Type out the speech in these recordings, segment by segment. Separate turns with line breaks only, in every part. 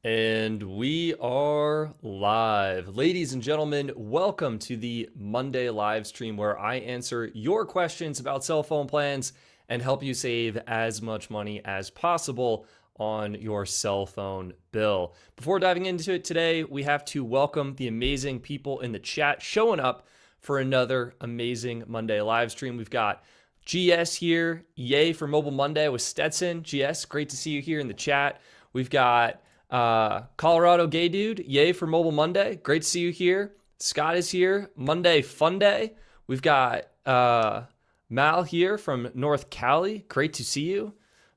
And we are live. Ladies and gentlemen, welcome to the Monday live stream where I answer your questions about cell phone plans and help you save as much money as possible on your cell phone bill. Before diving into it today, we have to welcome the amazing people in the chat showing up for another amazing Monday live stream. We've got GS here, yay for Mobile Monday with Stetson. GS, great to see you here in the chat. We've got Colorado Gay Dude, yay for Mobile Monday. Great to see you here. Scott is here. Monday Fun Day. We've got Mal here from North Cali. Great to see you.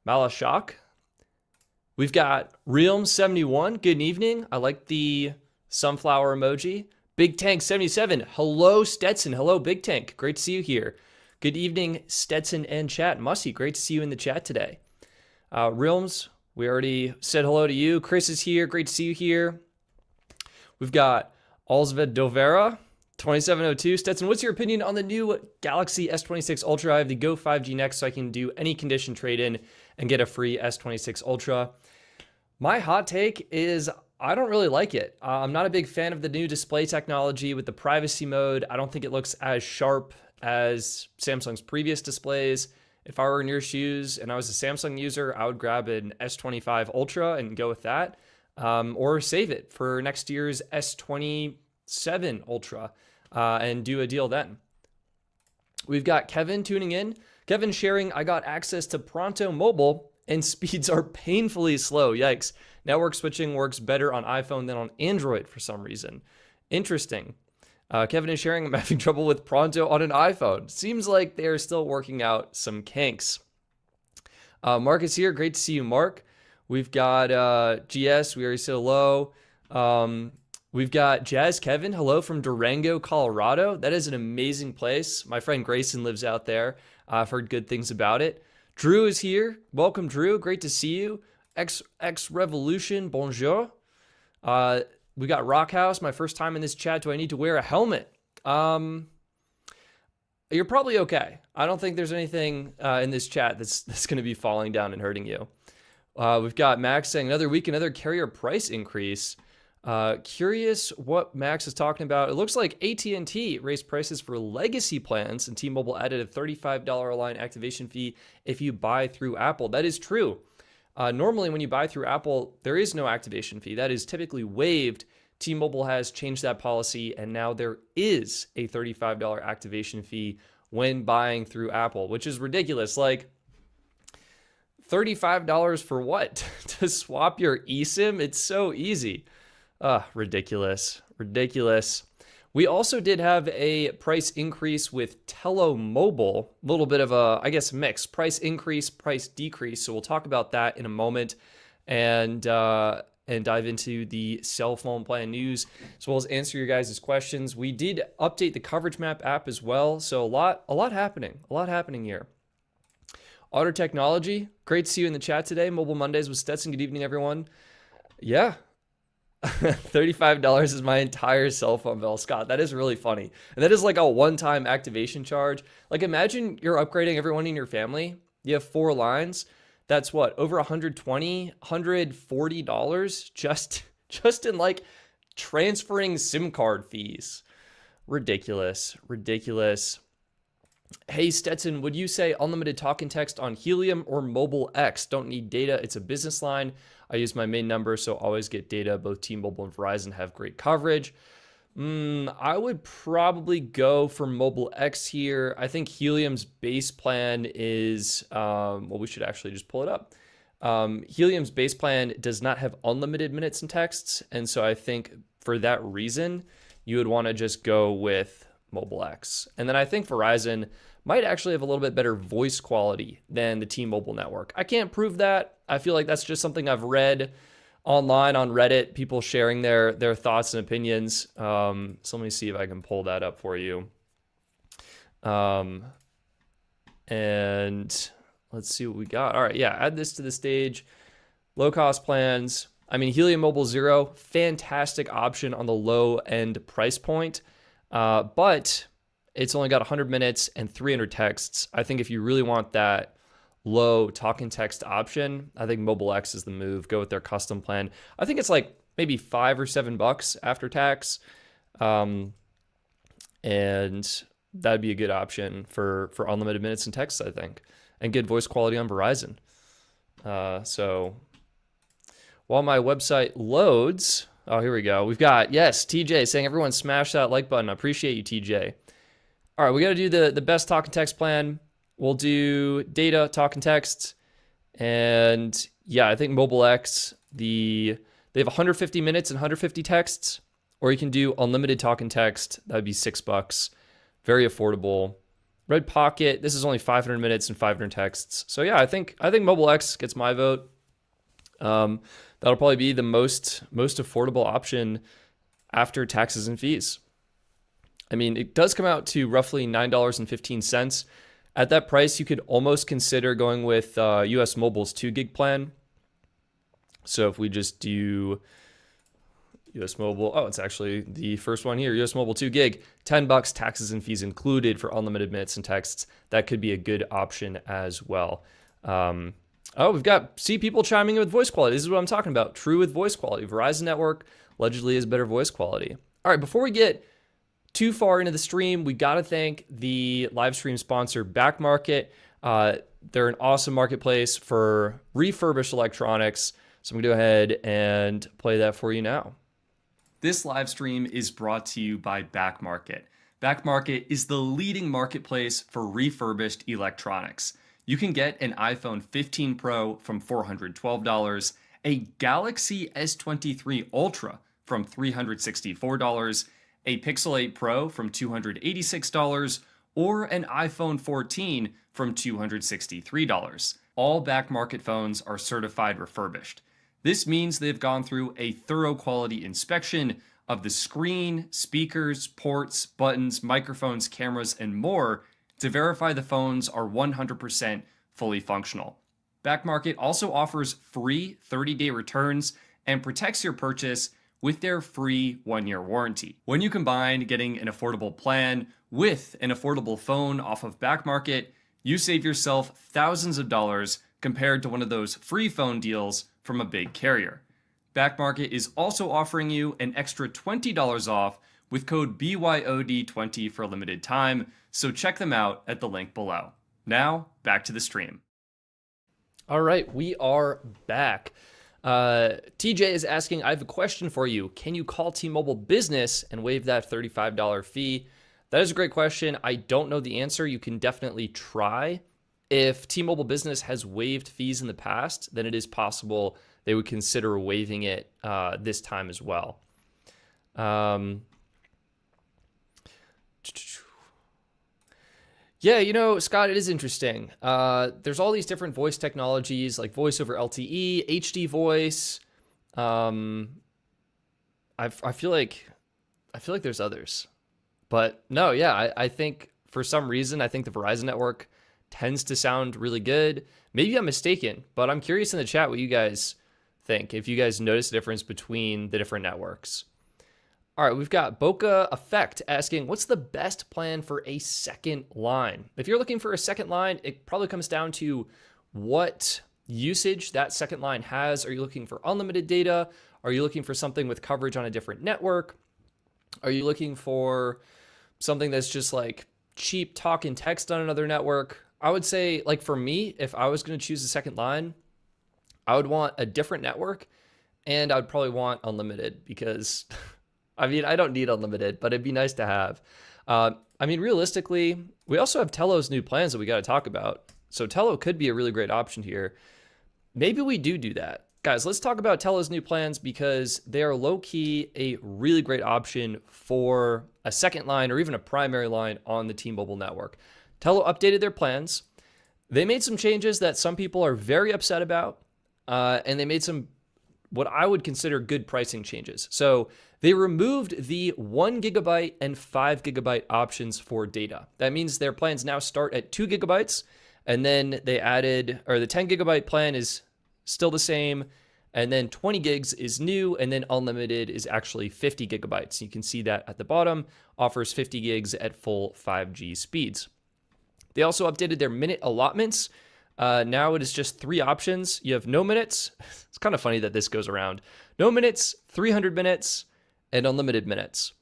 Malashak. We've got Realm71. Good evening. I like the sunflower emoji. Big Tank 77. Hello, Stetson. Hello, Big Tank. Great to see you here. Good evening, Stetson and chat. Musty, great to see you in the chat today. Realms, we already said hello to you. Chris is here. Great to see you here. We've got Alsved Dovera, 2702. Stetson, what's your opinion on the new Galaxy S26 Ultra? I have the Go 5G Next, so I can do any condition trade-in and get a free S26 Ultra. My hot take is I don't really like it. I'm not a big fan of the new display technology with the privacy mode. I don't think it looks as sharp as Samsung's previous displays. If I were in your shoes and I was a Samsung user, I would grab an S25 Ultra and go with that, or save it for next year's S27 Ultra and do a deal then. We've got Kevin tuning in. Kevin sharing, I got access to Pronto Mobile and speeds are painfully slow. Yikes. Network switching works better on iPhone than on Android for some reason. Interesting. Kevin is sharing, I'm having trouble with Pronto on an iPhone. Seems like they're still working out some kinks. Mark is here. Great to see you, Mark. We've got GS. We already said hello. We've got Jazz Kevin. Hello from Durango, Colorado. That is an amazing place. My friend Grayson lives out there. I've heard good things about it. Drew is here. Welcome, Drew. Great to see you. X Revolution. Bonjour. We got Rockhouse, my first time in this chat. Do I need to wear a helmet? You're probably okay. I don't think there's anything in this chat that's going to be falling down and hurting you. We've got Max saying another week, another carrier price increase. Curious what Max is talking about. It looks like AT&T raised prices for legacy plans, and T-Mobile added a $35 a line activation fee if you buy through Apple. That is true. Normally, when you buy through Apple, there is no activation fee. That is typically waived. T-Mobile has changed that policy, and now there is a $35 activation fee when buying through Apple, which is ridiculous. Like, $35 for what? To swap your eSIM? It's so easy. Ridiculous. Ridiculous. We also did have a price increase with Tello Mobile, a little bit of a, I guess, mix. Price increase, price decrease. So we'll talk about that in a moment and dive into the cell phone plan news, as well as answer your guys' questions. We did update the Coverage Map app as well. So a lot happening here. Otter Technology, great to see you in the chat today. Mobile Mondays with Stetson. Good evening, everyone. Yeah. $35 is my entire cell phone bill, Scott. That is really funny. And that is like a one-time activation charge. Like, imagine you're upgrading everyone in your family. You have 4 lines. That's what, over $120, $140 just in like transferring SIM card fees. Ridiculous. Hey, Stetson, would you say unlimited talk and text on Helium or Mobile X? Don't need data. It's a business line. I use my main number, so always get data. Both T-Mobile and Verizon have great coverage. I would probably go for Mobile X here. I think Helium's base plan is, well, we should actually just pull it up. Helium's base plan does not have unlimited minutes and texts, and so I think for that reason, you would want to just go with Mobile X. And then I think Verizon might actually have a little bit better voice quality than the T-Mobile network. I can't prove that. I feel like that's just something I've read online on Reddit, people sharing their thoughts and opinions. So let me see if I can pull that up for you. And let's see what we got. All right, yeah, add this to the stage. Low cost plans. I mean, Helium Mobile Zero, fantastic option on the low end price point. But it's only got 100 minutes and 300 texts. I think if you really want that low talk and text option, I think Mobile X is the move. Go with their custom plan. I think it's like maybe $5 or $7 after tax. And that'd be a good option for unlimited minutes and texts, I think, and good voice quality on Verizon. So while my website loads, oh, here we go. We've got, yes, TJ saying everyone smash that like button. I appreciate you, TJ. All right, we got to do the best talk and text plan. We'll do data, talk and text. And yeah, I think Mobile X, they have 150 minutes and 150 texts, or you can do unlimited talk and text. That'd be $6. Very affordable. Red Pocket, this is only 500 minutes and 500 texts. So yeah, I think Mobile X gets my vote. That'll probably be the most affordable option after taxes and fees. I mean, it does come out to roughly $9.15. At that price, you could almost consider going with US Mobile's 2 gig plan. So if we just do US Mobile, oh, it's actually the first one here, US Mobile 2 gig, $10, taxes and fees included for unlimited minutes and texts. That could be a good option as well. Oh, we've got people chiming in with voice quality. This is what I'm talking about. True with voice quality. Verizon network allegedly has better voice quality. All right, before we get too far into the stream, we got to thank the live stream sponsor, Back Market. They're an awesome marketplace for refurbished electronics. So I'm going to go ahead and play that for you now. This live stream is brought to you by Back Market. Back Market is the leading marketplace for refurbished electronics. You can get an iPhone 15 Pro from $412, a Galaxy S23 Ultra from $364, a Pixel 8 Pro from $286, or an iPhone 14 from $263. All Back Market phones are certified refurbished. This means they've gone through a thorough quality inspection of the screen, speakers, ports, buttons, microphones, cameras, and more to verify the phones are 100% fully functional. Back Market also offers free 30-day returns and protects your purchase with their free 1-year warranty. When you combine getting an affordable plan with an affordable phone off of Back Market, you save yourself thousands of dollars compared to one of those free phone deals from a big carrier. Back Market is also offering you an extra $20 off with code BYOD20 for a limited time, so check them out at the link below. Now, back to the stream. All right, we are back. TJ is asking, I have a question for you. Can you call T-Mobile Business and waive that $35 fee? That is a great question. I don't know the answer. You can definitely try. If T-Mobile Business has waived fees in the past, then it is possible they would consider waiving it this time as well. Yeah, you know, Scott, it is interesting. There's all these different voice technologies like voice over LTE, HD voice. I feel like there's others, but no, yeah, I think for some reason, I think the Verizon network tends to sound really good. Maybe I'm mistaken, but I'm curious in the chat what you guys think, if you guys notice the difference between the different networks. All right, we've got Boca Effect asking, what's the best plan for a second line? If you're looking for a second line, it probably comes down to what usage that second line has. Are you looking for unlimited data? Are you looking for something with coverage on a different network? Are you looking for something that's just like cheap talk and text on another network? I would say, like for me, if I was going to choose a second line, I would want a different network and I would probably want unlimited because I mean, I don't need unlimited, but it'd be nice to have. I mean, realistically, we also have Tello's new plans that we got to talk about. So Tello could be a really great option here. Maybe we do that. Guys, let's talk about Tello's new plans because they are low-key a really great option for a second line or even a primary line on the T-Mobile network. Tello updated their plans. They made some changes that some people are very upset about, and they made some what I would consider good pricing changes. So they removed the 1 gigabyte and 5 gigabyte options for data. That means their plans now start at 2 gigabytes, and then they added, or the 10 gigabyte plan is still the same, and then 20 gigs is new, and then unlimited is actually 50 gigabytes. You can see that at the bottom, offers 50 gigs at full 5G speeds. They also updated their minute allotments. Now it is just 3 options. You have no minutes. It's kind of funny that this goes around. No minutes, 300 minutes, and unlimited minutes.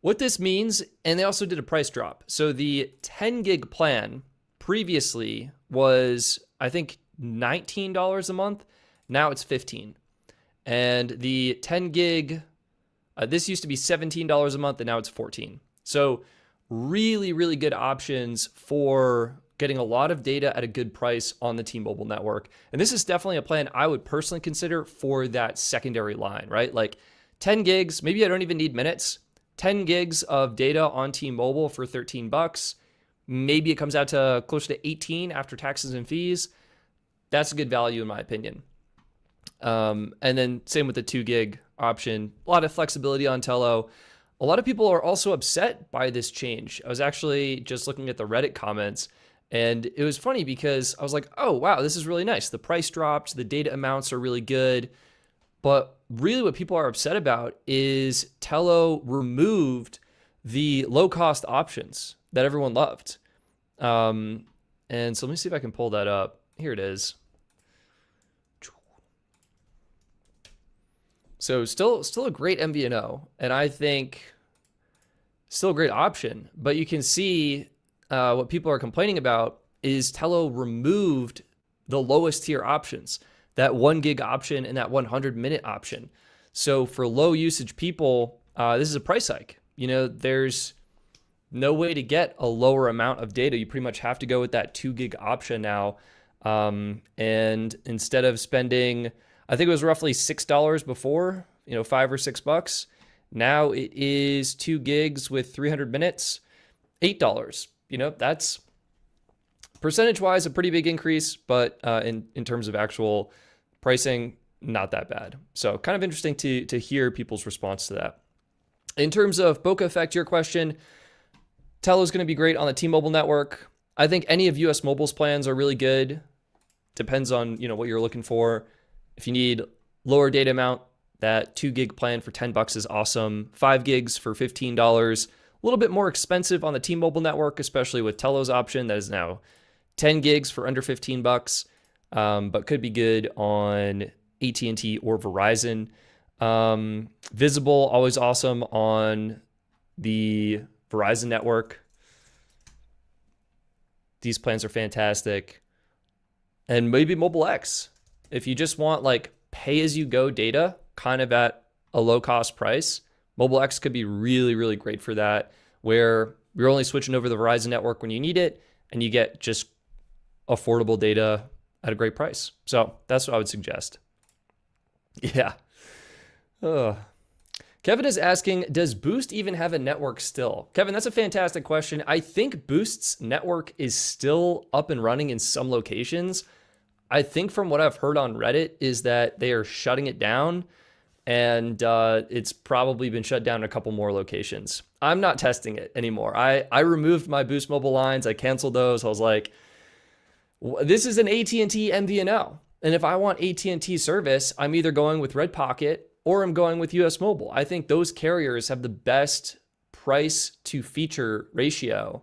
What this means, and they also did a price drop. So the 10 gig plan previously was, I think, $19 a month. Now it's $15. And the 10 gig, this used to be $17 a month, and now it's $14. So really, really good options for getting a lot of data at a good price on the T-Mobile network. And this is definitely a plan I would personally consider for that secondary line, right? Like 10 gigs, maybe I don't even need minutes. 10 gigs of data on T-Mobile for $13. Maybe it comes out to closer to 18 after taxes and fees. That's a good value in my opinion. And then same with the 2 gig option. A lot of flexibility on Tello. A lot of people are also upset by this change. I was actually just looking at the Reddit comments, and it was funny because I was like, oh, wow, this is really nice. The price dropped, the data amounts are really good. But really what people are upset about is Tello removed the low-cost options that everyone loved. And so let me see if I can pull that up. Here it is. So still a great MVNO, and I think still a great option. But you can see what people are complaining about is Tello removed the lowest tier options, that 1 gig option and that 100 minute option. So for low usage people, this is a price hike. You know, there's no way to get a lower amount of data. You pretty much have to go with that 2 gig option now. And instead of spending, I think it was roughly $6 before, you know, $5 or $6. Now it is 2 gigs with 300 minutes, $8. You know, that's percentage-wise a pretty big increase, but in terms of actual pricing, not that bad. So kind of interesting to hear people's response to that. In terms of bokeh effect, your question, Tello is going to be great on the T-Mobile network. I think any of US Mobile's plans are really good. Depends on, you know, what you're looking for. If you need lower data amount, that 2 gig plan for $10 is awesome. 5 gigs for $15. A little bit more expensive on the T-Mobile network, especially with Tello's option that is now 10 gigs for under $15, but could be good on AT&T or Verizon. Visible, always awesome on the Verizon network. These plans are fantastic. And maybe Mobile X. If you just want like pay-as-you-go data, kind of at a low-cost price, Mobile X could be really, really great for that, where you're only switching over the Verizon network when you need it, and you get just affordable data at a great price. So that's what I would suggest. Yeah. Kevin is asking, does Boost even have a network still? Kevin, that's a fantastic question. I think Boost's network is still up and running in some locations. I think from what I've heard on Reddit is that they are shutting it down, and it's probably been shut down in a couple more locations. I'm not testing it anymore. I removed my Boost Mobile lines. I canceled those. I was like, this is an AT&T MVNO. And if I want AT&T service, I'm either going with Red Pocket or I'm going with US Mobile. I think those carriers have the best price to feature ratio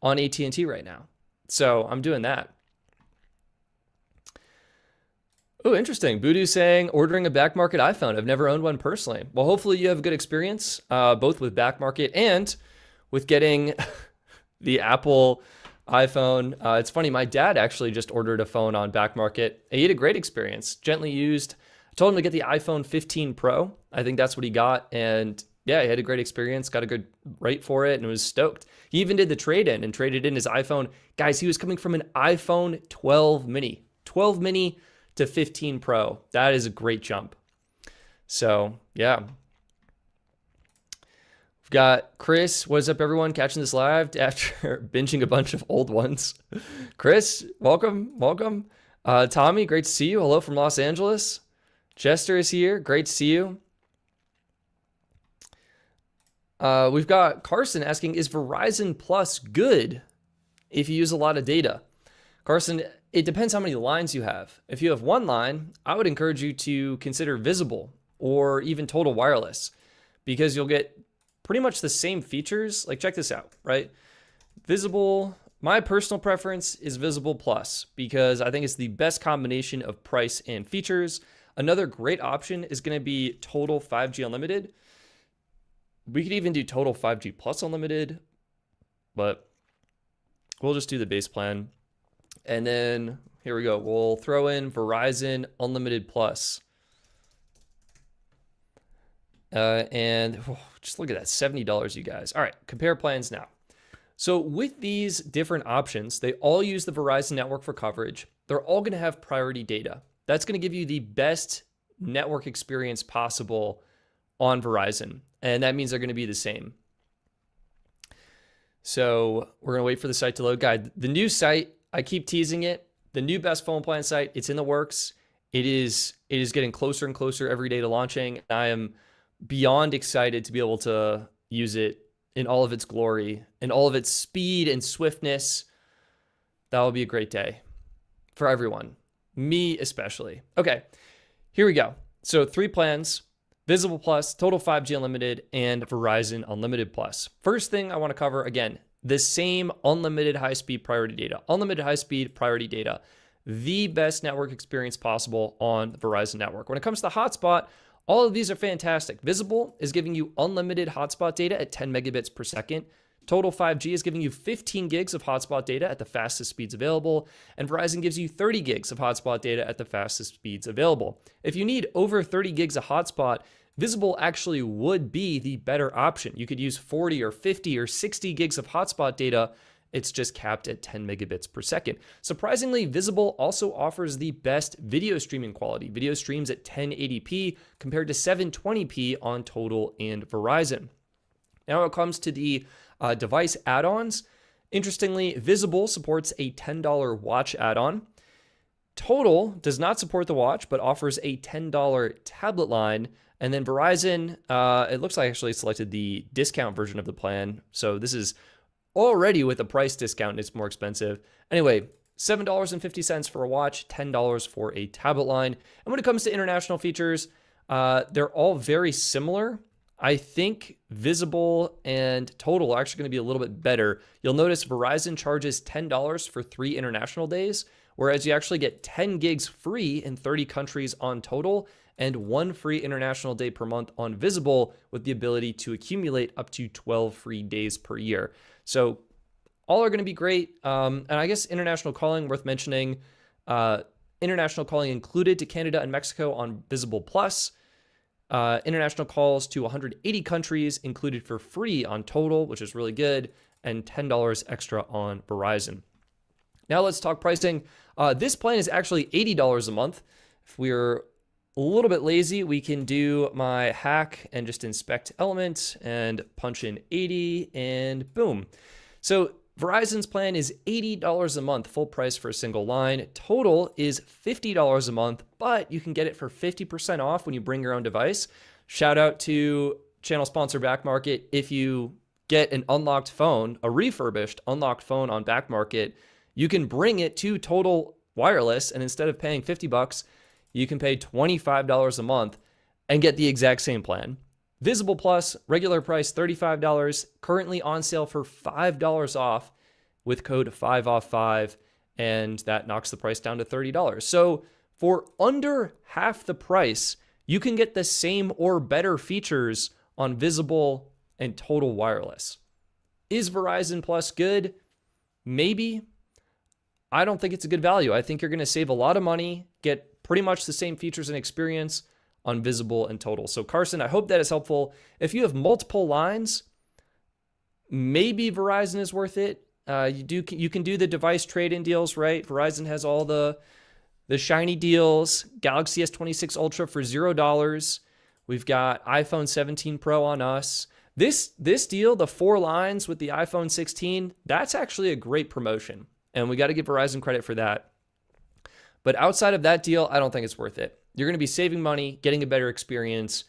on AT&T right now. So I'm doing that. Oh, interesting. Voodoo saying ordering a back market iPhone. I've never owned one personally. Well, hopefully you have a good experience, both with back market and with getting the Apple iPhone. It's funny. My dad actually just ordered a phone on back market. He had a great experience, gently used. I told him to get the iPhone 15 Pro. I think that's what he got. And yeah, he had a great experience, got a good rate for it, and was stoked. He even did the trade-in and traded in his iPhone. Guys, he was coming from an iPhone 12 mini. 12 mini to 15 Pro. That is a great jump. So, yeah. We've got Chris. What is up, everyone? Catching this live after binging a bunch of old ones. Chris, welcome. Welcome. Tommy, great to see you. Hello from Los Angeles. Chester is here. Great to see you. We've got Carson asking, is Verizon Plus good if you use a lot of data? Carson, it depends how many lines you have. If you have one line, I would encourage you to consider Visible or even Total Wireless, because you'll get pretty much the same features. Like, check this out, right? Visible My personal preference is Visible Plus because I think it's the best combination of price and features. Another great option is going to be Total 5G Unlimited. We could even do Total 5G Plus Unlimited, but we'll just do the base plan. And then here we go. We'll throw in Verizon Unlimited Plus. Just look at that, $70, you guys. All right, compare plans now. So with these different options, they all use the Verizon network for coverage. They're all going to have priority data. That's going to give you the best network experience possible on Verizon. And that means they're going to be the same. So we're going to wait for the site to load. Guys, the new site, I keep teasing it. The new Best Phone Plan site, it's in the works. It is getting closer and closer every day to launching. I am beyond excited to be able to use it in all of its glory and all of its speed and swiftness. That will be a great day for everyone, me especially. Okay, here we go. So 3 plans: Visible Plus, Total 5G Unlimited, and Verizon Unlimited Plus. First thing I want to cover, again, the same unlimited high-speed priority data. Unlimited high-speed priority data, the best network experience possible on the Verizon network. When it comes to hotspot, all of these are fantastic. Visible is giving you unlimited hotspot data at 10 megabits per second. Total 5G is giving you 15 gigs of hotspot data at the fastest speeds available. And Verizon gives you 30 gigs of hotspot data at the fastest speeds available. If you need over 30 gigs of hotspot, Visible actually would be the better option. You could use 40 or 50 or 60 gigs of hotspot data. It's just capped at 10 megabits per second. Surprisingly, Visible also offers the best video streaming quality. Video streams at 1080p compared to 720p on Total and Verizon. Now when it comes to the device add-ons, interestingly, Visible supports a $10 watch add-on. Total does not support the watch, but offers a $10 tablet line. And then Verizon, it looks like I actually selected the discount version of the plan. So this is already with a price discount, it's more expensive. Anyway, $7.50 for a watch, $10 for a tablet line. And when it comes to international features, they're all very similar. I think Visible and Total are actually going to be a little bit better. You'll notice Verizon charges $10 for 3 international days, whereas you actually get 10 gigs free in 30 countries on Total and 1 free international day per month on Visible, with the ability to accumulate up to 12 free days per year. So all are going to be great. And I guess international calling, worth mentioning, international calling included to Canada and Mexico on Visible Plus. International calls to 180 countries included for free on Total, which is really good, and $10 extra on Verizon. Now let's talk pricing. This plan is actually $80 a month. If we're a little bit lazy, we can do my hack and just inspect elements and punch in 80 and boom. So Verizon's plan is $80 a month, full price for a single line. Total is $50 a month, but you can get it for 50% off when you bring your own device. Shout out to channel sponsor Back Market. If you get an unlocked phone, a refurbished unlocked phone on Back Market, you can bring it to Total Wireless, and instead of paying $50, you can pay $25 a month and get the exact same plan. Visible Plus, regular price $35, currently on sale for $5 off with code 5off5, and that knocks the price down to $30. So for under half the price, you can get the same or better features on Visible and Total Wireless. Is Verizon Plus good? Maybe. I don't think it's a good value. I think you're going to save a lot of money, get pretty much the same features and experience on Visible and Total. So Carson, I hope that is helpful. If you have multiple lines, maybe Verizon is worth it. You can do the device trade-in deals, right? Verizon has all the shiny deals. Galaxy S26 Ultra for $0. We've got iPhone 17 Pro on us. This deal, the 4 lines with the iPhone 16, that's actually a great promotion. And we got to give Verizon credit for that. But outside of that deal, I don't think it's worth it. You're going to be saving money, getting a better experience,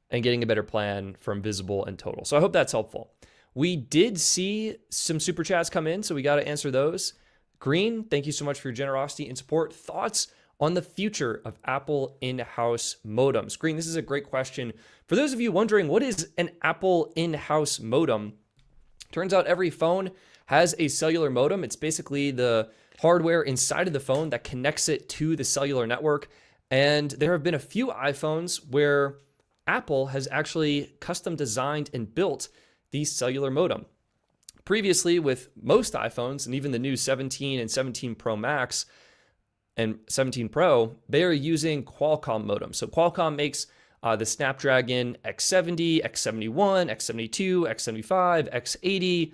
and getting a better plan from Visible and Total. So I hope that's helpful. We did see some super chats come in, so we got to answer those. Green, thank you so much for your generosity and support. Thoughts on the future of Apple in-house modems? Green, this is a great question. For those of you wondering, what is an Apple in-house modem? Turns out every phone has a cellular modem. It's basically the hardware inside of the phone that connects it to the cellular network. And there have been a few iPhones where Apple has actually custom designed and built the cellular modem. Previously, with most iPhones and even the new 17 and 17 Pro Max and 17 Pro, they are using Qualcomm modems. So Qualcomm makes the Snapdragon X70, X71, X72, X75, X80,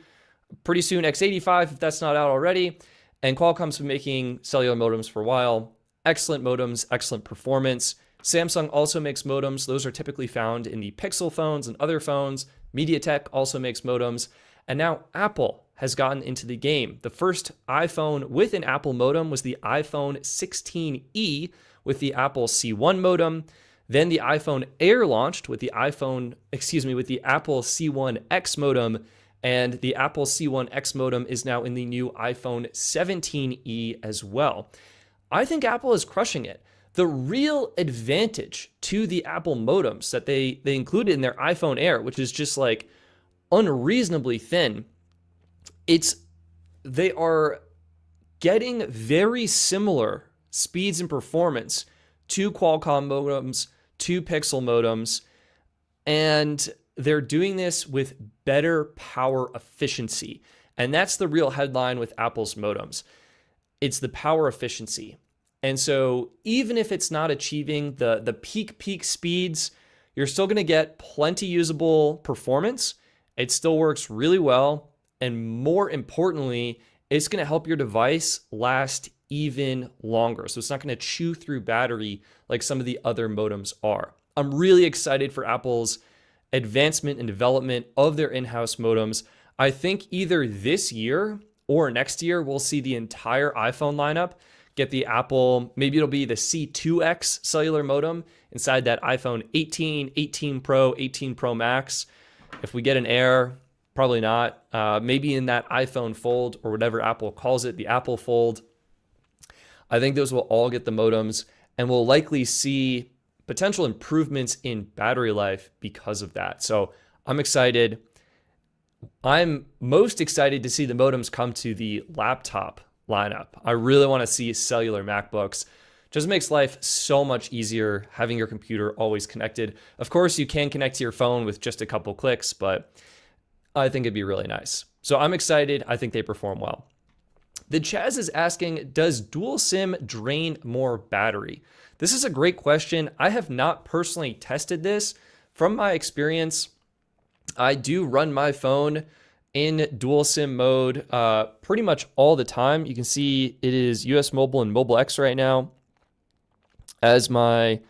pretty soon X85 if that's not out already. And Qualcomm's been making cellular modems for a while. Excellent modems, excellent performance. Samsung also makes modems. Those are typically found in the Pixel phones and other phones. MediaTek also makes modems. And now Apple has gotten into the game. The first iPhone with an Apple modem was the iPhone 16e with the Apple C1 modem. Then the iPhone Air launched with the Apple C1X modem, and the Apple C1X modem is now in the new iPhone 17e as well. I think Apple is crushing it. The real advantage to the Apple modems that they included in their iPhone Air, which is just like unreasonably thin, they are getting very similar speeds and performance to Qualcomm modems, to Pixel modems, and they're doing this with better power efficiency. And that's the real headline with Apple's modems. It's the power efficiency. And so even if it's not achieving the peak speeds, you're still going to get plenty usable performance. It still works really well. And more importantly, it's going to help your device last even longer. So it's not going to chew through battery like some of the other modems are. I'm really excited for Apple's advancement and development of their in-house modems. I think either this year or next year, we'll see the entire iPhone lineup get the Apple, maybe it'll be the C2X cellular modem inside that iPhone 18, 18 Pro, 18 Pro Max. If we get an Air, probably not. Maybe in that iPhone Fold or whatever Apple calls it, the Apple Fold. I think those will all get the modems, and we'll likely see potential improvements in battery life because of that. So I'm excited. I'm most excited to see the modems come to the laptop lineup. I really want to see cellular MacBooks. Just makes life so much easier having your computer always connected. Of course, you can connect to your phone with just a couple clicks, but I think it'd be really nice. So I'm excited. I think they perform well. The Chaz is asking, does dual SIM drain more battery? This is a great question. I have not personally tested this. From my experience, I do run my phone in dual SIM mode pretty much all the time. You can see it is US Mobile and Mobile X right now as my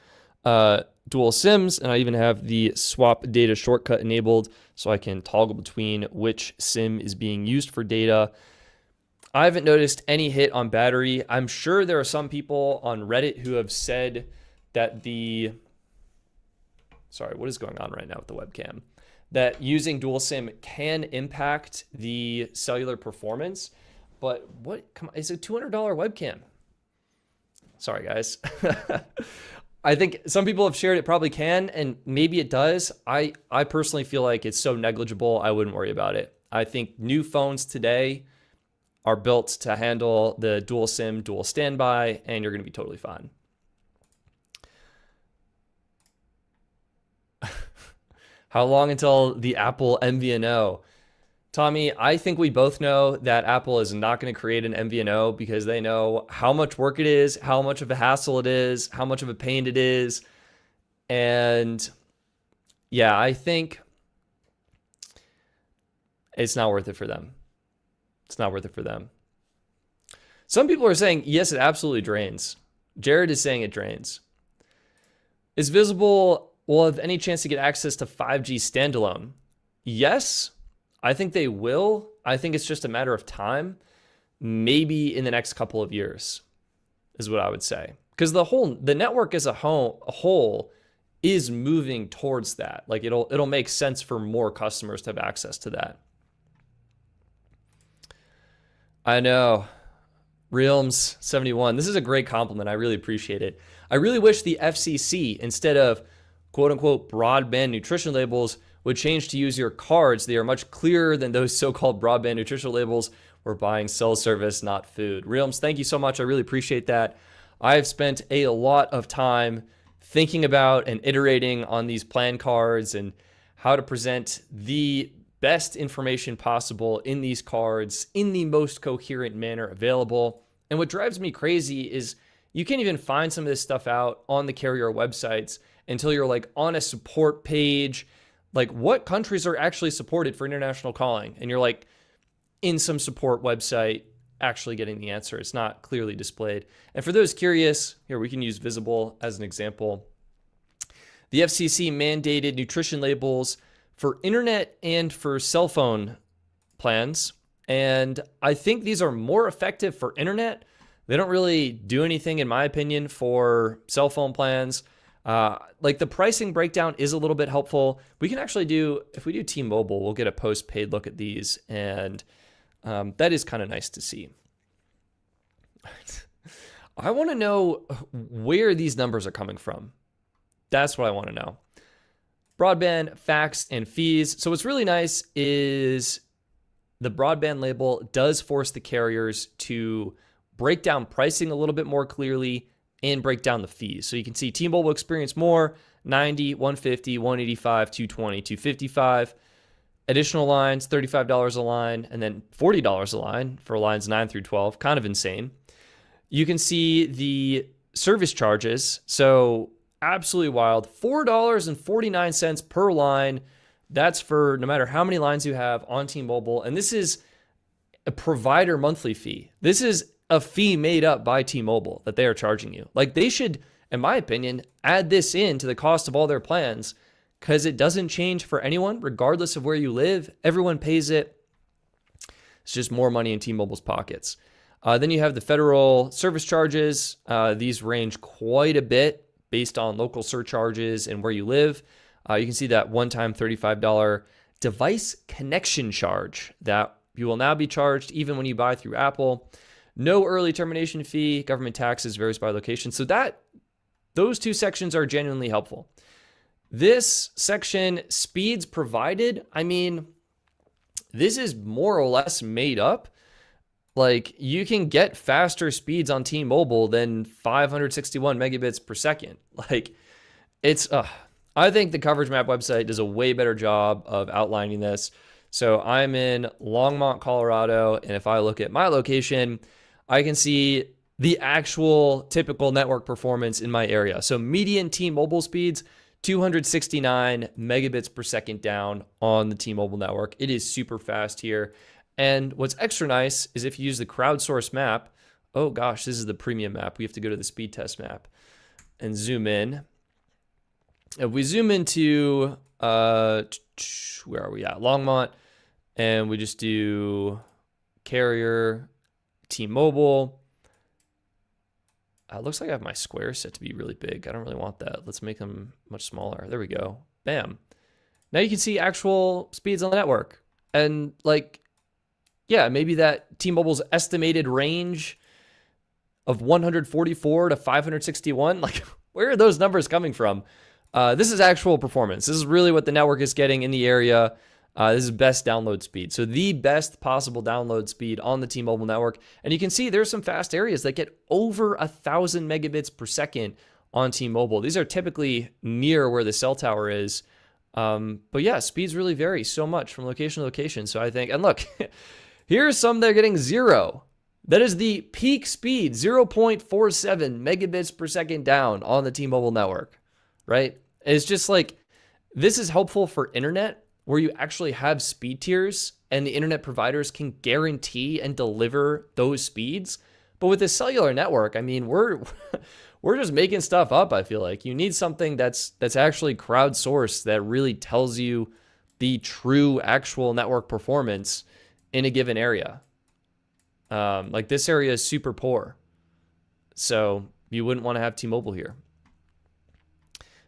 dual SIMs, and I even have the swap data shortcut enabled so I can toggle between which SIM is being used for data. I haven't noticed any hit on battery. I'm sure there are some people on Reddit who have said that sorry, what is going on right now with the webcam? That using dual SIM can impact the cellular performance. But come on, it's a $200 webcam. Sorry, guys. I think some people have shared it probably can, and maybe it does. I personally feel like it's so negligible, I wouldn't worry about it. I think new phones today are built to handle the dual SIM, dual standby, and you're going to be totally fine. How long until the Apple MVNO? Tommy, I think we both know that Apple is not going to create an MVNO because they know how much work it is, how much of a hassle it is, how much of a pain it is. And yeah, I think it's not worth it for them. It's not worth it for them. Some people are saying, yes, it absolutely drains. Jared is saying it drains. Is Visible will have any chance to get access to 5G standalone? Yes, I think they will. I think it's just a matter of time. Maybe in the next couple of years is what I would say. Because the network as a whole is moving towards that. Like it'll make sense for more customers to have access to that. I know. Realms71. This is a great compliment. I really appreciate it. I really wish the FCC, instead of quote unquote broadband nutrition labels, would change to use your cards. They are much clearer than those so-called broadband nutritional labels. We're buying cell service, not food. Realms, thank you so much. I really appreciate that. I have spent a lot of time thinking about and iterating on these plan cards and how to present the best information possible in these cards in the most coherent manner available. And what drives me crazy is you can't even find some of this stuff out on the carrier websites until you're like on a support page, like what countries are actually supported for international calling. And you're like in some support website actually getting the answer. It's not clearly displayed. And for those curious, here we can use Visible as an example. The FCC mandated nutrition labels for internet and for cell phone plans. And I think these are more effective for internet. They don't really do anything, in my opinion, for cell phone plans. Like the pricing breakdown is a little bit helpful. We can actually do, if we do T-Mobile, we'll get a post-paid look at these. And that is kind of nice to see. I want to know where these numbers are coming from. That's what I want to know. Broadband, facts, and fees. So what's really nice is the broadband label does force the carriers to break down pricing a little bit more clearly and break down the fees. So you can see T-Mobile Experience More, 90, 150, 185, 220, 255. Additional lines, $35 a line, and then $40 a line for lines 9 through 12. Kind of insane. You can see the service charges. So absolutely wild. $4.49 per line. That's for no matter how many lines you have on T-Mobile. And this is a provider monthly fee. This is a fee made up by T-Mobile that they are charging you. Like they should, in my opinion, add this in to the cost of all their plans because it doesn't change for anyone, regardless of where you live. Everyone pays it. It's just more money in T-Mobile's pockets. Then you have the federal service charges. These range quite a bit based on local surcharges and where you live. You can see that one-time $35 device connection charge that you will now be charged even when you buy through Apple. No early termination fee, government taxes varies by location. So those two sections are genuinely helpful. This section, speeds provided, I mean, this is more or less made up. Like you can get faster speeds on T-Mobile than 561 megabits per second. Like it's, I think the Coverage Map website does a way better job of outlining this. So I'm in Longmont, Colorado. And if I look at my location, I can see the actual typical network performance in my area. So median T-Mobile speeds, 269 megabits per second down on the T-Mobile network. It is super fast here. And what's extra nice is if you use the crowdsourced map, oh gosh, this is the premium map. We have to go to the speed test map and zoom in. If we zoom into, where are we at? Longmont, and we just do carrier, T-Mobile. It looks like I have my squares set to be really big. I don't really want that. Let's make them much smaller. There we go. Bam. Now you can see actual speeds on the network. And like, yeah, maybe that T-Mobile's estimated range of 144 to 561, like where are those numbers coming from? This is actual performance. This is really what the network is getting in the area. This is best download speed. So the best possible download speed on the T-Mobile network. And you can see there's some fast areas that get over 1,000 megabits per second on T-Mobile. These are typically near where the cell tower is. But yeah, speeds really vary so much from location to location. So I think, and look, here's some that are getting 0. That is the peak speed, 0.47 megabits per second down on the T-Mobile network, right? It's just like, this is helpful for internet where you actually have speed tiers and the internet providers can guarantee and deliver those speeds. But with the cellular network, I mean, we're just making stuff up, I feel like. You need something that's actually crowdsourced that really tells you the true actual network performance in a given area. Like this area is super poor. So you wouldn't want to have T-Mobile here.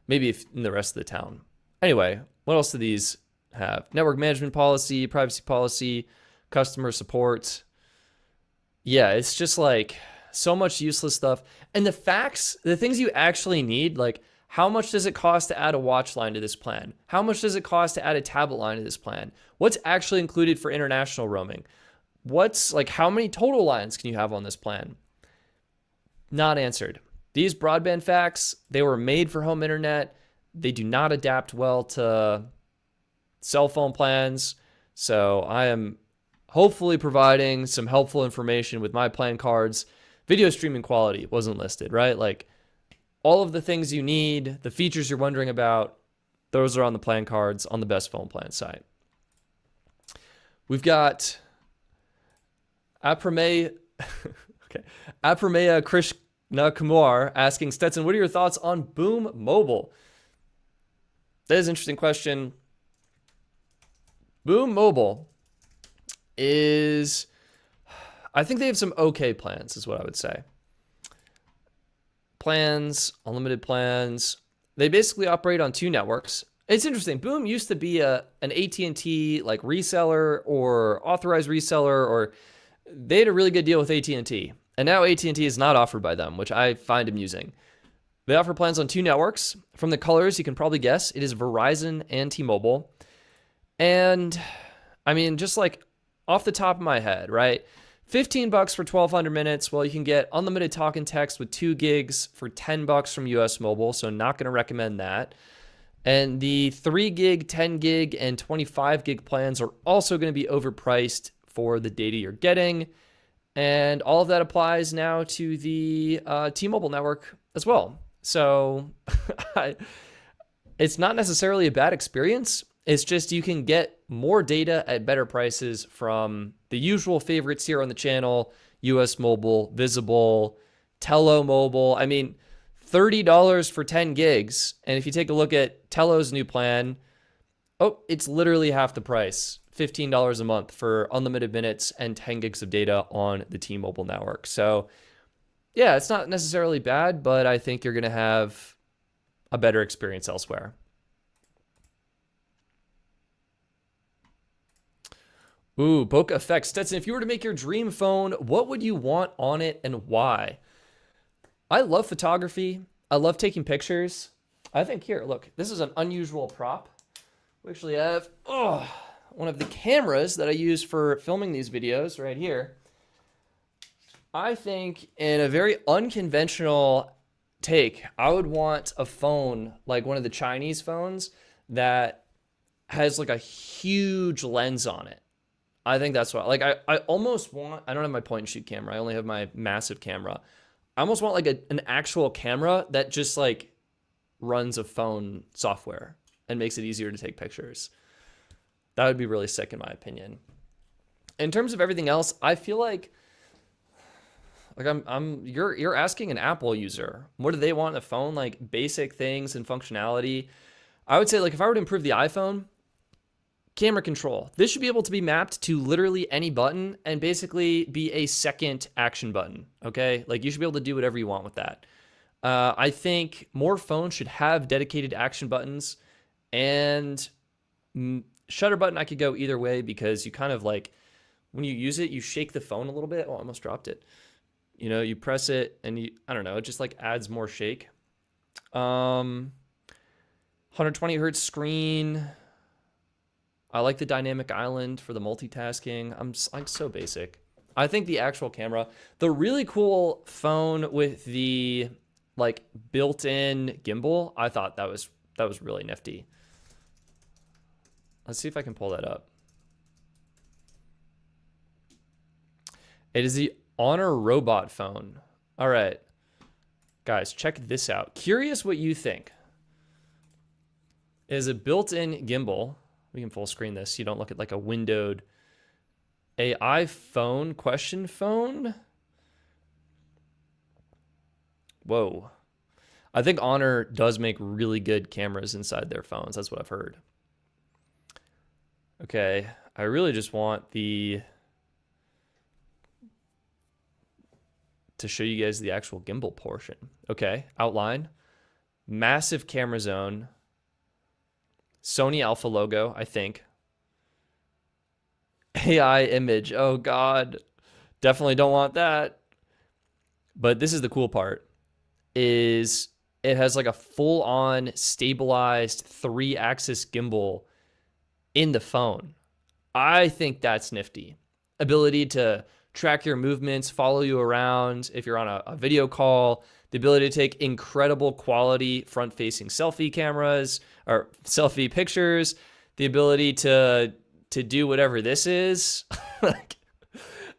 Maybe if in the rest of the town. Anyway, what else do these have? Network management policy, privacy policy, customer support. Yeah, it's just like so much useless stuff. And the facts, the things you actually need, like How much does it cost to add a watch line to this plan? How much does it cost to add a tablet line to this plan? What's actually included for international roaming? What's like, how many total lines can you have on this plan? Not answered. These broadband facts, they were made for home internet. They do not adapt well to cell phone plans. So I am hopefully providing some helpful information with my plan cards. Video streaming quality wasn't listed, right? Like all of the things you need, the features you're wondering about, those are on the plan cards on the Best Phone Plan site. We've got Apramea Krishna Kumar asking, Stetson, what are your thoughts on Boom Mobile? That is an interesting question. Boom Mobile is, I think they have some okay plans, is what I would say. Plans, unlimited plans. They basically operate on 2 networks. It's interesting. Boom used to be an AT&T like reseller or authorized reseller, or they had a really good deal with AT&T. And now AT&T is not offered by them, which I find amusing. They offer plans on 2 networks. From the colors, you can probably guess it is Verizon and T-Mobile. And I mean, just like off the top of my head, right? $15 for 1,200 minutes. Well, you can get unlimited talk and text with 2 gigs for $10 from US Mobile. So not going to recommend that. And the 3 gig, 10 gig, and 25 gig plans are also going to be overpriced for the data you're getting. And all of that applies now to the T-Mobile network as well. So it's not necessarily a bad experience. It's just you can get more data at better prices from the usual favorites here on the channel, US Mobile, Visible, Tello Mobile. I mean, $30 for 10 gigs. And if you take a look at Tello's new plan, oh, it's literally half the price, $15 a month for unlimited minutes and 10 gigs of data on the T-Mobile network. So yeah, it's not necessarily bad, but I think you're going to have a better experience elsewhere. Ooh, Bokeh Effects. Stetson, if you were to make your dream phone, what would you want on it and why? I love photography. I love taking pictures. I think here, look, this is an unusual prop. We actually have one of the cameras that I use for filming these videos right here. I think in a very unconventional take, I would want a phone like one of the Chinese phones that has like a huge lens on it. I think that's what, like, I almost want, I don't have my point and shoot camera. I only have my massive camera. I almost want like an actual camera that just like runs a phone software and makes it easier to take pictures. That would be really sick in my opinion. In terms of everything else, I feel like you're asking an Apple user, what do they want in a phone? Like basic things and functionality. I would say like if I were to improve the iPhone, camera control. This should be able to be mapped to literally any button and basically be a second action button, okay? Like you should be able to do whatever you want with that. I think more phones should have dedicated action buttons, and shutter button I could go either way because you kind of like, when you use it, you shake the phone a little bit. Oh, I almost dropped it. You know, you press it and you, I don't know, it just like adds more shake. 120 hertz screen. I like the dynamic island for the multitasking. I'm so basic. I think the actual camera, the really cool phone with the like built-in gimbal, I thought that was really nifty. Let's see if I can pull that up. It is the Honor Robot phone. All right, guys, check this out. Curious what you think. It is a built-in gimbal. We can full screen this so you don't look at like a windowed AI phone, question phone. Whoa. I think Honor does make really good cameras inside their phones. That's what I've heard. Okay, I really just want to show you guys the actual gimbal portion. Okay, outline, massive camera zone, Sony Alpha logo, I think. AI image, oh God, definitely don't want that. But this is the cool part, is it has like a full-on stabilized 3-axis gimbal in the phone. I think that's nifty. Ability to track your movements, follow you around if you're on a video call, the ability to take incredible quality front-facing selfie cameras or selfie pictures, the ability to do whatever this is. Like,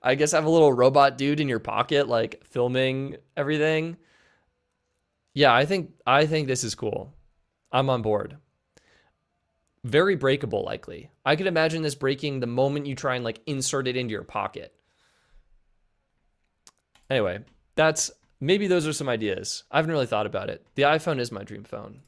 I guess have a little robot dude in your pocket, like filming everything. Yeah, I think this is cool. I'm on board. Very breakable, likely. I could imagine this breaking the moment you try and like insert it into your pocket. Anyway, maybe those are some ideas. I haven't really thought about it. The iPhone is my dream phone.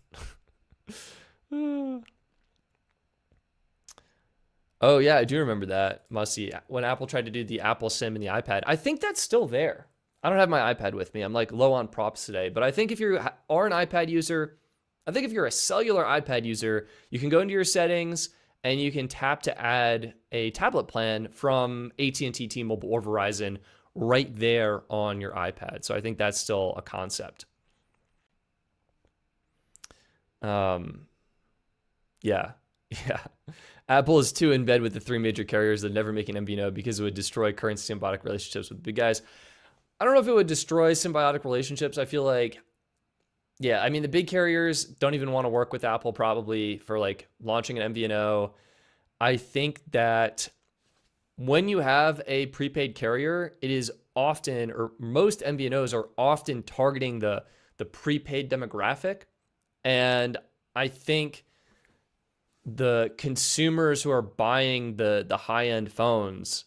Oh yeah, I do remember that, Musty. When Apple tried to do the Apple SIM in the iPad. I think that's still there. I don't have my iPad with me. I'm like low on props today. But I think if you are an iPad user, I think if you're a cellular iPad user, you can go into your settings and you can tap to add a tablet plan from AT&T, T-Mobile, or Verizon right there on your iPad. So I think that's still a concept. Yeah. Apple is too in bed with the 3 major carriers that never make an MVNO because it would destroy current symbiotic relationships with big guys. I don't know if it would destroy symbiotic relationships. I feel like, yeah, I mean, the big carriers don't even want to work with Apple probably for like launching an MVNO. I think that when you have a prepaid carrier, it is often, or most MVNOs are often targeting the prepaid demographic. And I think the consumers who are buying the high-end phones,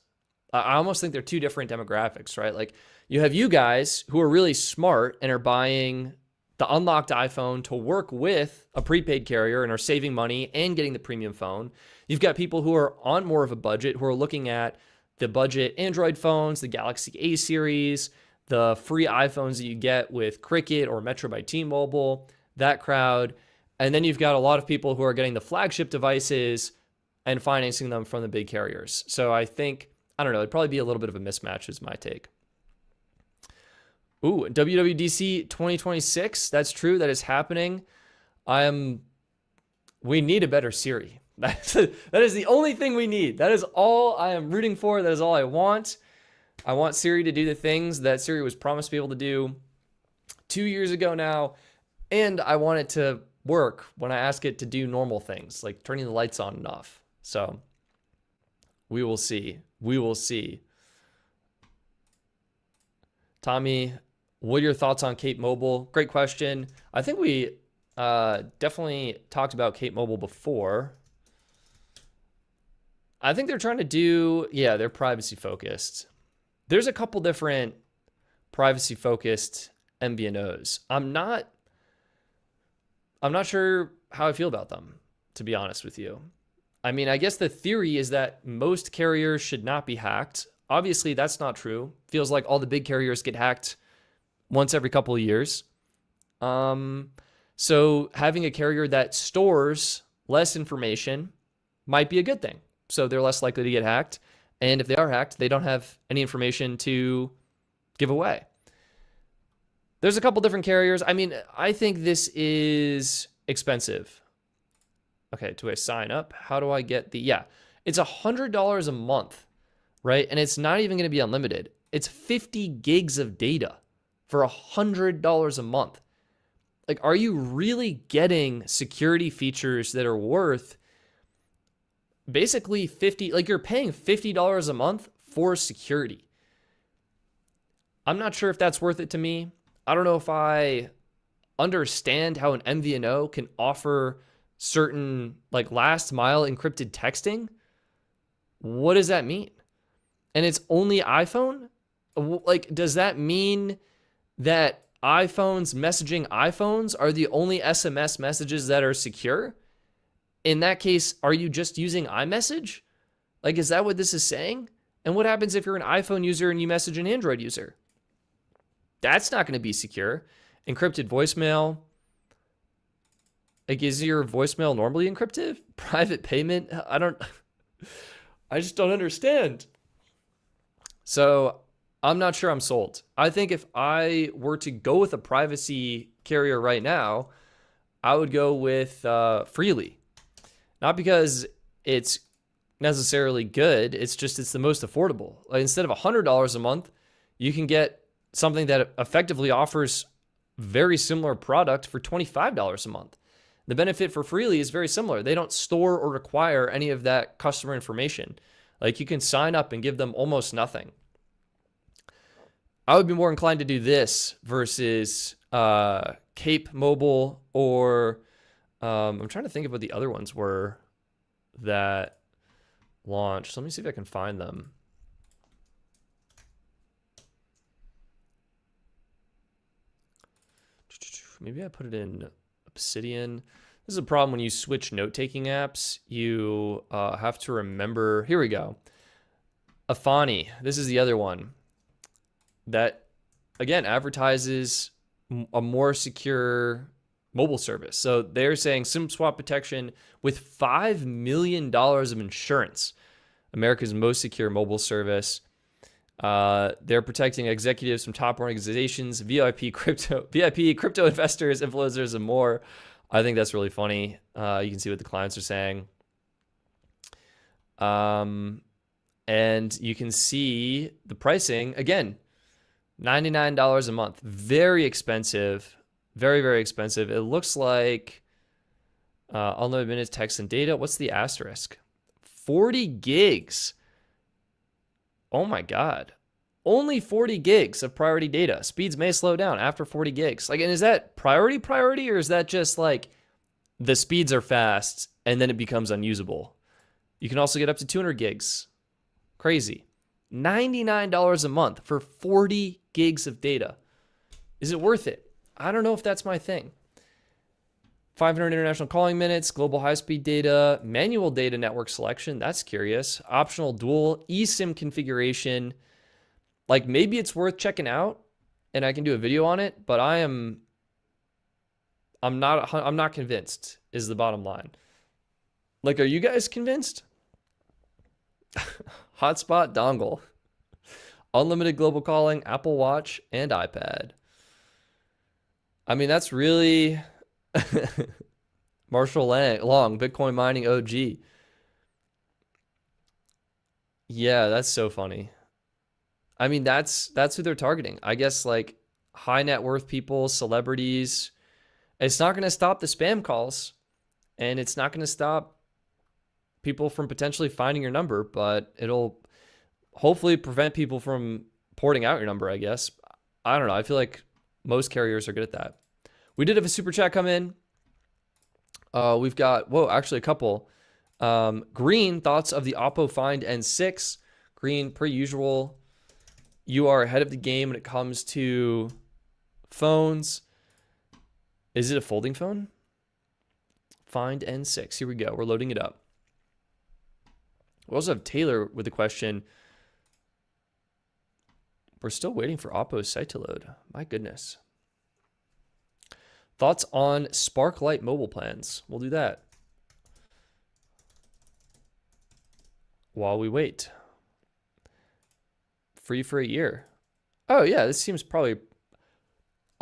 I almost think they're two different demographics, right? Like you have you guys who are really smart and are buying the unlocked iPhone to work with a prepaid carrier and are saving money and getting the premium phone. You've got people who are on more of a budget who are looking at the budget Android phones, the Galaxy A series, the free iPhones that you get with Cricket or Metro by T-Mobile, that crowd. And then you've got a lot of people who are getting the flagship devices and financing them from the big carriers. So I think, I don't know, it'd probably be a little bit of a mismatch is my take. Ooh, WWDC 2026. That's true. That is happening. We need a better Siri. That is the only thing we need. That is all I am rooting for. That is all I want. I want Siri to do the things that Siri was promised to be able to do 2 years ago now. And I want it to work when I ask it to do normal things, like turning the lights on and off. So we will see. We will see. Tommy, what are your thoughts on Cape Mobile? Great question. I think we definitely talked about Cape Mobile before. I think they're trying to do, yeah, they're privacy focused. There's a couple different privacy focused MVNOs. I'm not sure how I feel about them, to be honest with you. I mean, I guess the theory is that most carriers should not be hacked. Obviously, that's not true. Feels like all the big carriers get hacked once every couple of years. So having a carrier that stores less information might be a good thing. So they're less likely to get hacked. And if they are hacked, they don't have any information to give away. There's a couple different carriers. I mean, I think this is expensive. Okay, do I sign up? How do I get the, yeah, it's $100 a month, right? And it's not even going to be unlimited. It's 50 gigs of data for $100 a month. Like, are you really getting security features that are worth basically like you're paying $50 a month for security? I'm not sure if that's worth it to me. I don't know if I understand how an MVNO can offer certain like last mile encrypted texting. What does that mean? And it's only iPhone? Like, does that mean that iPhones messaging iPhones are the only SMS messages that are secure? In that case, are you just using iMessage? Like, is that what this is saying? And what happens if you're an iPhone user and you message an Android user? That's not going to be secure. Encrypted voicemail. Like, is your voicemail normally encrypted? Private payment? I just don't understand. So I'm not sure I'm sold. I think if I were to go with a privacy carrier right now, I would go with Phreeli. Not because it's necessarily good, it's the most affordable. Like, instead of $100 a month, you can get something that effectively offers very similar product for $25 a month. The benefit for Phreeli is very similar. They don't store or require any of that customer information. Like, you can sign up and give them almost nothing. I would be more inclined to do this versus Cape Mobile, or I'm trying to think of what the other ones were that launched. Let me see if I can find them. Maybe I put it in Obsidian. This is a problem when you switch note-taking apps. You have to remember. Here we go. Afani. This is the other one that, again, advertises a more secure mobile service. So they're saying SIM swap protection with $5 million of insurance. America's most secure mobile service. They're protecting executives from top organizations, VIP crypto investors, influencers, and more. I think that's really funny. You can see what the clients are saying. And you can see the pricing. Again, $99 a month. Very expensive. Very, very expensive. It looks like unlimited minutes, text, and data. What's the asterisk? 40 gigs. Oh my God. Only 40 gigs of priority data. Speeds may slow down after 40 gigs. Like, and is that priority, or is that just like the speeds are fast and then it becomes unusable? You can also get up to 200 gigs. Crazy. $99 a month for 40 gigs of data. Is it worth it? I don't know if that's my thing. 500 international calling minutes, global high-speed data, manual data network selection. That's curious. Optional dual eSIM configuration. Like, maybe it's worth checking out and I can do a video on it, but I'm not convinced is the bottom line. Like, are you guys convinced? Hotspot dongle. Unlimited global calling, Apple Watch, and iPad. I mean, that's really Marshall Long, Bitcoin mining OG. Yeah, that's so funny. I mean, that's who they're targeting. I guess, like, high net worth people, celebrities. It's not going to stop the spam calls, and it's not going to stop people from potentially finding your number, but it'll hopefully prevent people from porting out your number, I guess. I don't know. I feel like most carriers are good at that. We did have a super chat come in. We've got, actually a couple. Green, thoughts of the Oppo Find N6. Green, per usual, you are ahead of the game when it comes to phones. Is it a folding phone? Find N6. Here we go. We're loading it up. We also have Taylor with a question. We're still waiting for Oppo's site to load. My goodness. Thoughts on Sparklight Mobile plans? We'll do that while we wait. Free for a year. Oh yeah, this seems probably.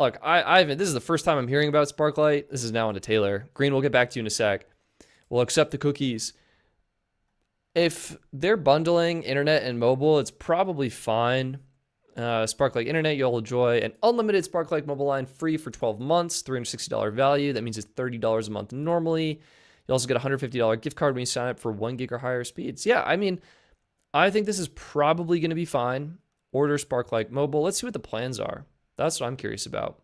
Look, I haven't. This is the first time I'm hearing about Sparklight. This is now on to Taylor. Green, we'll get back to you in a sec. We'll accept the cookies. If they're bundling internet and mobile, it's probably fine. Sparklight Internet, you'll enjoy an unlimited Sparklight mobile line free for 12 months, $360 value. That means it's $30 a month normally. You also get a $150 gift card when you sign up for 1 gig or higher speeds. Yeah, I mean, I think this is probably going to be fine. Order Sparklight Mobile. Let's see what the plans are. That's what I'm curious about.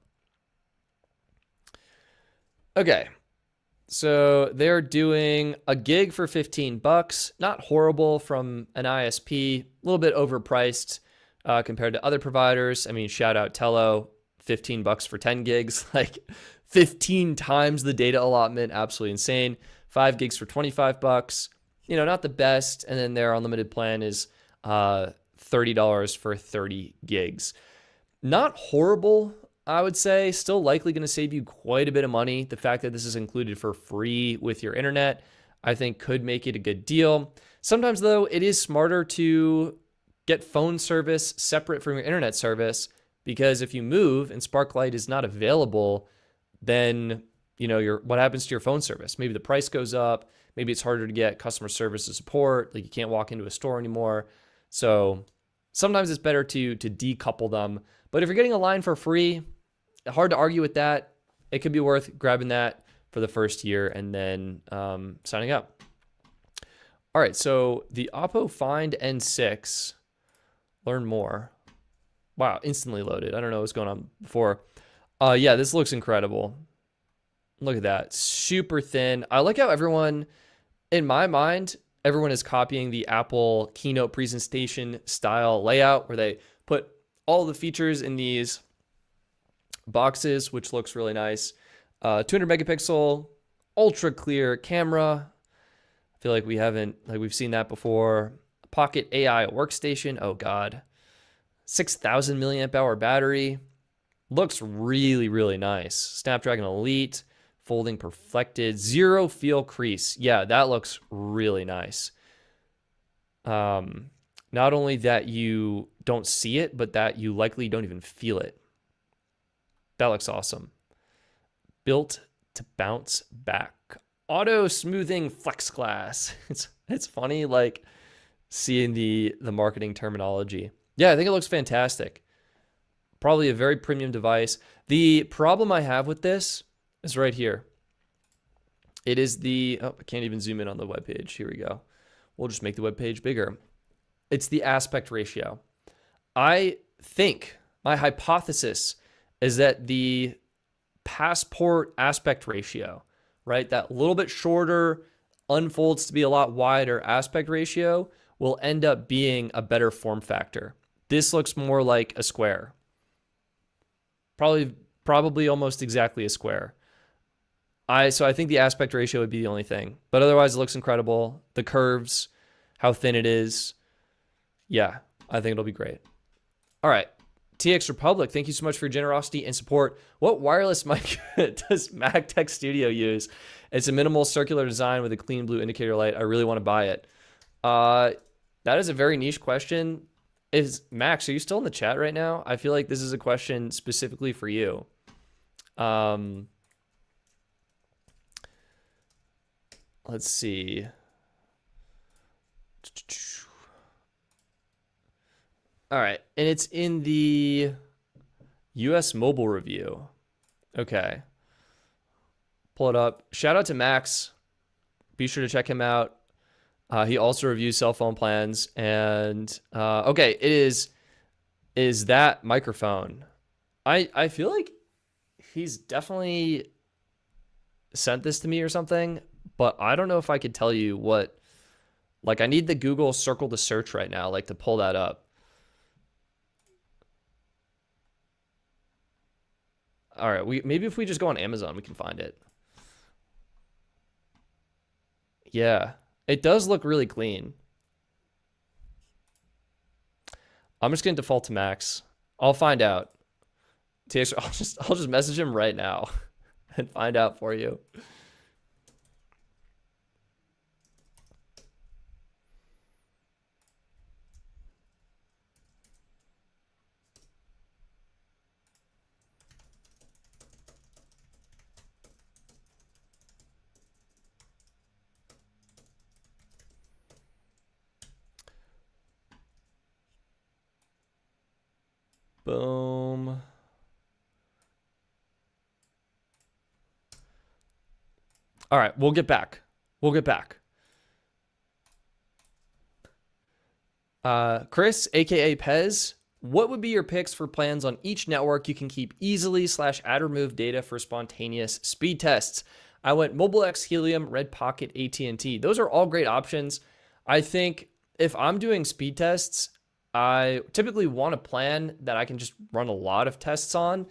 Okay. So they're doing a gig for $15. Not horrible from an ISP. A little bit overpriced compared to other providers. I mean, shout out Tello. $15 for 10 gigs. Like 15 times the data allotment. Absolutely insane. 5 gigs for $25. You know, not the best. And then their unlimited plan is $30 for 30 gigs. Not horrible, I would say. Still likely going to save you quite a bit of money. The fact that this is included for free with your internet, I think could make it a good deal. Sometimes, though, it is smarter to get phone service separate from your internet service, because if you move and Sparklight is not available then what happens to your phone service? Maybe the price goes up. Maybe it's harder to get customer service and support. Like you can't walk into a store anymore. So sometimes it's better to decouple them. But if you're getting a line for free, hard to argue with that. It could be worth grabbing that for the first year and then signing up. All right, so the Oppo Find N6, learn more. Wow, instantly loaded. I don't know what's going on before. Yeah, this looks incredible. Look at that, super thin. I like how everyone, in my mind, everyone is copying the Apple keynote presentation style layout where they put all the features in these boxes, which looks really nice. 200 megapixel, ultra clear camera. I feel like we've seen that before. Pocket AI workstation. Oh God. 6,000 milliamp hour battery. Looks really, really nice. Snapdragon Elite. Folding perfected, zero feel crease. Yeah, that looks really nice. Not only that you don't see it, but that you likely don't even feel it. That looks awesome. Built to bounce back. Auto smoothing flex glass. It's funny like seeing the marketing terminology. Yeah, I think it looks fantastic. Probably a very premium device. The problem I have with this is right here. It is I can't even zoom in on the web page. Here we go. We'll just make the web page bigger. It's the aspect ratio. I think my hypothesis is that the Passport aspect ratio, right? That little bit shorter, unfolds to be a lot wider aspect ratio will end up being a better form factor. This looks more like a square. Probably almost exactly a square. So I think the aspect ratio would be the only thing. But otherwise, it looks incredible. The curves, how thin it is. Yeah, I think it'll be great. All right. TX Republic, thank you so much for your generosity and support. What wireless mic does MagTech Studio use? It's a minimal circular design with a clean blue indicator light. I really want to buy it. That is a very niche question. Max, are you still in the chat right now? I feel like this is a question specifically for you. Let's see. All right, and it's in the US mobile review. Okay. Pull it up. Shout out to Max. Be sure to check him out. He also reviews cell phone plans. And okay, it is that microphone. I feel like he's definitely sent this to me or something, but I don't know if I could tell you what. Like, I need the Google circle to search right now, like to pull that up. All right, maybe if we just go on Amazon, we can find it. Yeah, it does look really clean. I'm just gonna default to Max. I'll find out. I'll just message him right now and find out for you. Boom. All right, we'll get back. Chris, aka Pez, what would be your picks for plans on each network you can keep easily / add remove data for spontaneous speed tests? I went Mobile X, Helium, Red Pocket, AT&T. Those are all great options. I think if I'm doing speed tests, I typically want a plan that I can just run a lot of tests on,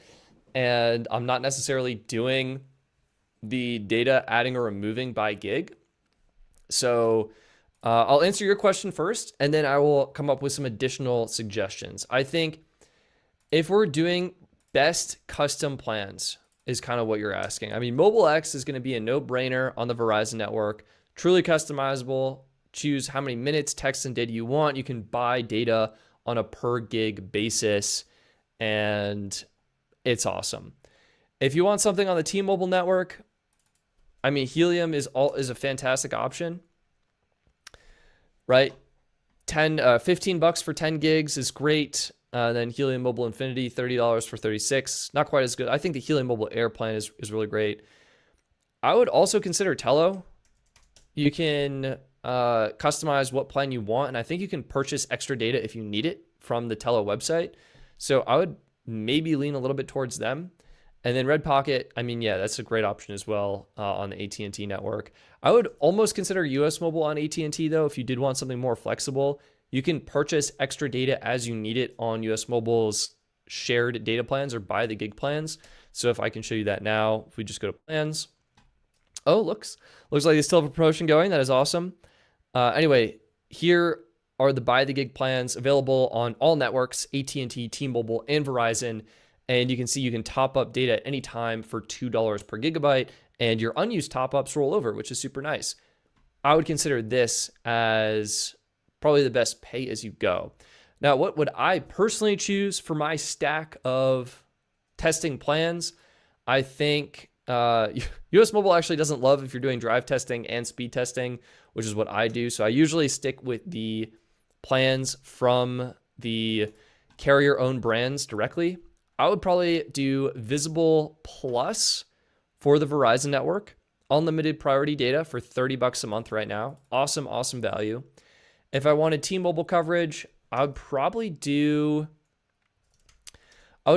and I'm not necessarily doing the data adding or removing by gig. So I'll answer your question first, and then I will come up with some additional suggestions. I think if we're doing best custom plans is kind of what you're asking. I mean, Mobile X is going to be a no-brainer on the Verizon network, truly customizable. Choose how many minutes, text, and data you want. You can buy data on a per gig basis, and it's awesome. If you want something on the T-Mobile network, I mean, Helium is a fantastic option, right? 15 bucks for 10 gigs is great. Then Helium Mobile Infinity, $30 for 36. Not quite as good. I think the Helium Mobile Air plan is really great. I would also consider Tello. You can customize what plan you want, and I think you can purchase extra data if you need it from the Tello website. So I would maybe lean a little bit towards them. And then Red Pocket, I mean, yeah, that's a great option as well on the AT&T network. I would almost consider US Mobile on AT&T though. If you did want something more flexible, you can purchase extra data as you need it on US Mobile's shared data plans or buy the gig plans. So if I can show you that now, if we just go to plans. Oh, looks like they still have a promotion going. That is awesome. Anyway, here are the buy the gig plans available on all networks, AT&T, T-Mobile, and Verizon. And you can see you can top up data at any time for $2 per gigabyte, and your unused top-ups roll over, which is super nice. I would consider this as probably the best pay as you go. Now, what would I personally choose for my stack of testing plans? I think US Mobile actually doesn't love if you're doing drive testing and speed testing, which is what I do. So I usually stick with the plans from the carrier-owned brands directly. I would probably do Visible Plus for the Verizon network. Unlimited priority data for 30 bucks a month right now. Awesome, awesome value. If I wanted T-Mobile coverage, I would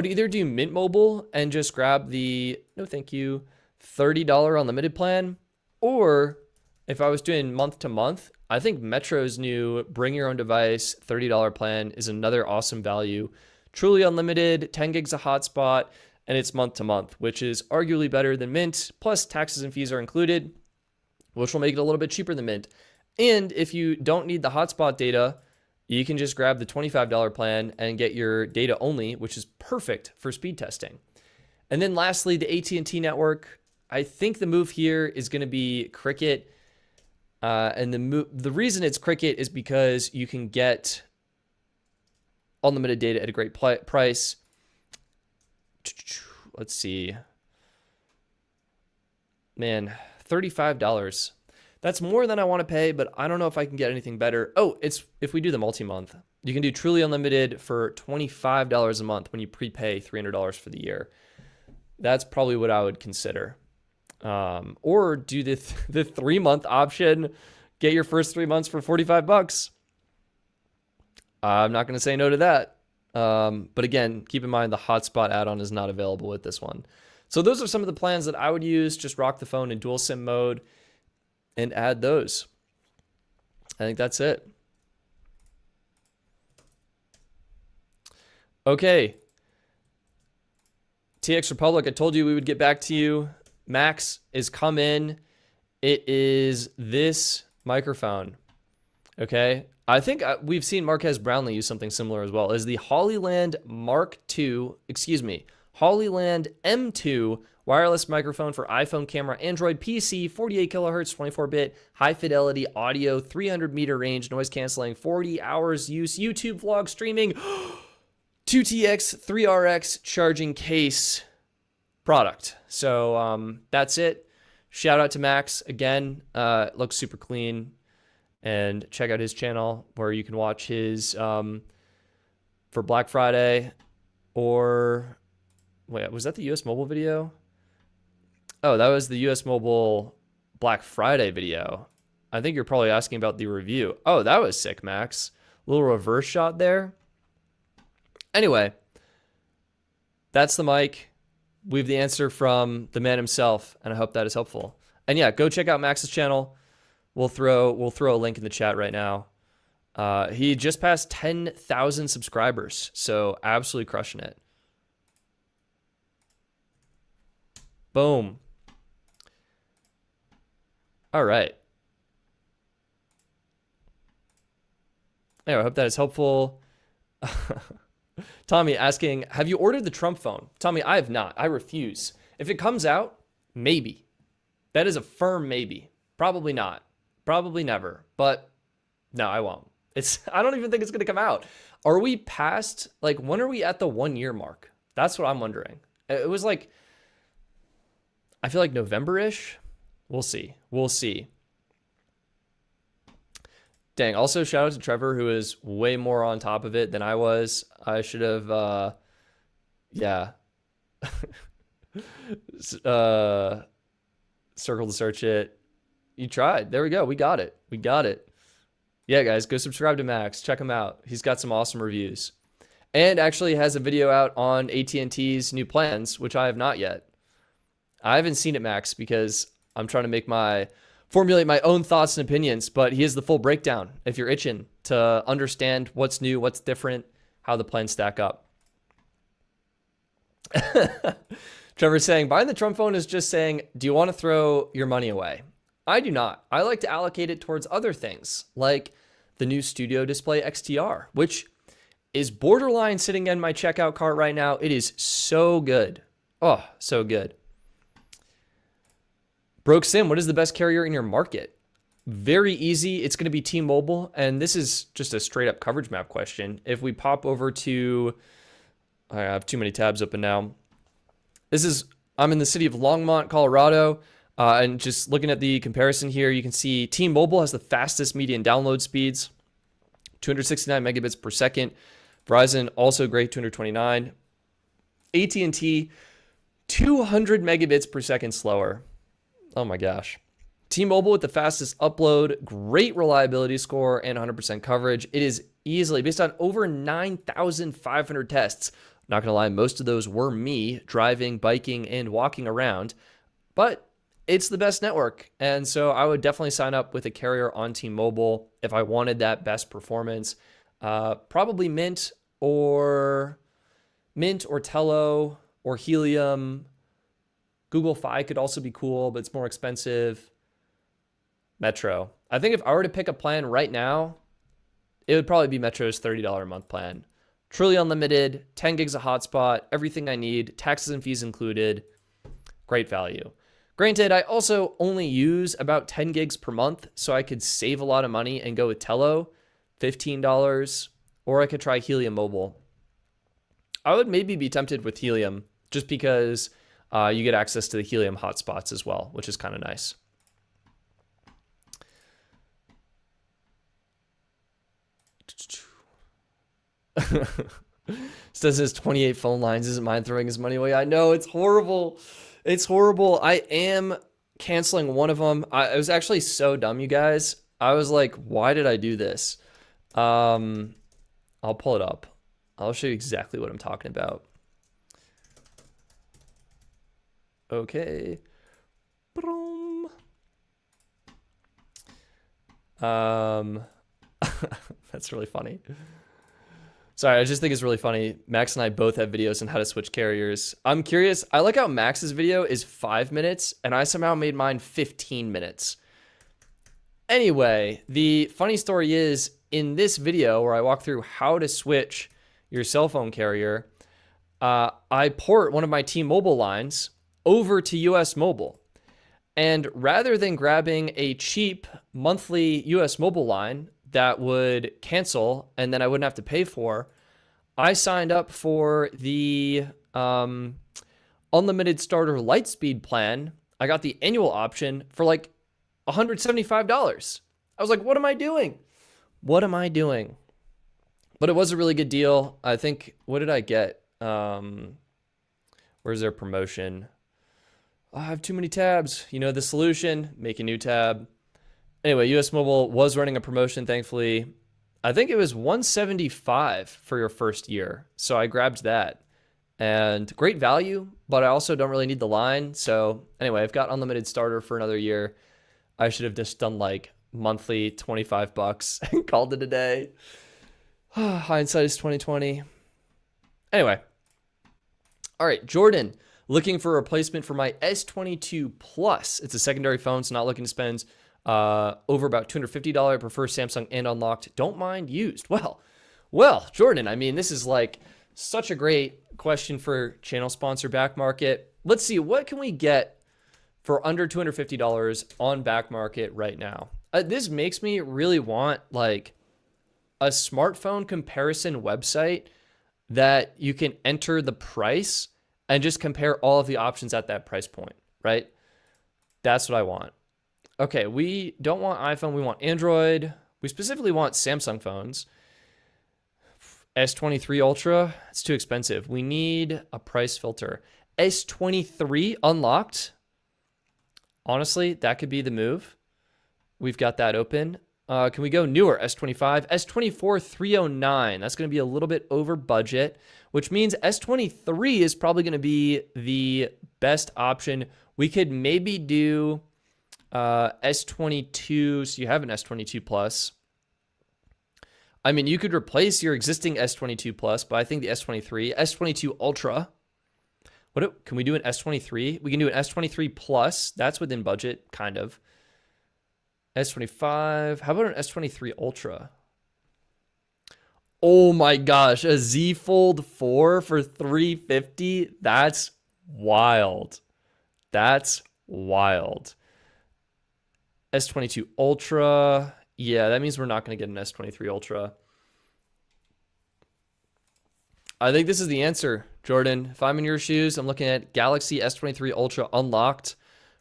either do Mint Mobile and just grab the, no thank you, $30 unlimited plan. Or if I was doing month to month, I think Metro's new bring your own device $30 plan is another awesome value. Truly unlimited, 10 gigs of hotspot, and it's month to month, which is arguably better than Mint. Plus taxes and fees are included, which will make it a little bit cheaper than Mint. And if you don't need the hotspot data, you can just grab the $25 plan and get your data only, which is perfect for speed testing. And then lastly, the AT&T network. I think the move here is going to be Cricket. And the reason it's Cricket is because you can get unlimited data at a great price. Let's see. Man, $35. That's more than I want to pay, but I don't know if I can get anything better. Oh, it's if we do the multi-month. You can do truly unlimited for $25 a month when you prepay $300 for the year. That's probably what I would consider. Or do the 3-month option, get your first 3 months for 45 bucks. I'm not going to say no to that. But again, keep in mind the hotspot add-on is not available with this one. So those are some of the plans that I would use. Just rock the phone in dual SIM mode and add those. I think that's it. Okay. TX Republic, I told you we would get back to you. Max is come in. It is this microphone. Okay. I think we've seen Marquez Brownlee use something similar as well. Is the Hollyland Hollyland M2 wireless microphone for iPhone camera, Android PC, 48 kilohertz, 24-bit, high fidelity audio, 300 meter range, noise canceling, 40 hours use, YouTube vlog streaming, 2TX, 3RX charging case product. So that's it. Shout out to Max again. Looks super clean. And check out his channel where you can watch his for Black Friday. Or wait, was that the US Mobile video? Oh, that was the US Mobile Black Friday video. I think you're probably asking about the review. Oh, that was sick, Max. Little reverse shot there. Anyway, that's the mic. We have the answer from the man himself, and I hope that is helpful. And yeah, go check out Max's channel. We'll throw a link in the chat right now. He just passed 10,000 subscribers, so absolutely crushing it. Boom. All right. Anyway, I hope that is helpful. Tommy asking, have you ordered the Trump phone? Tommy, I have not. I refuse. If it comes out, maybe. That is a firm maybe. Probably not. Probably never. But no, I won't. I don't even think it's going to come out. Are we past, like, when are we at the 1 year mark? That's what I'm wondering. It was like I feel like November-ish. We'll see. We'll see. Dang. Also, shout out to Trevor, who is way more on top of it than I was. I should have, yeah. Circle to search it. You tried. There we go. We got it. We got it. Yeah, guys, go subscribe to Max. Check him out. He's got some awesome reviews. And actually has a video out on AT&T's new plans, which I have not yet. I haven't seen it, Max, because I'm trying to formulate my own thoughts and opinions, but he has the full breakdown if you're itching to understand what's new, what's different, how the plans stack up. Trevor's saying, buying the Trump phone is just saying, do you want to throw your money away? I do not. I like to allocate it towards other things, like the new Studio Display XTR, which is borderline sitting in my checkout cart right now. It is so good. Oh, so good. Broke Sim, what is the best carrier in your market? Very easy. It's going to be T-Mobile, and this is just a straight up coverage map question. If we pop over to, I have too many tabs open now. I'm in the city of Longmont, Colorado, and just looking at the comparison here, you can see T-Mobile has the fastest median download speeds, 269 megabits per second. Verizon, also great, 229. AT&T, 200 megabits per second slower. Oh my gosh. T-Mobile with the fastest upload, great reliability score, and 100% coverage. It is easily, based on over 9,500 tests, not going to lie, most of those were me driving, biking, and walking around, but it's the best network. And so I would definitely sign up with a carrier on T-Mobile if I wanted that best performance. Probably Mint or Tello or Helium. Google Fi could also be cool, but it's more expensive. Metro. I think if I were to pick a plan right now, it would probably be Metro's $30 a month plan. Truly unlimited, 10 gigs of hotspot, everything I need, taxes and fees included. Great value. Granted, I also only use about 10 gigs per month, so I could save a lot of money and go with Tello, $15, or I could try Helium Mobile. I would maybe be tempted with Helium just because you get access to the Helium hotspots as well, which is kind of nice. Says his 28 phone lines isn't mind throwing his money away. I know, it's horrible. It's horrible. I am canceling one of them. I was actually so dumb, you guys. I was like, why did I do this? I'll pull it up. I'll show you exactly what I'm talking about. Okay. That's really funny. Sorry, I just think it's really funny. Max and I both have videos on how to switch carriers. I'm curious. I like how Max's video is 5 minutes, and I somehow made mine 15 minutes. Anyway, the funny story is, in this video where I walk through how to switch your cell phone carrier, I port one of my T-Mobile lines over to US Mobile. And rather than grabbing a cheap monthly US Mobile line that would cancel and then I wouldn't have to pay for, I signed up for the unlimited starter Lightspeed plan. I got the annual option for like $175. I was like, what am I doing? What am I doing? But it was a really good deal. I think, what did I get? Where's their promotion? Oh, I have too many tabs. You know the solution, make a new tab. Anyway, US Mobile was running a promotion, thankfully. I think it was $175 for your first year. So I grabbed that. And great value, but I also don't really need the line. So anyway, I've got unlimited starter for another year. I should have just done like monthly $25 and called it a day. Hindsight is 2020. Anyway. All right, Jordan, looking for a replacement for my S22 Plus. It's a secondary phone, so not looking to spend over about $250. I prefer Samsung and unlocked. Don't mind used. Well, Jordan, I mean, this is like such a great question for channel sponsor back market. Let's see, what can we get for under $250 on back market right now? This makes me really want like a smartphone comparison website that you can enter the price and just compare all of the options at that price point. right? That's what I want. Okay, we don't want iPhone, we want Android. We specifically want Samsung phones. S23 Ultra, it's too expensive. We need a price filter. S23 unlocked. Honestly, that could be the move. We've got that open. Can we go newer? S25, S24 309. That's going to be a little bit over budget, which means S23 is probably going to be the best option. We could maybe do S22. So you have an S22 Plus. I mean, you could replace your existing S22 Plus, but I think the S23, S22 Ultra. Can we do an S23? We can do an S23 Plus. That's within budget, kind of. S25. How about an S23 Ultra? Oh my gosh, a Z Fold 4 for $350? That's wild. That's wild. S22 Ultra. Yeah, that means we're not going to get an S23 Ultra. I think this is the answer, Jordan. If I'm in your shoes, I'm looking at Galaxy S23 Ultra unlocked,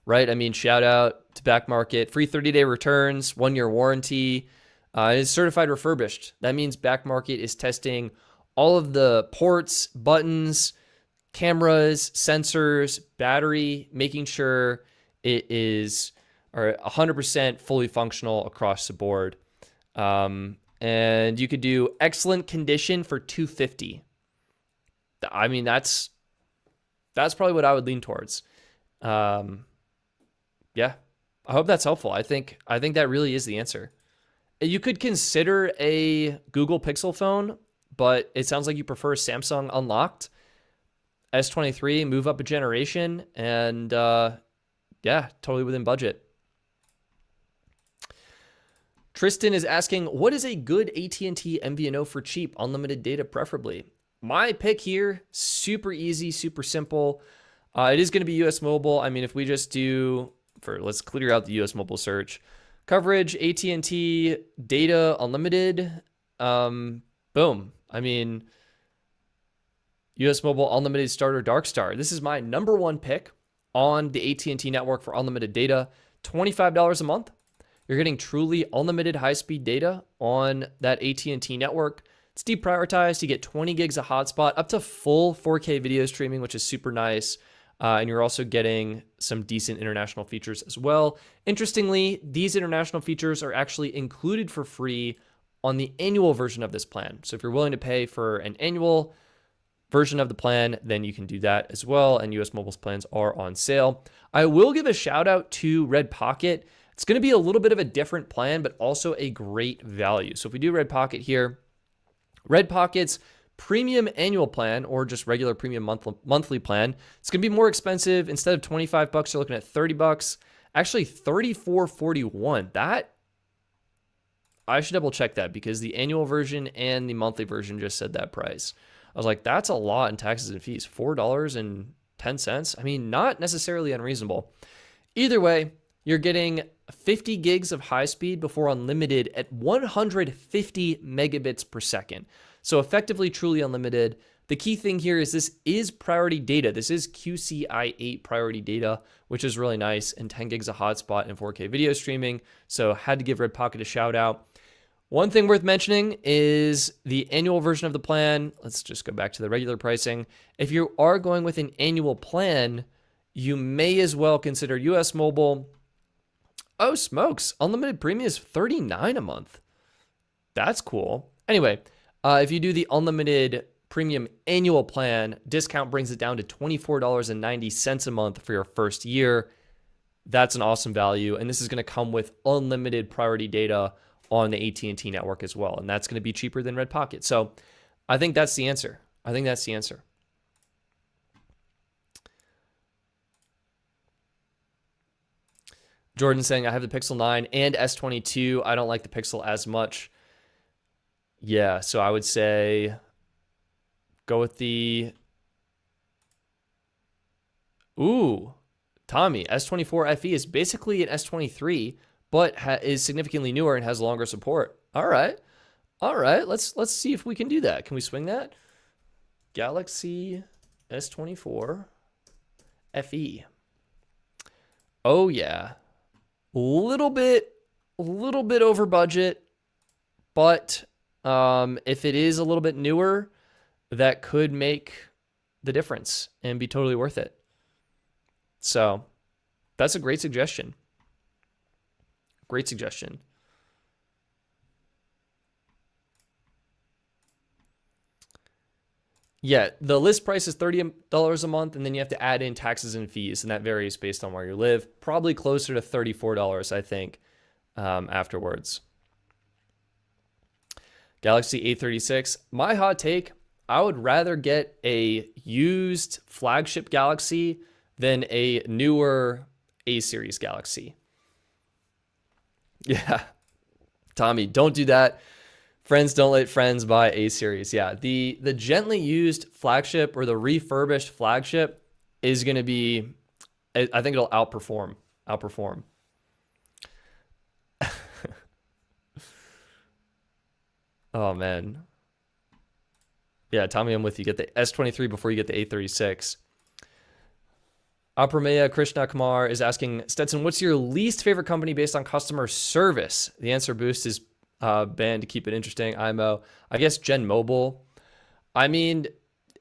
right? I mean, shout out to Back Market. Free 30-day returns, 1-year warranty. It's certified refurbished. That means Back Market is testing all of the ports, buttons, cameras, sensors, battery, making sure it is 100% fully functional across the board. And you could do excellent condition for $250. I mean, that's probably what I would lean towards. Yeah, I hope that's helpful. I think that really is the answer. You could consider a Google Pixel phone, but it sounds like you prefer Samsung unlocked. S23, move up a generation, and yeah, totally within budget. Tristan is asking, what is a good AT&T MVNO for cheap, unlimited data preferably? My pick here, super easy, super simple. It is going to be US Mobile. I mean, if we just do, let's clear out the US Mobile search. Coverage, AT&T, data, unlimited, boom. I mean, US Mobile Unlimited Starter Dark Star. This is my number one pick on the AT&T network for unlimited data. $25 a month. You're getting truly unlimited high-speed data on that AT&T network. It's deprioritized. You get 20 gigs of hotspot, up to full 4K video streaming, which is super nice. And you're also getting some decent international features as well. Interestingly, these international features are actually included for free on the annual version of this plan. So if you're willing to pay for an annual version of the plan, then you can do that as well. And US Mobile's plans are on sale. I will give a shout out to Red Pocket. It's going to be a little bit of a different plan, but also a great value. So if we do Red Pocket here, Red Pocket's premium annual plan, or just regular premium monthly plan, it's going to be more expensive. Instead of $25, you're looking at $30. Actually, $34.41. That, I should double check that, because the annual version and the monthly version just said that price. I was like, that's a lot in taxes and fees. $4.10. I mean, not necessarily unreasonable. Either way, you're getting 50 gigs of high speed before unlimited at 150 megabits per second. So effectively, truly unlimited. The key thing here is this is priority data. This is QCI 8 priority data, which is really nice, and 10 gigs of hotspot and 4K video streaming. So had to give Red Pocket a shout out. One thing worth mentioning is the annual version of the plan. Let's just go back to the regular pricing. If you are going with an annual plan, you may as well consider US Mobile. Oh, smokes. Unlimited premium is $39 a month. That's cool. Anyway, if you do the unlimited premium annual plan, discount brings it down to $24.90 a month for your first year. That's an awesome value. And this is going to come with unlimited priority data on the AT&T network as well. And that's going to be cheaper than Red Pocket. So I think that's the answer. I think that's the answer. Jordan saying, I have the Pixel 9 and S22. I don't like the Pixel as much. Yeah, so I would say go with the... Ooh, Tommy, S24 FE is basically an S23, but is significantly newer and has longer support. All right. Let's see if we can do that. Can we swing that? Galaxy S24 FE. Oh yeah. Little bit over budget, but if it is a little bit newer, that could make the difference and be totally worth it. So that's a great suggestion. Great suggestion. Yeah, the list price is $30 a month, and then you have to add in taxes and fees, and that varies based on where you live. Probably closer to $34, I think, afterwards. Galaxy A36. My hot take, I would rather get a used flagship Galaxy than a newer A-series Galaxy. Yeah. Tommy, don't do that. Friends don't let friends buy A-series. Yeah, the gently used flagship or the refurbished flagship is going to be, I think it'll outperform. Oh, man. Yeah, Tommy, I'm with you. Get the S23 before you get the A36. Aprameya Krishna Kumar is asking, Stetson, what's your least favorite company based on customer service? The answer boost is banned to keep it interesting. IMO. I guess Gen Mobile. I mean,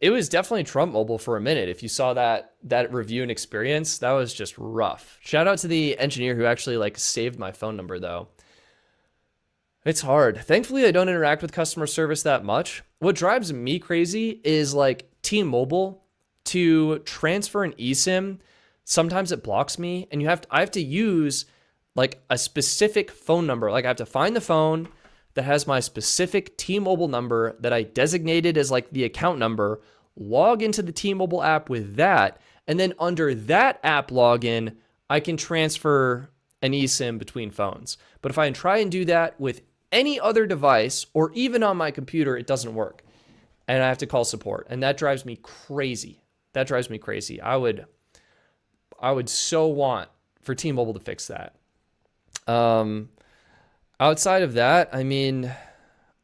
it was definitely Trump Mobile for a minute. If you saw that review and experience, that was just rough. Shout out to the engineer who actually like saved my phone number though. It's hard. Thankfully, I don't interact with customer service that much. What drives me crazy is like T-Mobile to transfer an eSIM. Sometimes it blocks me, and I have to use like a specific phone number. Like I have to find the phone that has my specific T-Mobile number that I designated as like the account number, log into the T-Mobile app with that, and then under that app login, I can transfer an eSIM between phones. But if I try and do that with any other device or even on my computer, it doesn't work. And I have to call support. And that drives me crazy. I would so want for T-Mobile to fix that. Outside of that, I mean,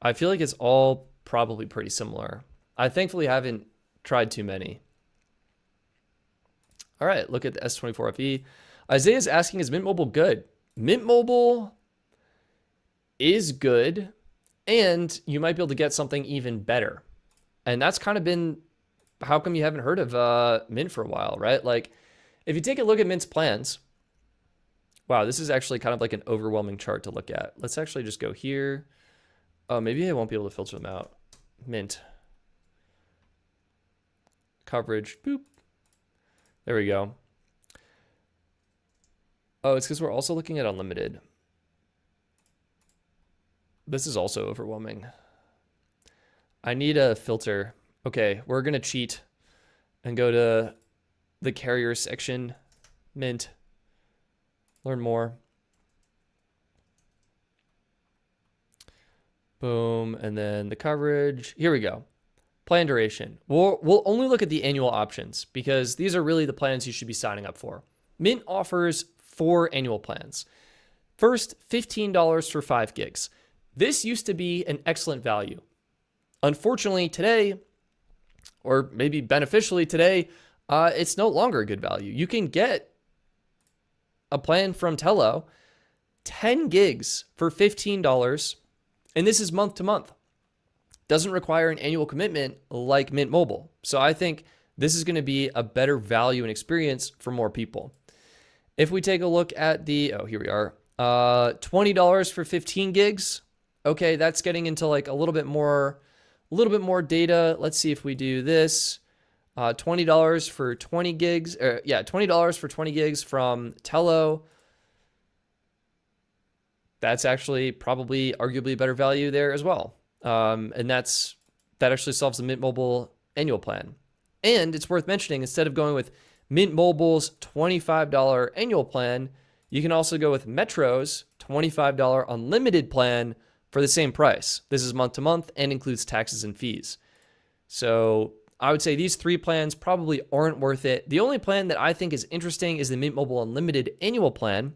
I feel like it's all probably pretty similar. I thankfully haven't tried too many. All right, look at the S24 FE. Isaiah's asking, is Mint Mobile good? Mint Mobile is good, and you might be able to get something even better. And that's kind of been, how come you haven't heard of Mint for a while, right? Like, if you take a look at Mint's plans, wow, this is actually kind of like an overwhelming chart to look at. Let's actually just go here. Oh, maybe I won't be able to filter them out. Mint. Coverage, boop. There we go. Oh, it's because we're also looking at unlimited. This is also overwhelming. I need a filter. Okay, we're going to cheat and go to the carrier section. Mint. Learn more. Boom. And then the coverage. Here we go. Plan duration. We'll only look at the annual options because these are really the plans you should be signing up for. Mint offers 4 annual plans. First, $15 for 5 gigs. This used to be an excellent value. Unfortunately, today, or maybe beneficially today, it's no longer a good value. You can get a plan from Tello, 10 gigs for $15, and this is month to month. Doesn't require an annual commitment like Mint Mobile. So I think this is going to be a better value and experience for more people. If we take a look at the, oh, here we are, $20 for 15 gigs. Okay, that's getting into like a little bit more data. Let's see if we do this. $20 for 20 gigs. $20 for 20 gigs from Tello. That's actually probably arguably a better value there as well. And that actually solves the Mint Mobile annual plan. And it's worth mentioning, instead of going with Mint Mobile's $25 annual plan, you can also go with Metro's $25 unlimited plan for the same price. This is month to month and includes taxes and fees. So I would say these 3 plans probably aren't worth it. The only plan that I think is interesting is the Mint Mobile Unlimited annual plan,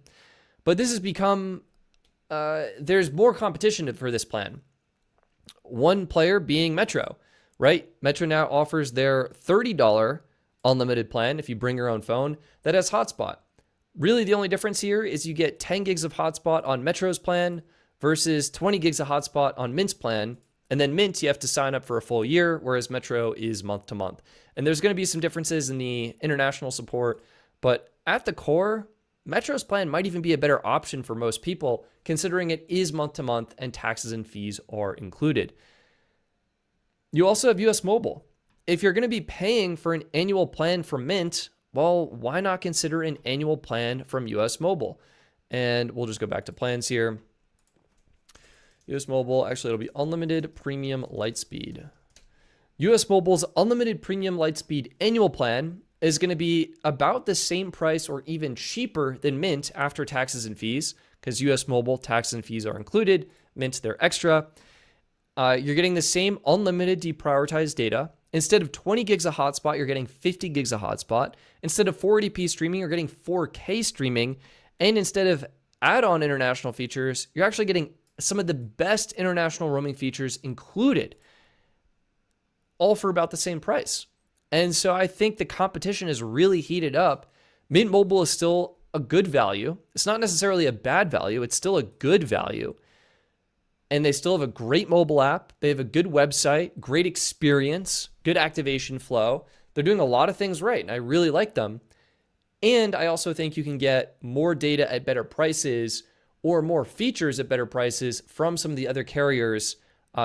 but this has become, there's more competition for this plan. One player being Metro, right? Metro now offers their $30 unlimited plan if you bring your own phone that has hotspot. Really, the only difference here is you get 10 gigs of hotspot on Metro's plan versus 20 gigs of hotspot on Mint's plan. And then Mint, you have to sign up for a full year, whereas Metro is month to month. And there's going to be some differences in the international support, but at the core, Metro's plan might even be a better option for most people, considering it is month to month and taxes and fees are included. You also have US Mobile. If you're going to be paying for an annual plan from Mint, well, why not consider an annual plan from US Mobile? And we'll just go back to plans here. US Mobile, actually, it'll be unlimited premium lightspeed. US Mobile's unlimited premium lightspeed annual plan is going to be about the same price or even cheaper than Mint after taxes and fees, because US Mobile taxes and fees are included. Mint, they're extra. You're getting the same unlimited deprioritized data. Instead of 20 gigs of hotspot, you're getting 50 gigs of hotspot. Instead of 480p streaming, you're getting 4K streaming. And instead of add-on international features, you're actually getting some of the best international roaming features included, all for about the same price. And so I think the competition is really heated up. Mint Mobile is still a good value. It's not necessarily a bad value. It's still a good value. And they still have a great mobile app. They have a good website, great experience, good activation flow. They're doing a lot of things right, and I really like them. And I also think you can get more data at better prices or more features at better prices from some of the other carriers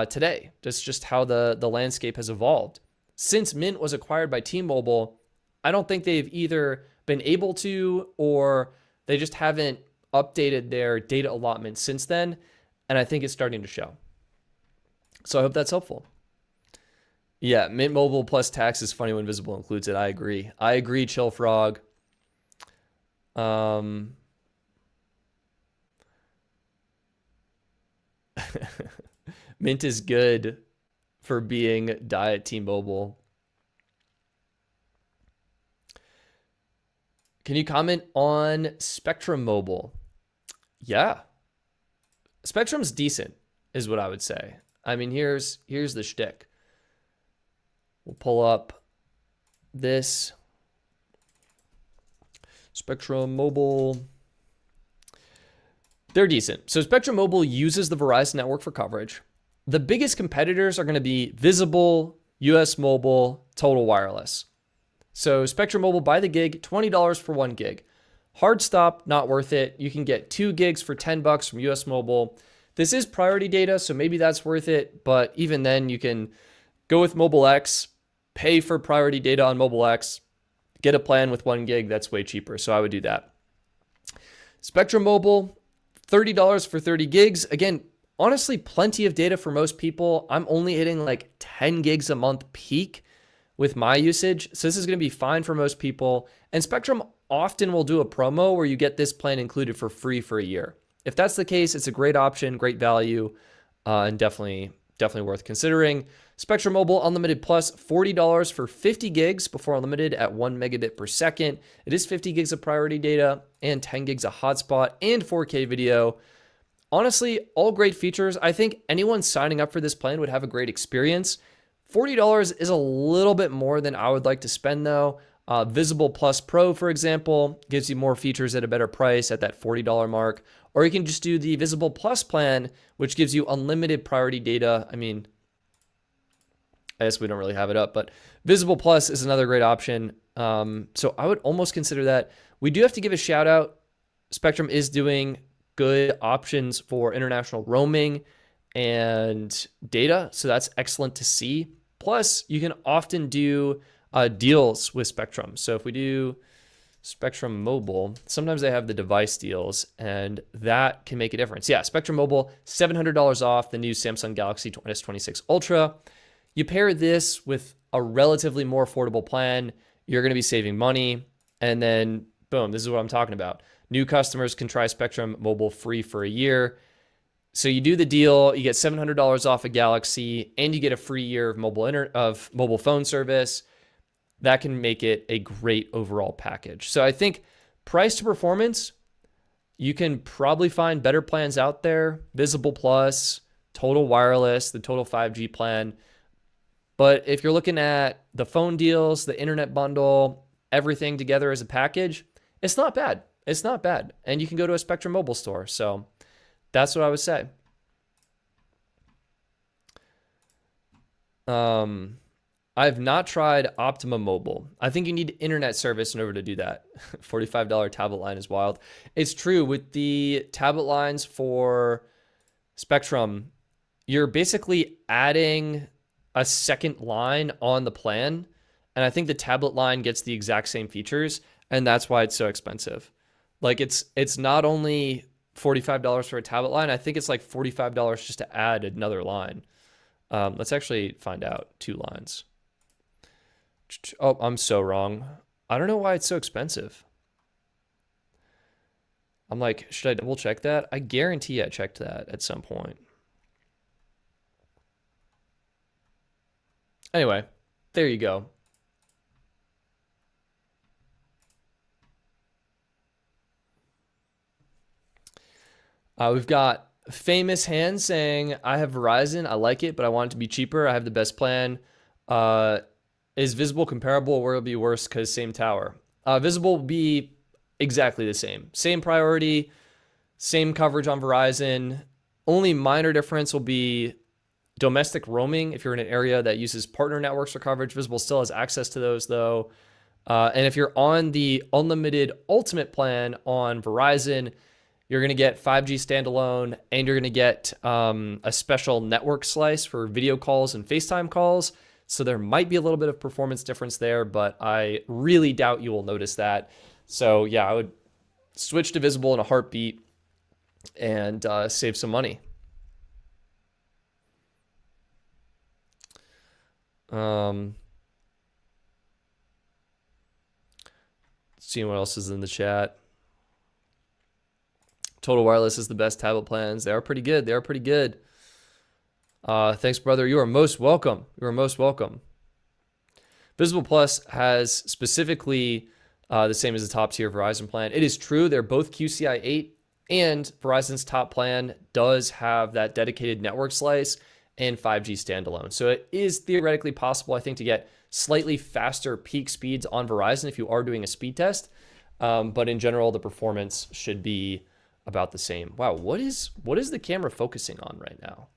today. That's just how the landscape has evolved. Since Mint was acquired by T-Mobile, I don't think they've either been able to or they just haven't updated their data allotment since then. And I think it's starting to show. So I hope that's helpful. Yeah, Mint Mobile plus tax is funny when Visible includes it. I agree. I agree, Chill Frog. Mint is good for being Diet T-Mobile. Can you comment on Spectrum Mobile? Yeah. Spectrum's decent, is what I would say. I mean, here's the shtick. We'll pull up this Spectrum Mobile. They're decent. So Spectrum Mobile uses the Verizon network for coverage. The biggest competitors are going to be Visible, US Mobile, Total Wireless. So Spectrum Mobile by the gig, $20 for 1 gig. Hard stop, not worth it. You can get 2 gigs for $10 from US Mobile. This is priority data, so maybe that's worth it. But even then, you can go with Mobile X, pay for priority data on Mobile X, get a plan with 1 gig. That's way cheaper, so I would do that. Spectrum Mobile, $30 for 30 gigs. Again, honestly, plenty of data for most people. I'm only hitting like 10 gigs a month peak with my usage. So this is going to be fine for most people. And Spectrum often will do a promo where you get this plan included for free for a year. If that's the case, it's a great option, great value, and definitely worth considering. Spectrum Mobile Unlimited Plus, $40 for 50 gigs before unlimited at 1 megabit per second. It is 50 gigs of priority data and 10 gigs of hotspot and 4K video. Honestly, all great features. I think anyone signing up for this plan would have a great experience. $40 is a little bit more than I would like to spend though. Visible Plus Pro, for example, gives you more features at a better price at that $40 mark. Or you can just do the Visible Plus plan, which gives you unlimited priority data. I mean, I guess we don't really have it up, but Visible Plus is another great option. So I would almost consider that. We do have to give a shout out. Spectrum is doing good options for international roaming and data. So that's excellent to see. Plus, you can often do deals with Spectrum. So if we do Spectrum Mobile, sometimes they have the device deals, and that can make a difference. Yeah, Spectrum Mobile, $700 off the new Samsung Galaxy S26 Ultra. You pair this with a relatively more affordable plan, you're going to be saving money. And then, boom, this is what I'm talking about. New customers can try Spectrum Mobile free for a year. So you do the deal, you get $700 off a Galaxy, and you get a free year of mobile phone service. That can make it a great overall package. So I think price to performance, you can probably find better plans out there. Visible Plus, Total Wireless, the Total 5G plan. But if you're looking at the phone deals, the internet bundle, everything together as a package, it's not bad. It's not bad. And you can go to a Spectrum Mobile store. So that's what I would say. I've not tried Optimum Mobile. I think you need internet service in order to do that. $45 tablet line is wild. It's true with the tablet lines for Spectrum, you're basically adding a second line on the plan. And I think the tablet line gets the exact same features. And that's why it's so expensive. Like it's not only $45 for a tablet line. I think it's like $45 just to add another line. Let's actually find out 2 lines. Oh, I'm so wrong. I don't know why it's so expensive. I'm like, should I double check that? I guarantee I checked that at some point. Anyway, there you go. We've got Famous Hand saying, I have Verizon. I like it, but I want it to be cheaper. I have the best plan. Is Visible comparable, or will it be worse because same tower? Visible will be exactly the same. Same priority, same coverage on Verizon. Only minor difference will be domestic roaming. If you're in an area that uses partner networks for coverage, Visible still has access to those though. And if you're on the Unlimited Ultimate plan on Verizon, you're going to get 5G standalone, and you're going to get a special network slice for video calls and FaceTime calls. So there might be a little bit of performance difference there, but I really doubt you will notice that. So yeah, I would switch to Visible in a heartbeat and save some money. Seeing what else is in the chat. Total Wireless is the best tablet plans. They are pretty good. They are pretty good. Thanks, brother. You are most welcome. You are most welcome. Visible Plus has specifically the same as the top tier Verizon plan. It is true. They're both QCI 8, and Verizon's top plan does have that dedicated network slice and 5G standalone. So it is theoretically possible, I think, to get slightly faster peak speeds on Verizon if you are doing a speed test. But in general, the performance should be about the same. Wow, what is the camera focusing on right now?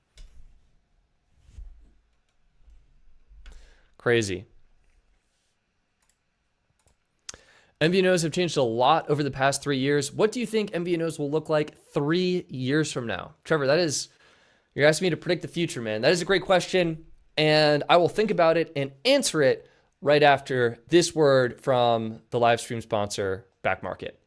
Crazy. MVNOs have changed a lot over the past 3 years. What do you think MVNOs will look like 3 years from now? Trevor, you're asking me to predict the future, man. That is a great question, and I will think about it and answer it right after this word from the live stream sponsor, Back Market.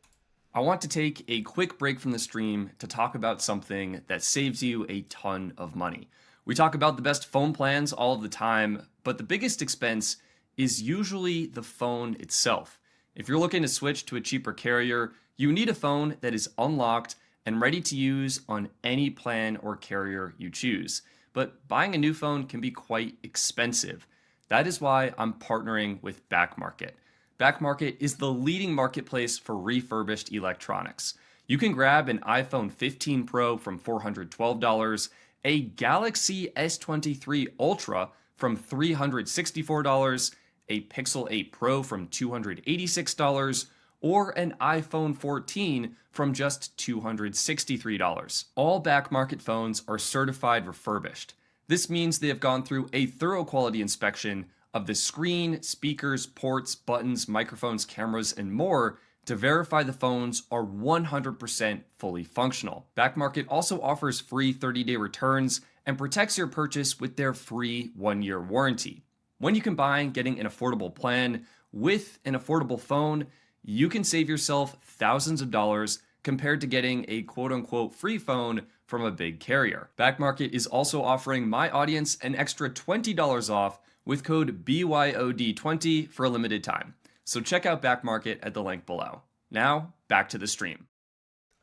I want to take a quick break from the stream to talk about something that saves you a ton of money. We talk about the best phone plans all of the time, but the biggest expense is usually the phone itself. If you're looking to switch to a cheaper carrier, you need a phone that is unlocked and ready to use on any plan or carrier you choose. But buying a new phone can be quite expensive. That is why I'm partnering with Back Market. Back Market is the leading marketplace for refurbished electronics. You can grab an iPhone 15 Pro from $412, a Galaxy S23 Ultra from $364, a Pixel 8 Pro from $286, or an iPhone 14 from just $263. All Back Market phones are certified refurbished. This means they have gone through a thorough quality inspection of the screen, speakers, ports, buttons, microphones, cameras, and more to verify the phones are 100% fully functional. Back Market also offers free 30-day returns and protects your purchase with their free 1-year warranty. When you combine getting an affordable plan with an affordable phone, you can save yourself thousands of dollars compared to getting a quote-unquote free phone from a big carrier. Back Market is also offering my audience an extra $20 off with code BYOD20 for a limited time. So check out Back Market at the link below. Now, back to the stream.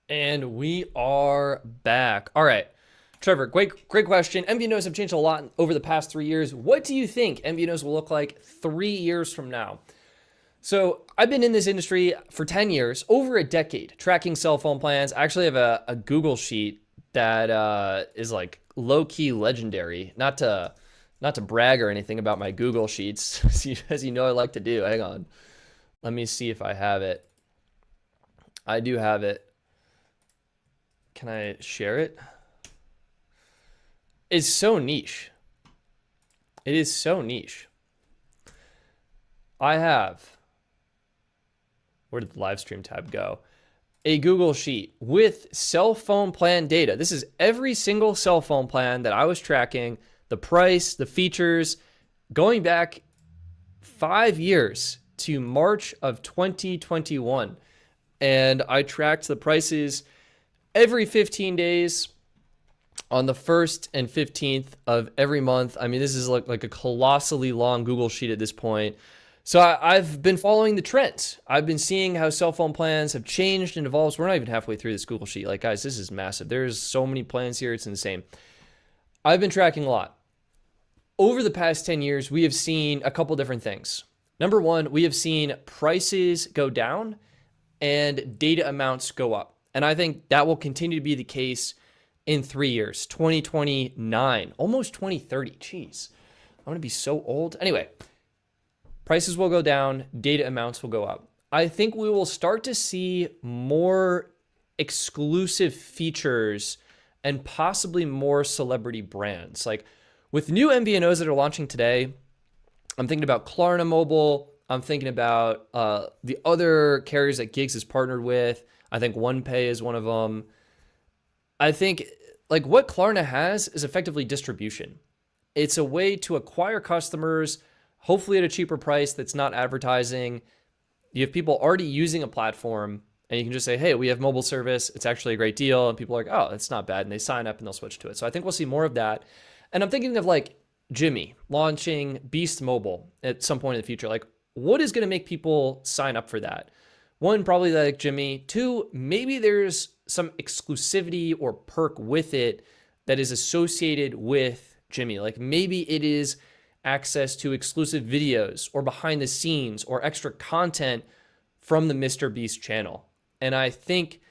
And we are back. All right, Trevor, great question. MVNOs have changed a lot over the past 3 years. What do you think MVNOs will look like 3 years from now? So I've been in this industry for 10 years, over a decade, tracking cell phone plans. I actually have a Google sheet that is like low-key legendary. Not to brag or anything about my Google Sheets, as you know I like to do. Hang on. Let me see if I have it. I do have it. Can I share it? It's so niche. It is so niche. I have, where did the live stream tab go? A Google Sheet with cell phone plan data. This is every single cell phone plan that I was tracking, the price, the features, going back 5 years to March of 2021. And I tracked the prices every 15 days on the 1st and 15th of every month. I mean, this is like a colossally long Google Sheet at this point. So I've been following the trends. I've been seeing how cell phone plans have changed and evolved. We're not even halfway through this Google Sheet. Like, guys, this is massive. There's so many plans here. It's insane. I've been tracking a lot. Over the past 10 years, we have seen a couple different things. Number one, we have seen prices go down and data amounts go up. And I think that will continue to be the case in 3 years, 2029, almost 2030. Jeez, I'm going to be so old. Anyway, prices will go down, data amounts will go up. I think we will start to see more exclusive features and possibly more celebrity brands. Like with new MVNOs that are launching today, I'm thinking about Klarna Mobile. I'm thinking about the other carriers that Gigs has partnered with. I think OnePay is one of them. I think like what Klarna has is effectively distribution. It's a way to acquire customers, hopefully at a cheaper price that's not advertising. You have people already using a platform and you can just say, hey, we have mobile service. It's actually a great deal. And people are like, oh, it's not bad. And they sign up and they'll switch to it. So I think we'll see more of that. And I'm thinking of like Jimmy launching Beast Mobile at some point in the future. Like what is going to make people sign up for that? One, probably like Jimmy. Two, maybe there's some exclusivity or perk with it that is associated with Jimmy. Like maybe it is access to exclusive videos or behind the scenes or extra content from the Mr. Beast channel. And I think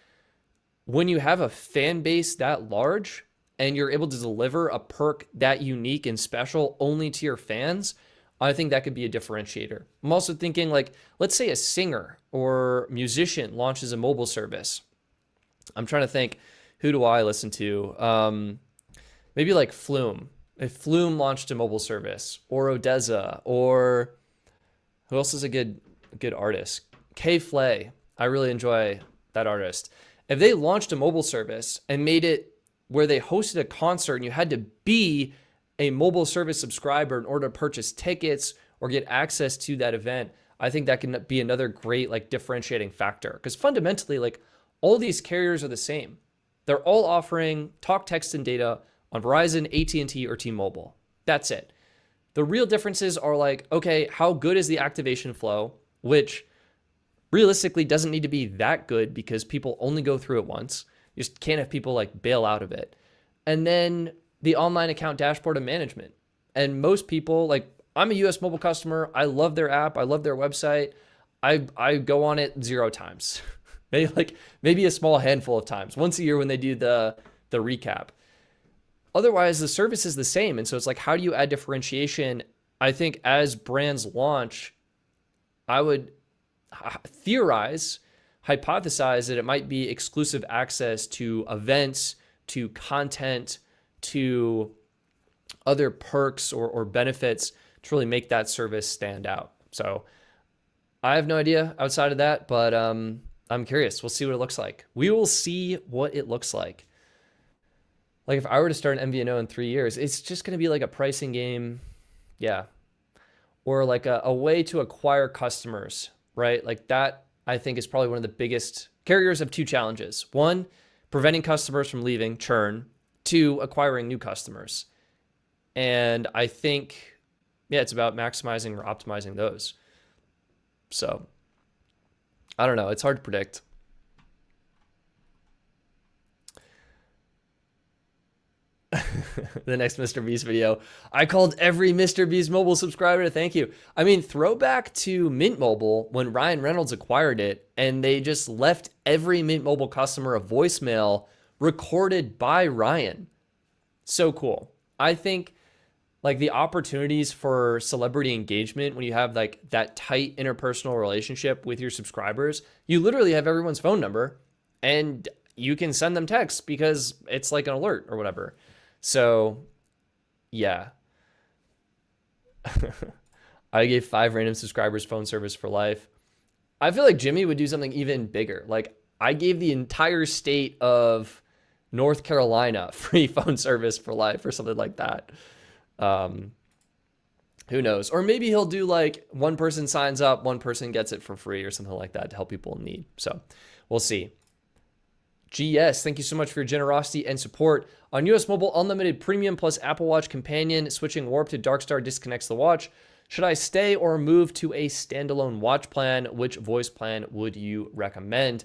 when you have a fan base that large and you're able to deliver a perk that unique and special only to your fans, I think that could be a differentiator. I'm also thinking like, let's say a singer or musician launches a mobile service. I'm trying to think, who do I listen to? Maybe like Flume. If Flume launched a mobile service, or Odessa, or who else is a good artist? K-Flay. I really enjoy that artist. If they launched a mobile service and made it where they hosted a concert and you had to be a mobile service subscriber in order to purchase tickets or get access to that event, I think that can be another great like differentiating factor. Because fundamentally, like all these carriers are the same. They're all offering talk, text, and data on Verizon, AT&T, or T-Mobile. That's it. The real differences are like, okay, how good is the activation flow, which realistically doesn't need to be that good because people only go through it once. You just can't have people like bail out of it. And then the online account dashboard and management. And most people, like I'm a US Mobile customer. I love their app. I love their website. I go on it 0 times. maybe a small handful of times. Once a year when they do the recap. Otherwise, the service is the same. And so it's like, how do you add differentiation? I think as brands launch, I would hypothesize that it might be exclusive access to events, to content, to other perks or benefits to really make that service stand out. So I have no idea outside of that, but I'm curious. We'll see what it looks like. We will see what it looks like. Like if I were to start an MVNO in 3 years, it's just going to be like a pricing game. Yeah. Or like a way to acquire customers, right? Like that, I think is probably one of the biggest. Carriers have 2 challenges. 1, preventing customers from leaving, churn. 2, acquiring new customers. And I think, yeah, it's about maximizing or optimizing those. So I don't know. It's hard to predict. The next Mr. Beast video. I called every Mr. Beast mobile subscriber to thank you. I mean, throwback to Mint Mobile when Ryan Reynolds acquired it and they just left every Mint Mobile customer a voicemail recorded by Ryan. So cool. I think like the opportunities for celebrity engagement when you have like that tight interpersonal relationship with your subscribers. You literally have everyone's phone number and you can send them texts because it's like an alert or whatever. So yeah. I gave 5 random subscribers phone service for life. I feel like Jimmy would do something even bigger. Like I gave the entire state of North Carolina free phone service for life or something like that. Who knows? Or maybe he'll do like one person signs up, one person gets it for free or something like that to help people in need. So we'll see. GS, thank you so much for your generosity and support. On US Mobile Unlimited Premium plus Apple Watch Companion, switching Warp to Darkstar disconnects the watch. Should I stay or move to a standalone watch plan? Which voice plan would you recommend?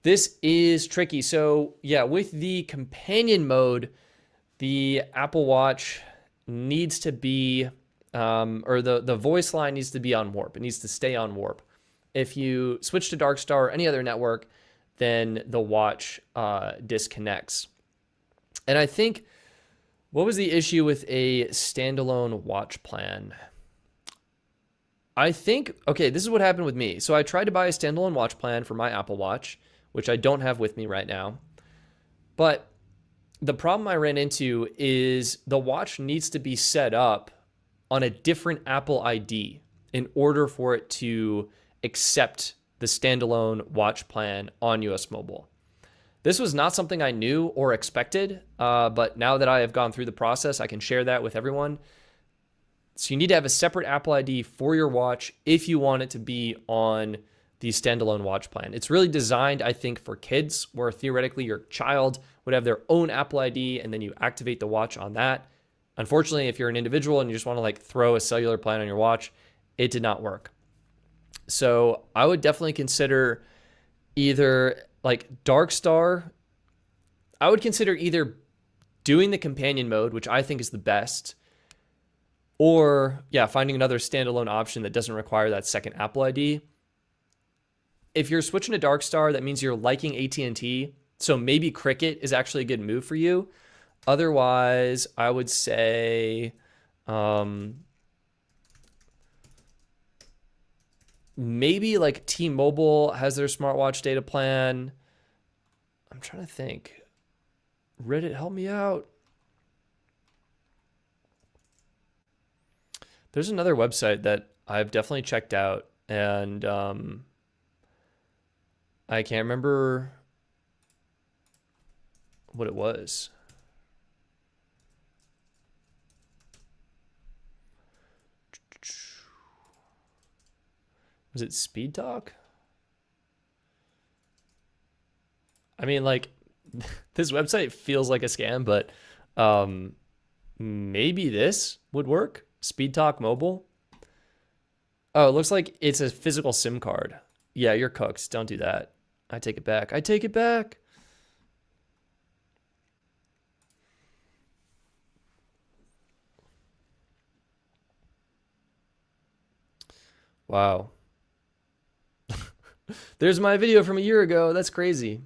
This is tricky. So yeah, with the companion mode, the Apple Watch needs to be, or the voice line needs to be on Warp. It needs to stay on Warp. If you switch to Darkstar or any other network, then the watch disconnects. And I think, what was the issue with a standalone watch plan? I think, okay, this is what happened with me. So I tried to buy a standalone watch plan for my Apple Watch, which I don't have with me right now. But the problem I ran into is the watch needs to be set up on a different Apple ID in order for it to accept the standalone watch plan on US Mobile. This was not something I knew or expected, but now that I have gone through the process, I can share that with everyone. So you need to have a separate Apple ID for your watch if you want it to be on the standalone watch plan. It's really designed, I think, for kids, where theoretically your child would have their own Apple ID and then you activate the watch on that. Unfortunately, if you're an individual and you just want to like throw a cellular plan on your watch, it did not work. So I would definitely consider either like Darkstar. I would consider either doing the companion mode, which I think is the best, or yeah, finding another standalone option that doesn't require that second Apple ID. If you're switching to Darkstar, that means you're liking AT&T. So maybe Cricket is actually a good move for you. Otherwise, I would say maybe like T-Mobile has their smartwatch data plan. I'm trying to think. Reddit, help me out. There's another website that I've definitely checked out, and I can't remember what it was. Was it Speed Talk? I mean, like, this website feels like a scam, but maybe this would work. Speed Talk Mobile. Oh, it looks like it's a physical SIM card. Yeah, you're cooked. Don't do that. I take it back. I take it back. Wow. There's my video from a year ago. That's crazy.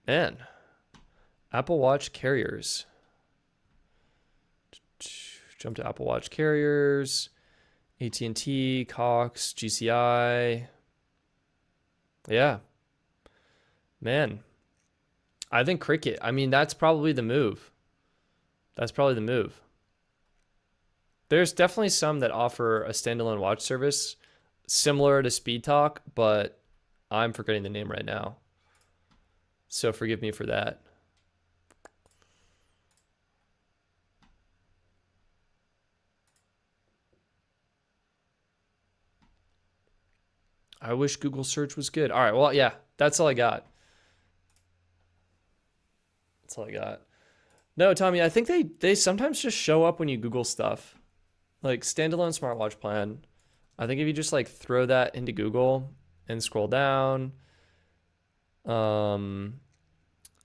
Man. Apple Watch carriers. Jump to Apple Watch carriers. AT&T, Cox, GCI. Yeah. Man. I think Cricket. I mean, that's probably the move. That's probably the move. There's definitely some that offer a standalone watch service similar to Speed Talk, but I'm forgetting the name right now. So forgive me for that. I wish Google search was good. All right, well, yeah, that's all I got. That's all I got. No, Tommy, I think they sometimes just show up when you Google stuff. Like standalone smartwatch plan. I think if you just like throw that into Google and scroll down,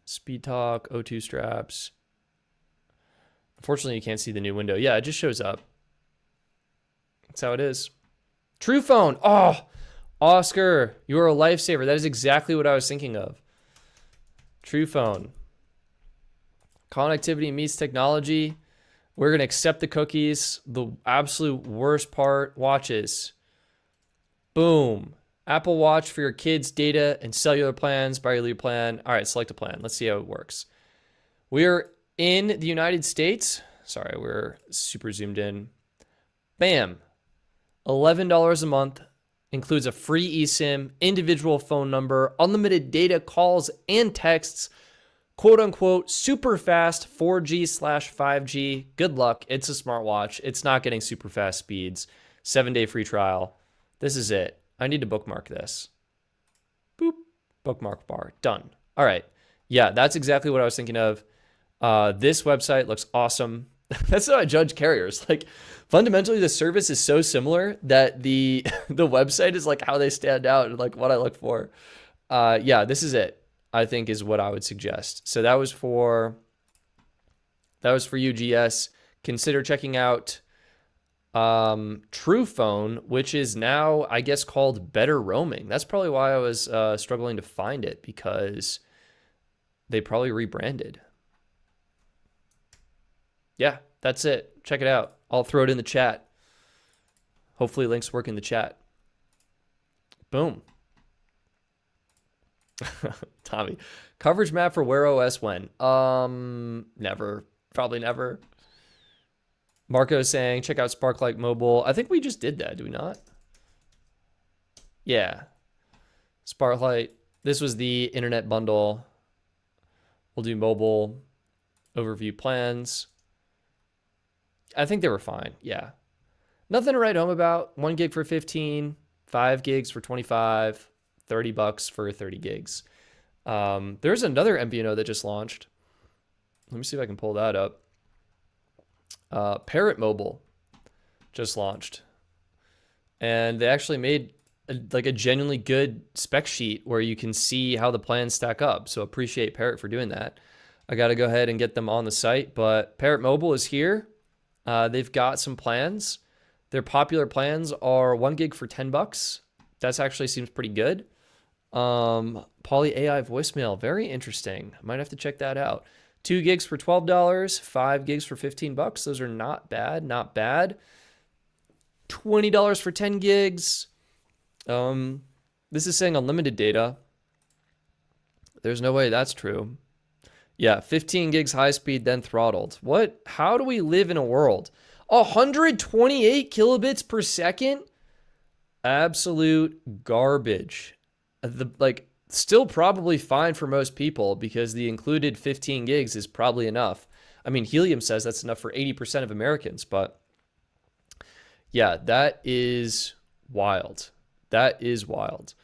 Speed Talk, O2 straps. Unfortunately, you can't see the new window. Yeah, it just shows up. That's how it is. True phone. Oh, Oscar, you are a lifesaver. That is exactly what I was thinking of. True phone. Connectivity meets technology. We're going to accept the cookies. The absolute worst part, watches. Boom. Apple Watch for your kids' data and cellular plans by your lead plan. All right, select a plan. Let's see how it works. We're in the United States. Sorry, we're super zoomed in. Bam. $11 a month. Includes a free eSIM, individual phone number, unlimited data, calls, and texts. Quote unquote, super fast 4G/5G. Good luck. It's a smartwatch. It's not getting super fast speeds. 7-day free trial. This is it. I need to bookmark this. Boop. Bookmark bar. Done. All right. Yeah, that's exactly what I was thinking of. This website looks awesome. That's how I judge carriers. Like, fundamentally, the service is so similar that the website is like how they stand out and like what I look for. Yeah, this is it. I think is what I would suggest. So that was for UGS. Consider checking out True Phone, which is now, I guess, called Better Roaming. That's probably why I was struggling to find it, because they probably rebranded. Yeah, that's it. Check it out. I'll throw it in the chat. Hopefully links work in the chat. Boom. Tommy, coverage map for Wear OS when? Never. Probably never. Marco saying, check out Sparklight Mobile. I think we just did that, do we not? Yeah. Sparklight. This was the internet bundle. We'll do mobile overview plans. I think they were fine. Yeah. Nothing to write home about. 1 gig for 15, 5 gigs for 25, $30 for 30 gigs. There's another MVNO that just launched. Let me see if I can pull that up. Parrot Mobile just launched. And they actually made a genuinely good spec sheet where you can see how the plans stack up. So appreciate Parrot for doing that. I got to go ahead and get them on the site. But Parrot Mobile is here. They've got some plans. Their popular plans are 1 gig for $10. That actually seems pretty good. Poly AI voicemail, very interesting. I might have to check that out. 2 gigs for $12, 5 gigs for $15. Those are not bad, not bad. $20 for 10 gigs. This is saying unlimited data. There's no way that's true. Yeah, 15 gigs high speed, then throttled. What? How do we live in a world? 128 kilobits per second? Absolute garbage. Still probably fine for most people because the included 15 gigs is probably enough. I mean, Helium says that's enough for 80% of Americans, but yeah, that is wild. That is wild.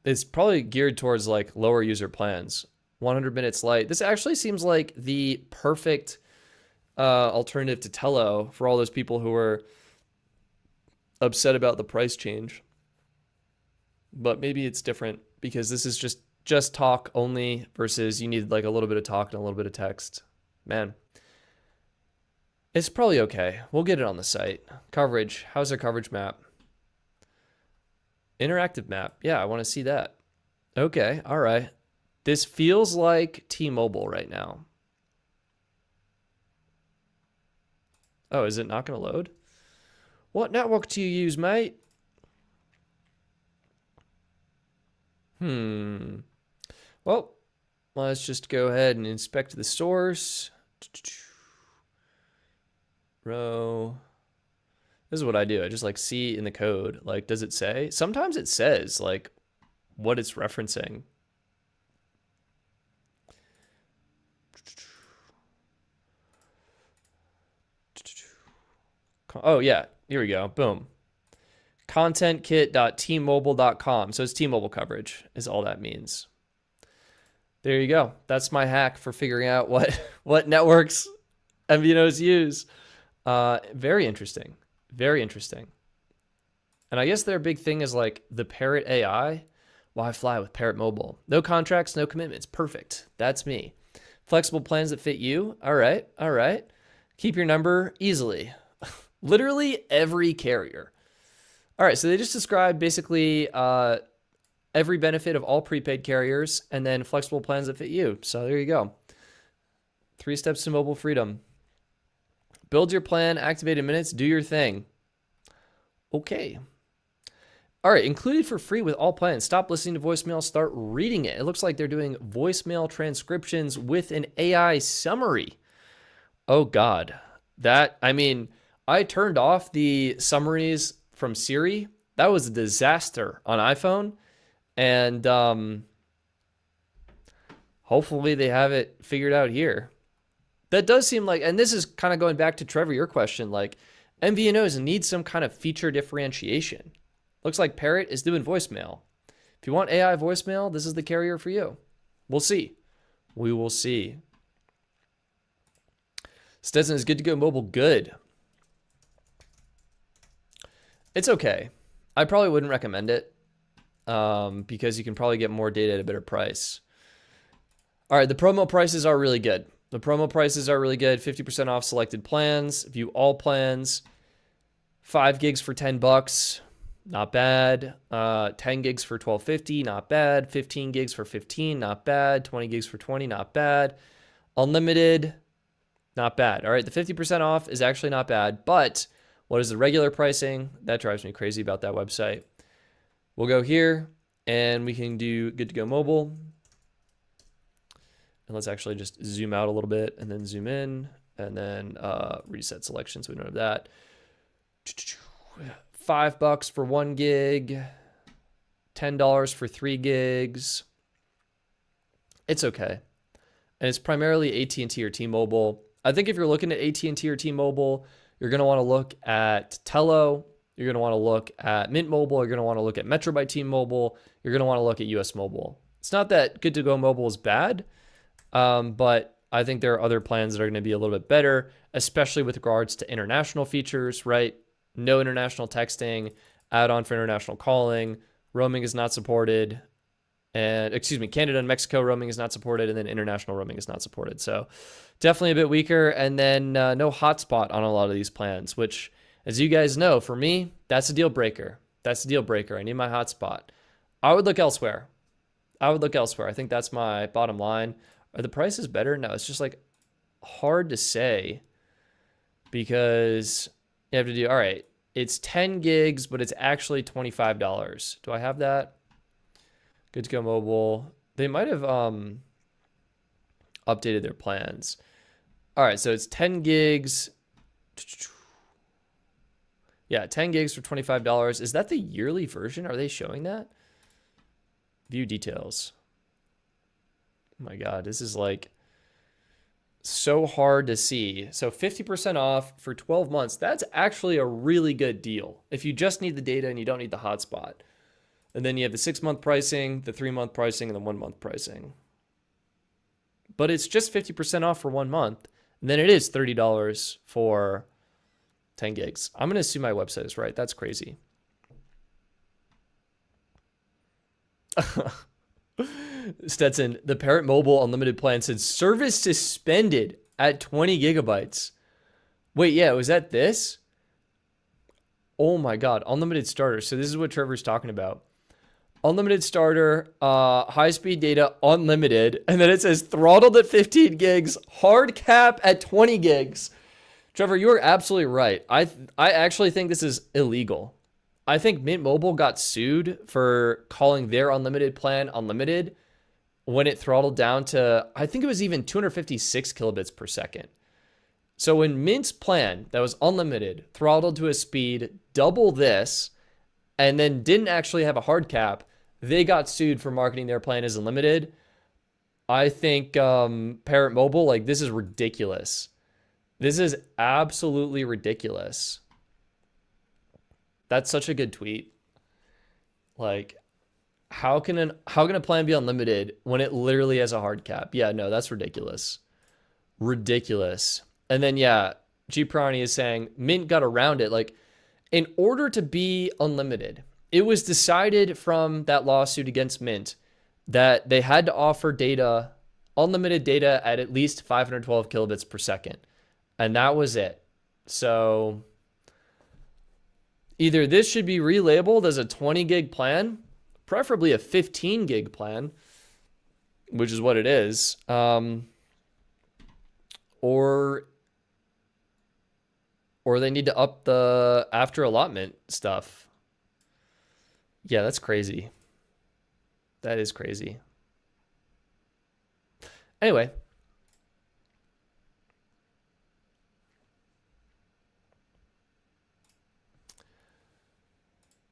It's probably geared towards like lower user plans. 100 minutes light. This actually seems like the perfect alternative to Tello for all those people who are upset about the price change. But maybe it's different because this is just talk only versus you need like a little bit of talk and a little bit of text. Man, it's probably okay. We'll get it on the site. Coverage. How's our coverage map? Interactive map. Yeah, I want to see that. Okay, all right. This feels like T-Mobile right now. Oh, is it not going to load? What network do you use, mate? Well, let's just go ahead and inspect the source. Row. This is what I do. I just like see in the code. Like, does it say? Sometimes it says like what it's referencing. Oh yeah, here we go. Boom. contentkit.tmobile.com. So it's T-Mobile coverage is all that means. There you go. That's my hack for figuring out what networks MVNOs use. Very interesting. Very interesting. And I guess their big thing is like the Parrot AI. Why fly with Parrot Mobile? No contracts, no commitments. Perfect. That's me. Flexible plans that fit you. All right. All right. Keep your number easily. Literally every carrier. All right. So they just described basically MVNO every benefit of all prepaid carriers, and then flexible plans that fit you. So there you go. 3 steps to mobile freedom. Build your plan, activate in minutes, do your thing. Okay. All right, included for free with all plans. Stop listening to voicemail, start reading it. It looks like they're doing voicemail transcriptions with an AI summary. Oh God. I turned off the summaries from Siri. That was a disaster on iPhone. And hopefully they have it figured out here. That does seem like, and this is kind of going back to Trevor, your question, like MVNOs need some kind of feature differentiation. Looks like Parrot is doing voicemail. If you want AI voicemail, this is the carrier for you. We'll see. We will see. Stetson is good to go mobile. Good. It's okay. I probably wouldn't recommend it because you can probably get more data at a better price. All right, the promo prices are really good. 50% off selected plans. View all plans. 5 gigs for $10. Not bad. 10 gigs for $12.50. Not bad. 15 gigs for $15. Not bad. 20 gigs for $20. Not bad. Unlimited. Not bad. All right, the 50% off is actually not bad, but what is the regular pricing? That drives me crazy about that website. We'll go here and we can do good to go mobile. And let's actually just zoom out a little bit and then zoom in and then reset selection so we don't have that. $5 for 1 gig, $10 for 3 gigs. It's okay. And it's primarily AT&T or T-Mobile. I think if you're looking at AT&T or T-Mobile, you're going to want to look at Tello. You're going to want to look at Mint Mobile. You're going to want to look at Metro by T-Mobile. You're going to want to look at US Mobile. It's not that good to go mobile is bad, but I think there are other plans that are going to be a little bit better, especially with regards to international features, right? No international texting, add-on for international calling, roaming is not supported, and Canada and Mexico roaming is not supported, and then international roaming is not supported. So definitely a bit weaker, and then no hotspot on a lot of these plans, which, as you guys know, for me, that's a deal breaker. I need my hotspot. I would look elsewhere. I think that's my bottom line. Are the prices better? No, it's just like hard to say because you have to do, all right, it's 10 gigs, but it's actually $25. Do I have that? Good to go mobile. They might have updated their plans. All right, so it's 10 gigs. Yeah, 10 gigs for $25. Is that the yearly version? Are they showing that? View details. Oh my God, this is like so hard to see. So 50% off for 12 months. That's actually a really good deal if you just need the data and you don't need the hotspot. And then you have the 6-month pricing, the 3-month pricing, and the 1-month pricing. But it's just 50% off for 1 month. And then it is $30 for 10 gigs. I'm going to assume my website is right. That's crazy. Stetson, the Parrot Mobile Unlimited plan said service suspended at 20 gigabytes. Wait, yeah, was that this? Oh my God, unlimited starter. So this is what Trevor's talking about. Unlimited starter, high-speed data, unlimited. And then it says throttled at 15 gigs, hard cap at 20 gigs. Trevor, you are absolutely right. I actually think this is illegal. I think Mint Mobile got sued for calling their unlimited plan unlimited when it throttled down to, I think it was even 256 kilobits per second. So when Mint's plan that was unlimited throttled to a speed double this and then didn't actually have a hard cap, they got sued for marketing their plan as unlimited. I think Parrot Mobile, like, this is ridiculous. This is absolutely ridiculous. That's such a good tweet. Like, how can a plan be unlimited when it literally has a hard cap? Yeah, no, that's ridiculous. Ridiculous. And then, yeah, G Prani is saying Mint got around it. Like, in order to be unlimited, it was decided from that lawsuit against Mint that they had to offer data, unlimited data at least 512 kilobits per second. And that was it. So either this should be relabeled as a 20 gig plan, preferably a 15 gig plan, which is what it is. Or they need to up the after allotment stuff. Yeah, that's crazy. That is crazy. Anyway.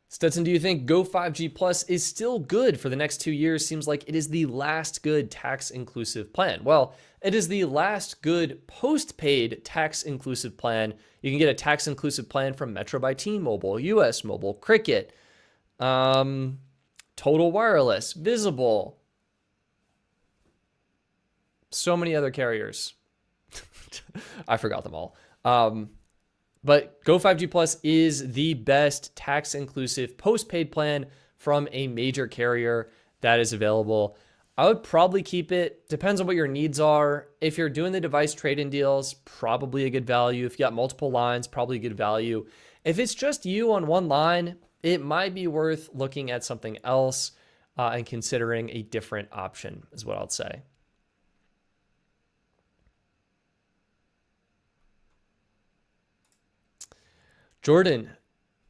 Stetson, do you think Go 5G Plus is still good for the next 2 years? Seems like it is the last good tax-inclusive plan. Well, it is the last good postpaid tax-inclusive plan. You can get a tax-inclusive plan from Metro by T-Mobile, US Mobile, Cricket, Total Wireless, Visible. So many other carriers. I forgot them all. But Go 5G Plus is the best tax-inclusive postpaid plan from a major carrier that is available. I would probably keep it. Depends on what your needs are. If you're doing the device trade-in deals, probably a good value. If you got multiple lines, probably a good value. If it's just you on one line, it might be worth looking at something else and considering a different option, is what I'll say. Jordan,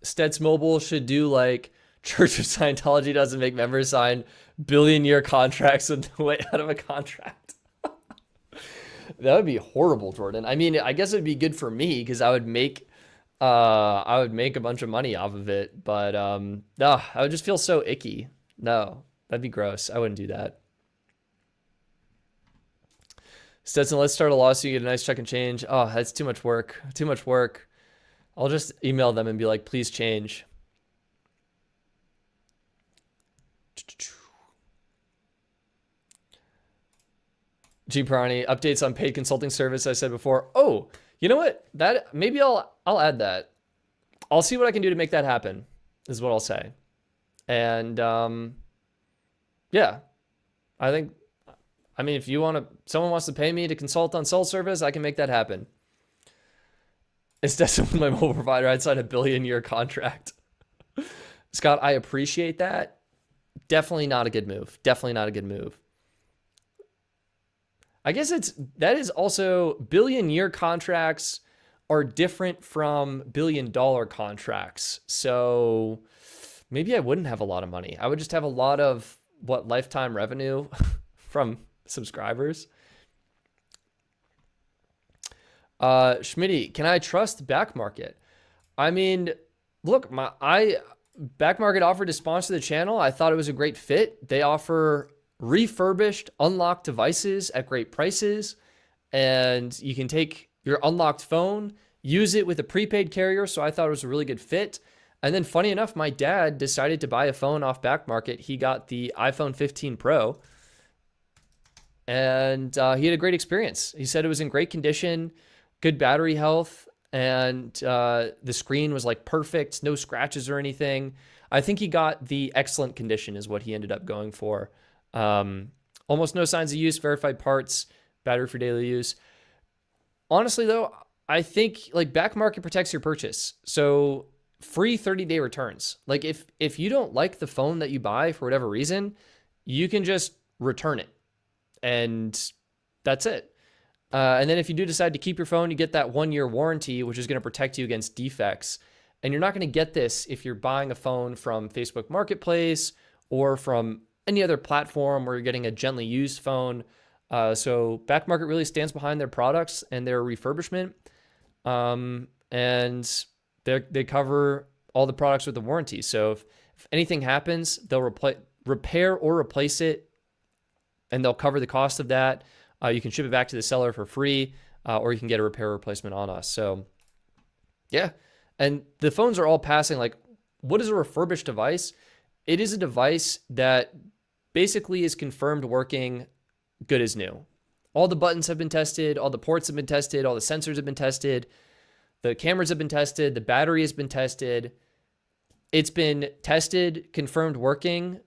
Stets Mobile should do like Church of Scientology does and make members sign billion-year contracts with no way out of a contract. That would be horrible, Jordan. I mean, I guess it'd be good for me because I would make a bunch of money off of it. But no, I would just feel so icky. No, that'd be gross. I wouldn't do that. Stetson, let's start a lawsuit, get a nice check and change. Oh, that's too much work. Too much work. I'll just email them and be like, please change. G Prani, updates on paid consulting service I said before. Oh, you know what? That maybe I'll add that. I'll see what I can do to make that happen, is what I'll say. And yeah. I mean, if someone wants to pay me to consult on cell service, I can make that happen. Instead of my mobile provider, I'd sign a billion-year contract. Scott, I appreciate that. Definitely not a good move. Definitely not a good move. I guess that is also billion-year contracts are different from billion-dollar contracts. So maybe I wouldn't have a lot of money. I would just have a lot of lifetime revenue from subscribers. Schmitty, can I trust Back Market? I mean, look, Back Market offered to sponsor the channel. I thought it was a great fit. They offer refurbished, unlocked devices at great prices, and you can take your unlocked phone, use it with a prepaid carrier. So I thought it was a really good fit. And then, funny enough, my dad decided to buy a phone off Back Market. He got the iPhone 15 Pro, and he had a great experience. He said it was in great condition. Good battery health, and the screen was like perfect, no scratches or anything. I think he got the excellent condition is what he ended up going for. Almost no signs of use, verified parts, battery for daily use. Honestly though, I think like Back Market protects your purchase. So free 30-day returns. Like if you don't like the phone that you buy for whatever reason, you can just return it, and that's it. And then if you do decide to keep your phone, you get that 1-year warranty, which is going to protect you against defects. And you're not going to get this if you're buying a phone from Facebook Marketplace or from any other platform where you're getting a gently used phone. So Back Market really stands behind their products and their refurbishment. And they cover all the products with the warranty. So if anything happens, they'll repair or replace it, and they'll cover the cost of that. You can ship it back to the seller for free, or you can get a repair replacement on us. So yeah. And the phones are all passing. Like, what is a refurbished device? It is a device that basically is confirmed working good as new. All the buttons have been tested. All the ports have been tested. All the sensors have been tested. The cameras have been tested. The battery has been tested. It's been tested, confirmed working,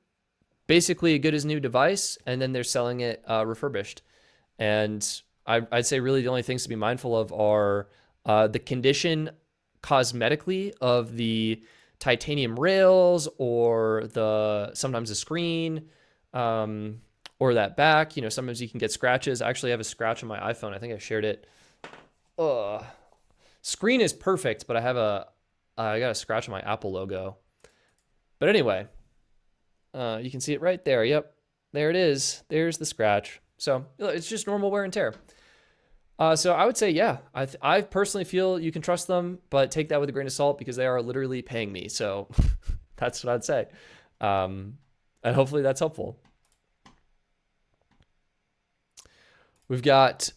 basically a good as new device. And then they're selling it refurbished. And I'd say really the only things to be mindful of are the condition cosmetically of the titanium rails or sometimes the screen or that back. You know, sometimes you can get scratches. I actually have a scratch on my iPhone. I think I shared it. Screen is perfect, but I got a scratch on my Apple logo. But anyway, you can see it right there. Yep, there it is. There's the scratch. So it's just normal wear and tear. So I would say, yeah, I personally feel you can trust them, but take that with a grain of salt because they are literally paying me. So that's what I'd say. And hopefully that's helpful. We've got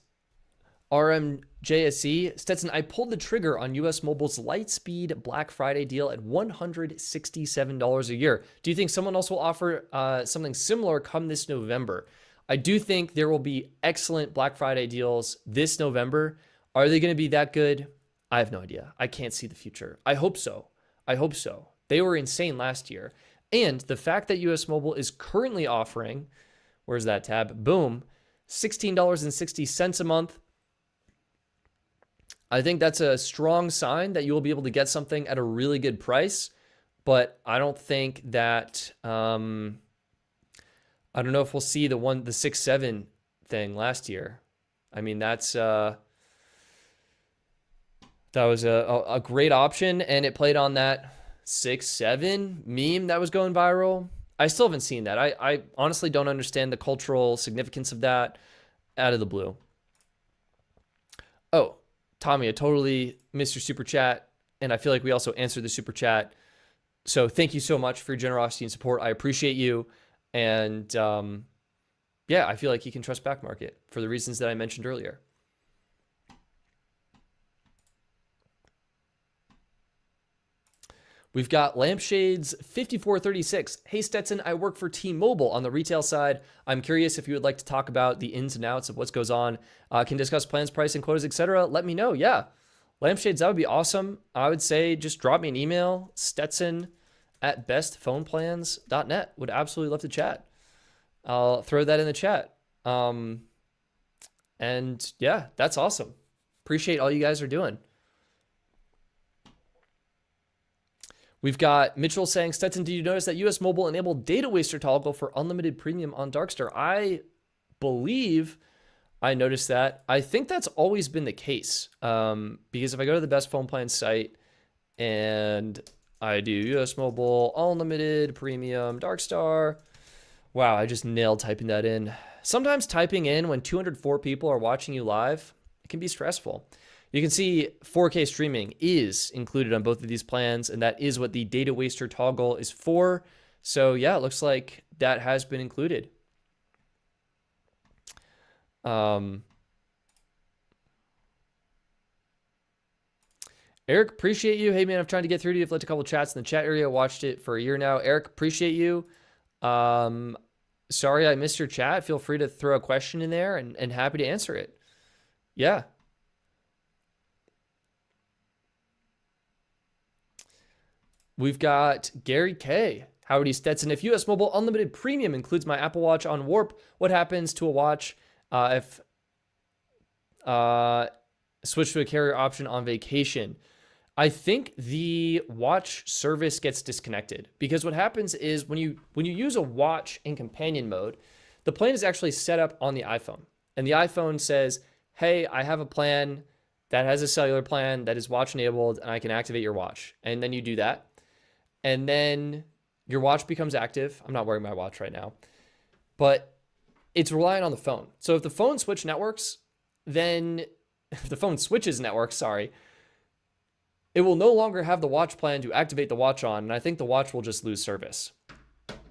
RMJSE. Stetson, I pulled the trigger on US Mobile's Lightspeed Black Friday deal at $167 a year. Do you think someone else will offer something similar come this November? I do think there will be excellent Black Friday deals this November. Are they going to be that good? I have no idea. I can't see the future. I hope so. I hope so. They were insane last year. And the fact that US Mobile is currently offering, where's that tab? Boom, $16.60 a month. I think that's a strong sign that you will be able to get something at a really good price. But I don't think that... I don't know if we'll see the 6.7 thing last year. I mean, that was a great option, and it played on that 6.7 meme that was going viral. I still haven't seen that. I honestly don't understand the cultural significance of that out of the blue. Oh, Tommy, I totally missed your super chat, and I feel like we also answered the super chat. So thank you so much for your generosity and support. I appreciate you. And yeah, I feel like you can trust back market for the reasons that I mentioned earlier. We've got Lampshades 5436. Hey Stetson, I work for T-Mobile on the retail side. I'm curious if you would like to talk about the ins and outs of what goes on. Can discuss plans, pricing, quotas, etc. Let me know. Yeah, Lampshades, that would be awesome. I would say just drop me an email, Stetson@bestphoneplans.net. Would absolutely love to chat. I'll throw that in the chat. And yeah, that's awesome. Appreciate all you guys are doing. We've got Mitchell saying, Stetson, did you notice that US Mobile enabled data waster toggle for unlimited premium on Darkstar? I believe I noticed that. I think that's always been the case. Because if I go to the Best Phone Plan site and I do US Mobile, Unlimited, Premium, Darkstar. Wow, I just nailed typing that in. Sometimes typing in when 204 people are watching you live, it can be stressful. You can see 4K streaming is included on both of these plans, and that is what the data waster toggle is for. So yeah, it looks like that has been included. Eric, appreciate you. Hey man, I'm trying to get through to you. I've left a couple chats in the chat area. Watched it for a year now. Eric, appreciate you. Sorry I missed your chat. Feel free to throw a question in there and happy to answer it. Yeah. We've got Gary K. Howdy Stetson. If US Mobile Unlimited Premium includes my Apple Watch on Warp, what happens to a watch if switch to a carrier option on vacation? I think the watch service gets disconnected because what happens is when you use a watch in companion mode, the plan is actually set up on the iPhone. And the iPhone says, hey, I have a plan that has a cellular plan that is watch enabled and I can activate your watch. And then you do that. And then your watch becomes active. I'm not wearing my watch right now, but it's relying on the phone. So if the phone switches networks, it will no longer have the watch plan to activate the watch on, and I think the watch will just lose service.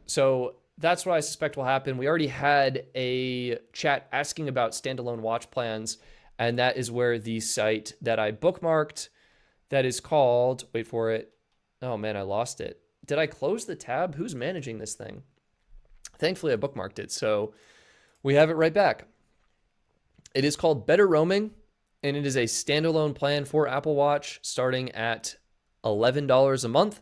So that's what I suspect will happen. We already had a chat asking about standalone watch plans, and that is where the site that I bookmarked that is called, wait for it. Oh man, I lost it. Did I close the tab? Who's managing this thing? Thankfully, I bookmarked it, so we have it right back. It is called Better Roaming, and it is a standalone plan for Apple Watch starting at $11 a month.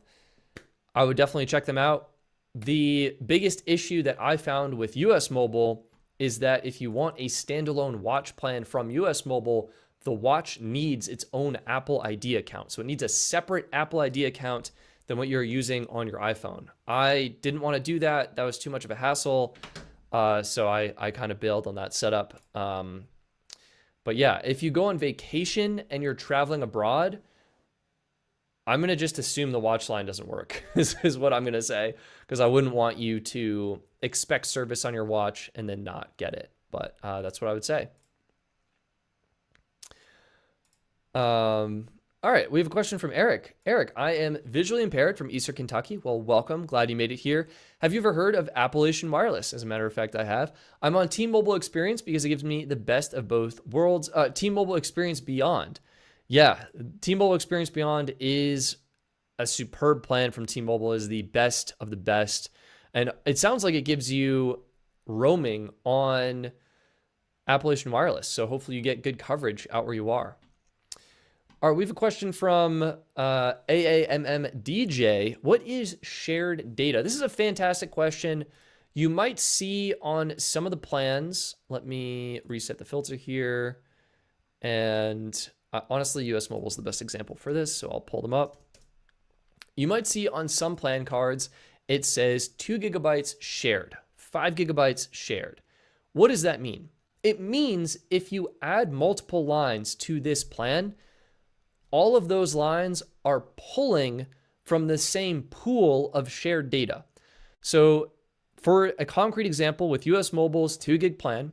I would definitely check them out. The biggest issue that I found with US Mobile is that if you want a standalone watch plan from US Mobile, the watch needs its own Apple ID account. So it needs a separate Apple ID account than what you're using on your iPhone. I didn't want to do that. That was too much of a hassle. So I kind of bailed on that setup. But yeah, if you go on vacation and you're traveling abroad, I'm going to just assume the watch line doesn't work is what I'm going to say, because I wouldn't want you to expect service on your watch and then not get it. But that's what I would say. All right, we have a question from Eric. Eric, I am visually impaired from Eastern Kentucky. Well, welcome. Glad you made it here. Have you ever heard of Appalachian Wireless? As a matter of fact, I have. I'm on T-Mobile Experience because it gives me the best of both worlds. T-Mobile Experience Beyond. Yeah, T-Mobile Experience Beyond is a superb plan from T-Mobile. Is the best of the best. And it sounds like it gives you roaming on Appalachian Wireless. So hopefully you get good coverage out where you are. All right, we have a question from AAMMDJ. What is shared data? This is a fantastic question. You might see on some of the plans. Let me reset the filter here. And honestly, US Mobile is the best example for this, so I'll pull them up. You might see on some plan cards, it says 2 gigabytes shared, 5 gigabytes shared. What does that mean? It means if you add multiple lines to this plan, all of those lines are pulling from the same pool of shared data. So for a concrete example with US Mobile's 2 gig plan,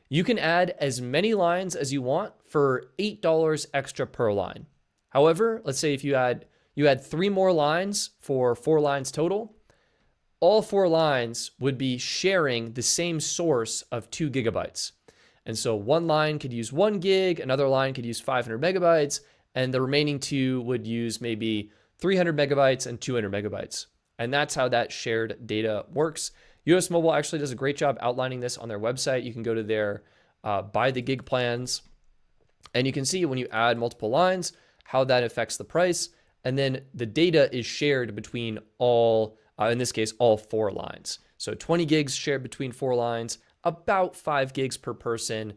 you can add as many lines as you want for $8 extra per line. However, let's say if you add 3 more lines for 4 lines total, all 4 lines would be sharing the same source of 2 gigabytes. And so one line could use 1 gig, another line could use 500 megabytes, and the remaining 2 would use maybe 300 megabytes and 200 megabytes. And that's how that shared data works. US Mobile actually does a great job outlining this on their website. You can go to their buy the gig plans, and you can see when you add multiple lines, how that affects the price. And then the data is shared between all, in this case, all 4 lines. So 20 gigs shared between 4 lines, about 5 gigs per person.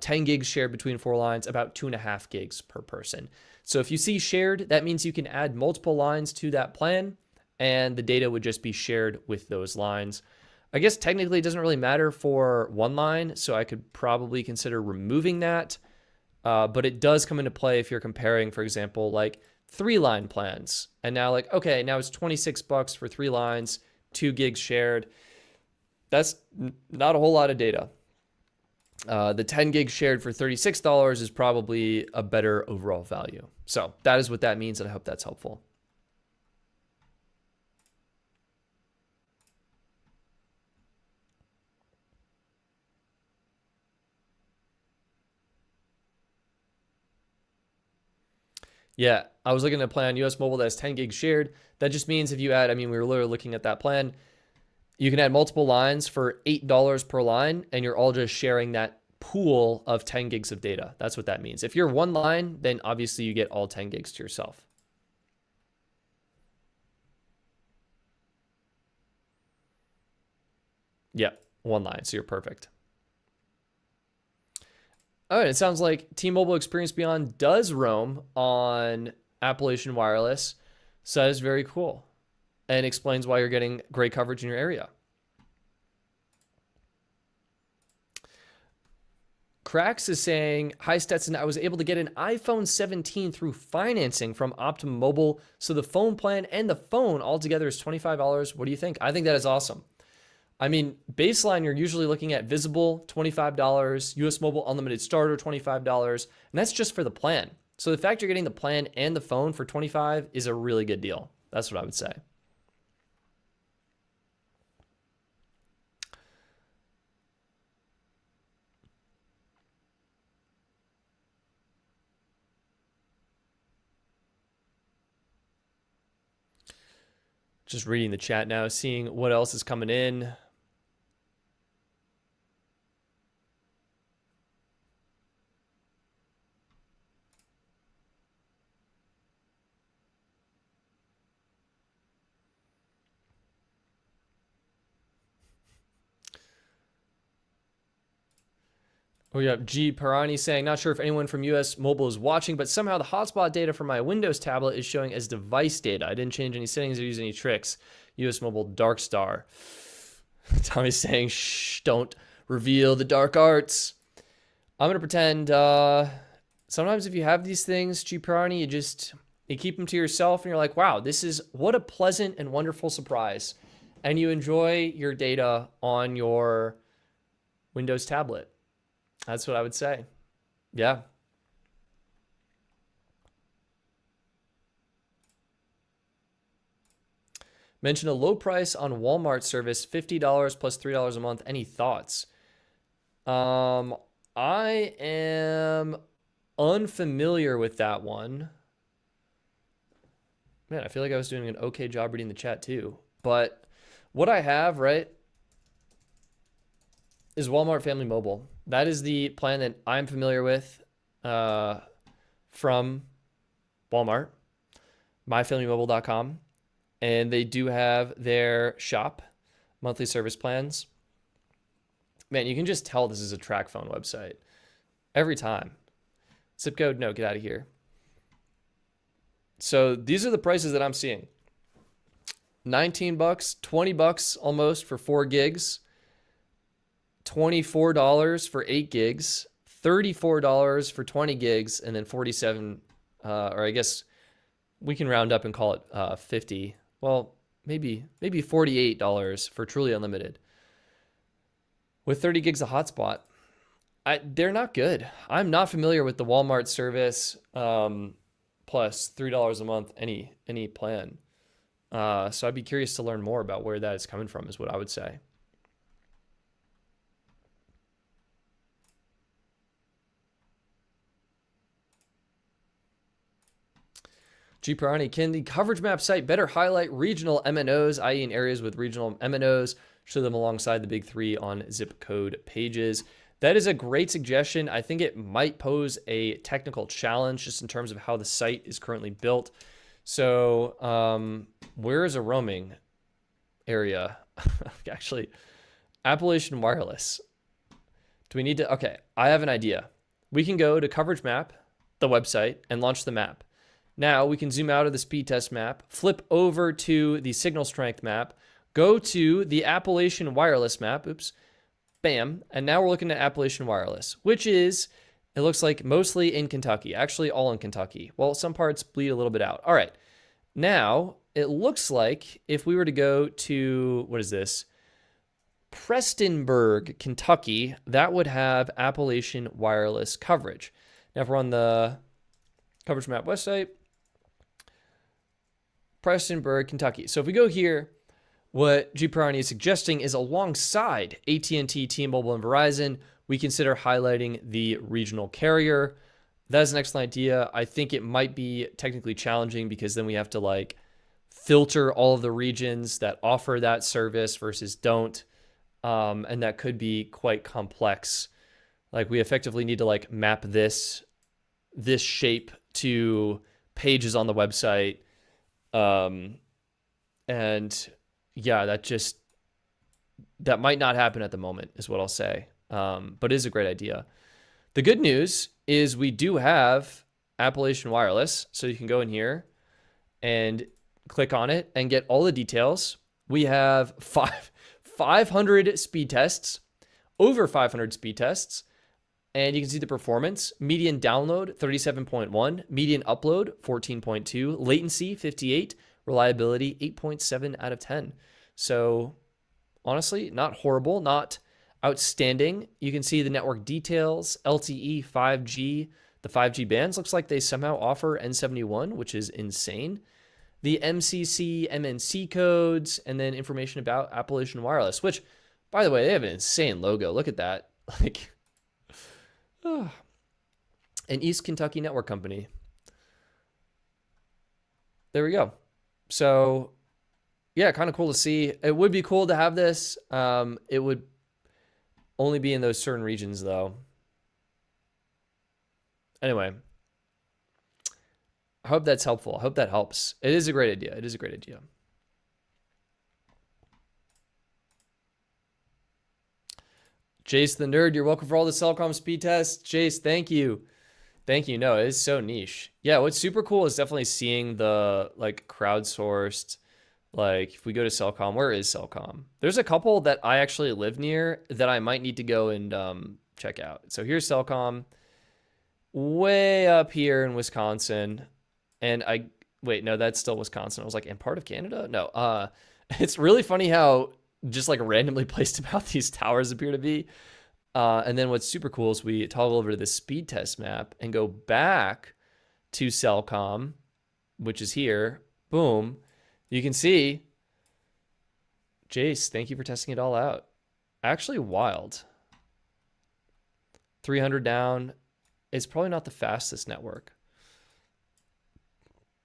10 gigs shared between 4 lines, about 2.5 gigs per person. So if you see shared, that means you can add multiple lines to that plan, and the data would just be shared with those lines. I guess technically it doesn't really matter for 1 line, so I could probably consider removing that. But it does come into play if you're comparing, for example, like 3-line plans. And now like, okay, now it's $26 for 3 lines, 2 gigs shared. That's not a whole lot of data. The 10 gigs shared for $36 is probably a better overall value. So that is what that means, and I hope that's helpful. Yeah, I was looking at a plan US Mobile that has 10 gigs shared. That just means if you add, I mean, we were literally looking at that plan. You can add multiple lines for $8 per line, and you're all just sharing that pool of 10 gigs of data. That's what that means. If you're 1 line, then obviously you get all 10 gigs to yourself. Yeah, 1 line, so you're perfect. All right, it sounds like T-Mobile Experience Beyond does roam on Appalachian Wireless, so that is very cool, and explains why you're getting great coverage in your area. Krax is saying, hi Stetson, I was able to get an iPhone 17 through financing from Optum Mobile, so the phone plan and the phone altogether is $25. What do you think? I think that is awesome. I mean, baseline, you're usually looking at Visible, $25, US Mobile Unlimited Starter, $25, and that's just for the plan. So the fact you're getting the plan and the phone for $25 is a really good deal. That's what I would say. Just reading the chat now, seeing what else is coming in. Oh yeah, G Parani saying, not sure if anyone from US Mobile is watching, but somehow the hotspot data from my Windows tablet is showing as device data. I didn't change any settings or use any tricks. US Mobile Dark Star. Tommy's saying, shh, don't reveal the dark arts. I'm gonna pretend, sometimes if you have these things, G Parani, you keep them to yourself and you're like, wow, what a pleasant and wonderful surprise. And you enjoy your data on your Windows tablet. That's what I would say. Yeah. Mention a low price on Walmart service, $50 plus $3 a month. Any thoughts? I am unfamiliar with that one. Man, I feel like I was doing an okay job reading the chat too. But what I have, right, is Walmart Family Mobile. That is the plan that I'm familiar with from Walmart, myfamilymobile.com. And they do have their shop, monthly service plans. Man, you can just tell this is a TracFone website every time. Zip code, no, get out of here. So these are the prices that I'm seeing. 19 bucks, 20 bucks almost for 4 gigs. $24 for 8 gigs, $34 for 20 gigs, and then 47, or I guess we can round up and call it 50. Well, maybe $48 for truly unlimited. With 30 gigs of hotspot. They're not good. I'm not familiar with the Walmart service plus $3 a month, any plan. So I'd be curious to learn more about where that is coming from, is what I would say. G Parani, can the coverage map site better highlight regional MNOs, i.e. in areas with regional MNOs, show them alongside the big 3 on zip code pages? That is a great suggestion. I think it might pose a technical challenge just in terms of how the site is currently built. So where is a roaming area? Actually, Appalachian Wireless. Do we need to? Okay, I have an idea. We can go to coverage map, the website, and launch the map. Now we can zoom out of the speed test map, flip over to the signal strength map, go to the Appalachian Wireless map, oops, bam, and now we're looking at Appalachian Wireless, which is, it looks like mostly in Kentucky, actually all in Kentucky. Well, some parts bleed a little bit out. All right, now it looks like if we were to go to, what is this? Prestonburg, Kentucky, that would have Appalachian Wireless coverage. Now if we're on the coverage map website, Prestonburg, Kentucky. So if we go here, what G Parani is suggesting is alongside AT&T, T-Mobile, and Verizon, we consider highlighting the regional carrier. That is an excellent idea. I think it might be technically challenging because then we have to like filter all of the regions that offer that service versus don't. And that could be quite complex. Like we effectively need to like map this shape to pages on the website. And yeah, that might not happen at the moment is what I'll say. But it is a great idea. The good news is we do have Appalachian Wireless. So you can go in here and click on it and get all the details. We have 500 speed tests, over 500 speed tests. And you can see the performance. Median download, 37.1. Median upload, 14.2. Latency, 58. Reliability, 8.7 out of 10. So honestly, not horrible, not outstanding. You can see the network details, LTE, 5G. The 5G bands looks like they somehow offer N71, which is insane. The MCC, MNC codes, and then information about Appalachian Wireless, which, by the way, they have an insane logo. Look at that. Like... an East Kentucky network company. There we go. So yeah, kind of cool to see. It would be cool to have this. It would only be in those certain regions though. Anyway, I hope that's helpful. I hope that helps. It is a great idea. It is a great idea. Jace the nerd, you're welcome for all the Cellcom speed tests. Jace, thank you. Thank you. No, it is so niche. Yeah, what's super cool is definitely seeing the like crowdsourced, like if we go to Cellcom, where is Cellcom? There's a couple that I actually live near that I might need to go and check out. So here's Cellcom way up here in Wisconsin. And wait, no, that's still Wisconsin. I was like, in part of Canada? No, it's really funny how just like randomly placed about these towers appear to be. And then what's super cool is we toggle over to the speed test map and go back to Cellcom, which is here. Boom. You can see, Jace, thank you for testing it all out. Actually wild. 300 down. It's probably not the fastest network.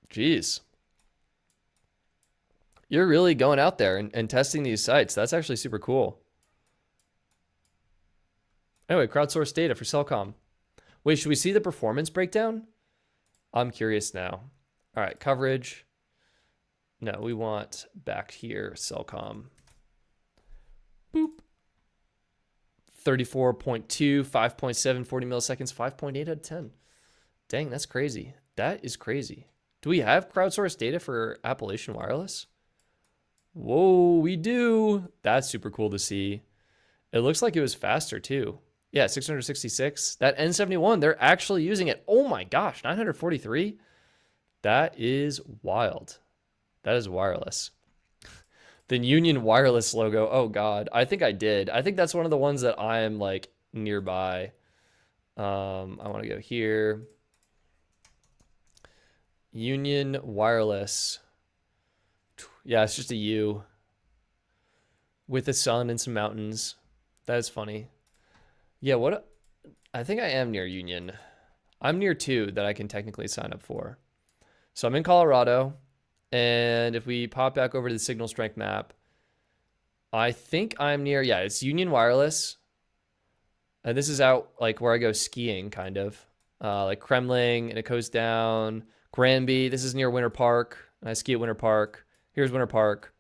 Jeez. You're really going out there and testing these sites. That's actually super cool. Anyway, crowdsourced data for Cellcom. Wait, should we see the performance breakdown? I'm curious now. All right, coverage. No, we want back here, Cellcom. Boop. 34.2, 5.7, 40 milliseconds, 5.8 out of 10. Dang, that's crazy. That is crazy. Do we have crowdsourced data for Appalachian Wireless? Whoa, we do. That's super cool to see. It looks like it was faster too. Yeah, 666. That N71, they're actually using it. Oh my gosh, 943. That is wild. That is wireless. The Union Wireless logo. Oh God, I think I did. I think that's one of the ones that I am like nearby. I want to go here. Union Wireless. Yeah, it's just a U with the sun and some mountains. That is funny. Yeah, I think I am near Union. I'm near two that I can technically sign up for. So I'm in Colorado, and if we pop back over to the signal strength map, I think I'm near, yeah, it's Union Wireless. And this is out like where I go skiing, kind of. Like Kremling, and it goes down. Granby, this is near Winter Park, and I ski at Winter Park. Here's Winter Park.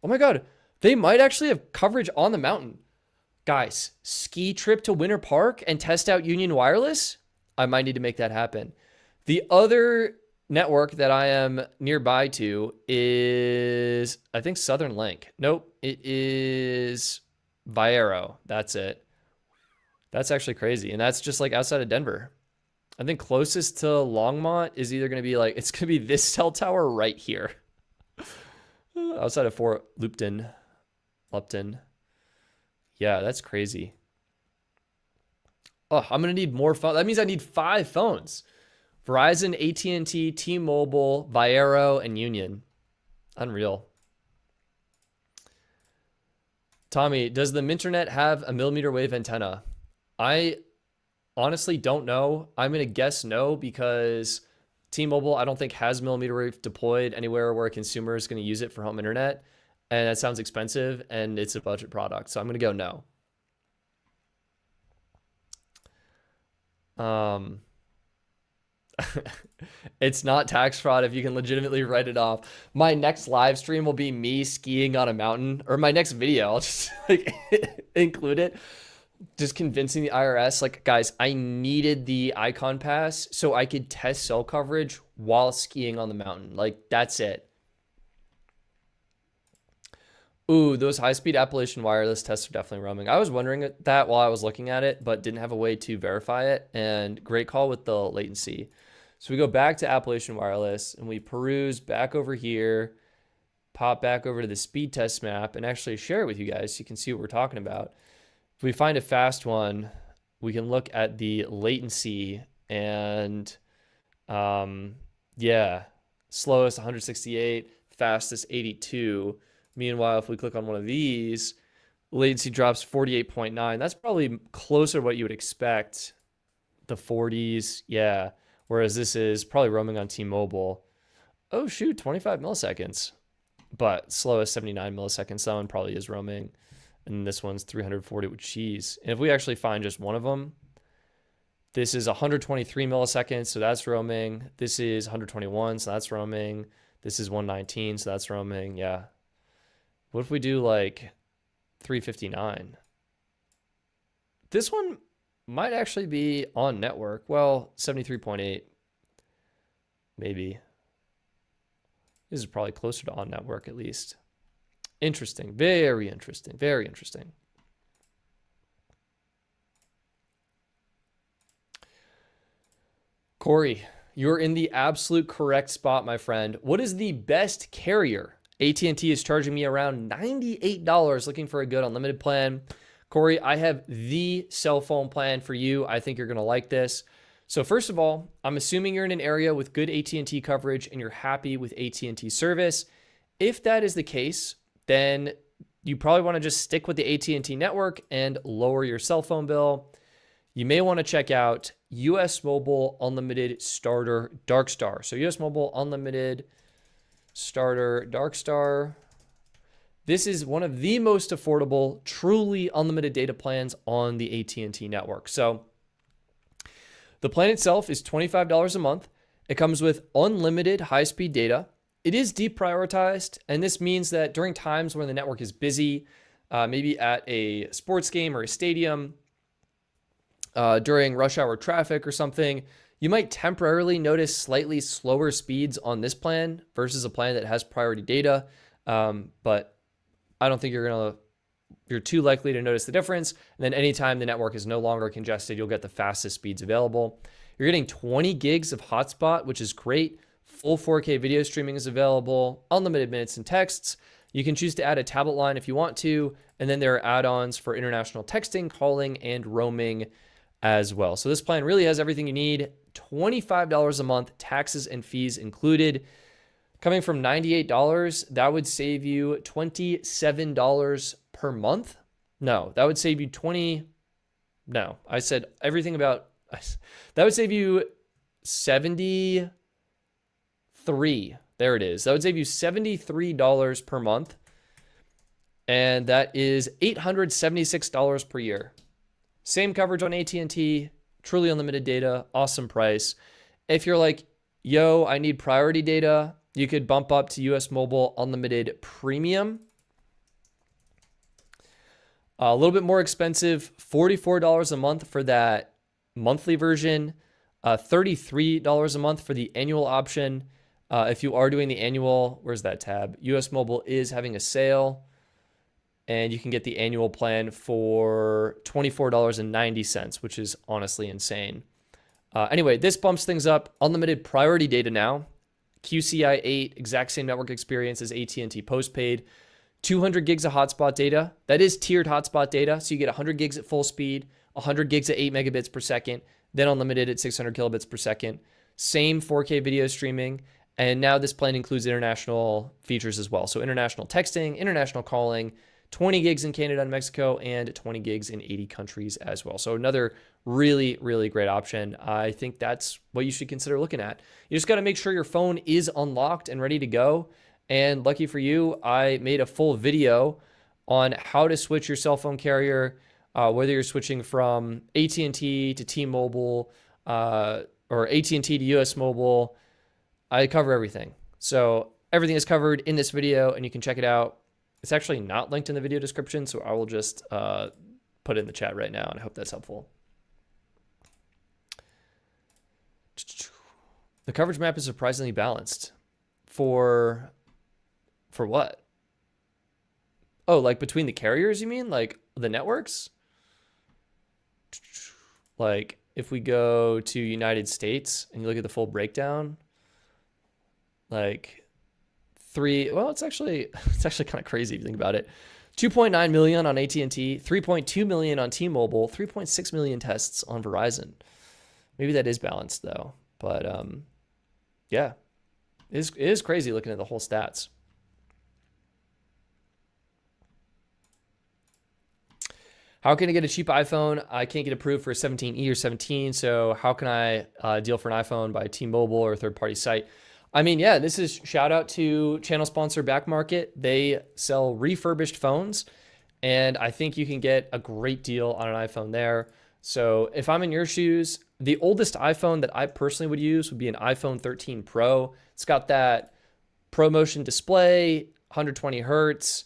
Oh my God, they might actually have coverage on the mountain. Guys, ski trip to Winter Park and test out Union Wireless? I might need to make that happen. The other network that I am nearby to is, I think, Southern Link. Nope, it is Viero. That's it. That's actually crazy. And that's just like outside of Denver. I think closest to Longmont is either going to be like, it's going to be this cell tower right here. Outside of Fort Lupton. Yeah, that's crazy. Oh, I'm going to need more phones. That means I need 5 phones. Verizon, AT&T, T-Mobile, Viero, and Union. Unreal. Tommy, does the Minternet have a millimeter wave antenna? I honestly don't know. I'm going to guess no, because T-Mobile, I don't think, has millimeter wave deployed anywhere where a consumer is going to use it for home internet. And that sounds expensive, and it's a budget product. So I'm going to go no. It's not tax fraud if you can legitimately write it off. My next live stream will be me skiing on a mountain, or my next video. I'll just like include it. Just convincing the IRS, like, guys, I needed the Icon Pass so I could test cell coverage while skiing on the mountain. Like, that's it. Ooh, those high-speed Appalachian wireless tests are definitely roaming. I was wondering that while I was looking at it, but didn't have a way to verify it. And great call with the latency. So we go back to Appalachian Wireless, and we peruse back over here, pop back over to the speed test map, and actually share it with you guys so you can see what we're talking about. If we find a fast one, we can look at the latency, and yeah, slowest 168, fastest 82. Meanwhile, if we click on one of these, latency drops 48.9. That's probably closer to what you would expect. The 40s, yeah. Whereas this is probably roaming on T-Mobile. Oh shoot, 25 milliseconds. But slowest 79 milliseconds. That one probably is roaming. And this one's 340 with cheese. And if we actually find just one of them, this is 123 milliseconds, so that's roaming. This is 121, so that's roaming. This is 119, so that's roaming. Yeah. What if we do like 359? This one might actually be on network. Well, 73.8, maybe. This is probably closer to on network at least. Interesting. Very interesting. Very interesting. Corey, you're in the absolute correct spot, my friend. What is the best carrier? AT&T is charging me around $98 looking for a good unlimited plan. Corey, I have the cell phone plan for you. I think you're going to like this. So first of all, I'm assuming you're in an area with good AT&T coverage and you're happy with AT&T service. If that is the case, then you probably want to just stick with the AT&T network and lower your cell phone bill. You may want to check out US Mobile Unlimited Starter Dark Star. So US Mobile Unlimited Starter Dark Star. This is one of the most affordable, truly unlimited data plans on the AT&T network. So the plan itself is $25 a month. It comes with unlimited high-speed data. It is deprioritized, and this means that during times when the network is busy, maybe at a sports game or a stadium, during rush hour traffic or something, you might temporarily notice slightly slower speeds on this plan versus a plan that has priority data. But I don't think you're too likely to notice the difference. And then anytime the network is no longer congested, you'll get the fastest speeds available. You're getting 20 gigs of hotspot, which is great. Full 4K video streaming is available, unlimited minutes and texts. You can choose to add a tablet line if you want to. And then there are add-ons for international texting, calling, and roaming as well. So this plan really has everything you need. $25 a month, taxes and fees included. Coming from $98, that would save you $27 per month. No, that would save you no, I said everything about, that would save you 73. There it is. That would save you $73 per month. And that is $876 per year. Same coverage on AT&T, truly unlimited data, awesome price. If you're like, yo, I need priority data, you could bump up to US Mobile Unlimited Premium. A little bit more expensive, $44 a month for that monthly version, $33 a month for the annual option. If you are doing the annual, where's that tab? US Mobile is having a sale, and you can get the annual plan for $24.90, which is honestly insane. Anyway, this bumps things up. Unlimited priority data now. QCI 8, exact same network experience as AT&T postpaid. 200 gigs of hotspot data. That is tiered hotspot data. So you get 100 gigs at full speed, 100 gigs at 8 megabits per second, then unlimited at 600 kilobits per second. Same 4K video streaming. And now this plan includes international features as well. So international texting, international calling, 20 gigs in Canada and Mexico, and 20 gigs in 80 countries as well. So another really, really great option. I think that's what you should consider looking at. You just got to make sure your phone is unlocked and ready to go. And lucky for you, I made a full video on how to switch your cell phone carrier, whether you're switching from AT&T to T-Mobile or AT&T to US Mobile. I cover everything. So everything is covered in this video, and you can check it out. It's actually not linked in the video description, so I will just put it in the chat right now, and I hope that's helpful. The coverage map is surprisingly balanced. For what? Oh, like between the carriers, you mean? Like the networks? Like if we go to United States and you look at the full breakdown, like it's actually kind of crazy if you think about it. 2.9 million on AT&T, 3.2 million on T-Mobile, 3.6 million tests on Verizon. Maybe that is balanced though, but yeah, it is crazy looking at the whole stats. How can I get a cheap iPhone? I can't get approved for a 17E or 17, so how can I deal for an iPhone by T-Mobile or a third-party site? I mean, yeah, this is shout out to channel sponsor Back Market. They sell refurbished phones, and I think you can get a great deal on an iPhone there. So if I'm in your shoes, the oldest iPhone that I personally would use would be an iPhone 13 Pro. It's got that ProMotion display, 120 hertz,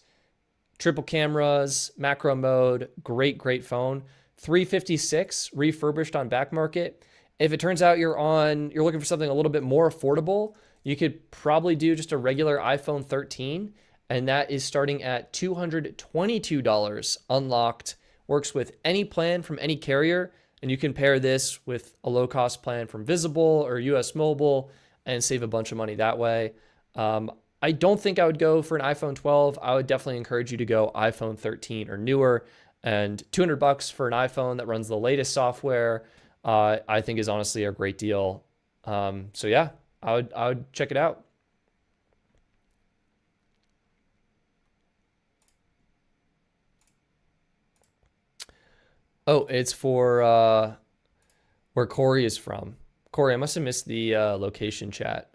triple cameras, macro mode, great phone. $356 refurbished on back market. If it turns out you're looking for something a little bit more affordable, you could probably do just a regular iPhone 13, and that is starting at $222 unlocked. Works with any plan from any carrier, and you can pair this with a low-cost plan from Visible or US Mobile and save a bunch of money that way. I don't think I would go for an iPhone 12. I would definitely encourage you to go iPhone 13 or newer, and $200 for an iPhone that runs the latest software, I think is honestly a great deal. So yeah, I would check it out. Oh, it's for where Corey is from. Corey, I must have missed the location chat.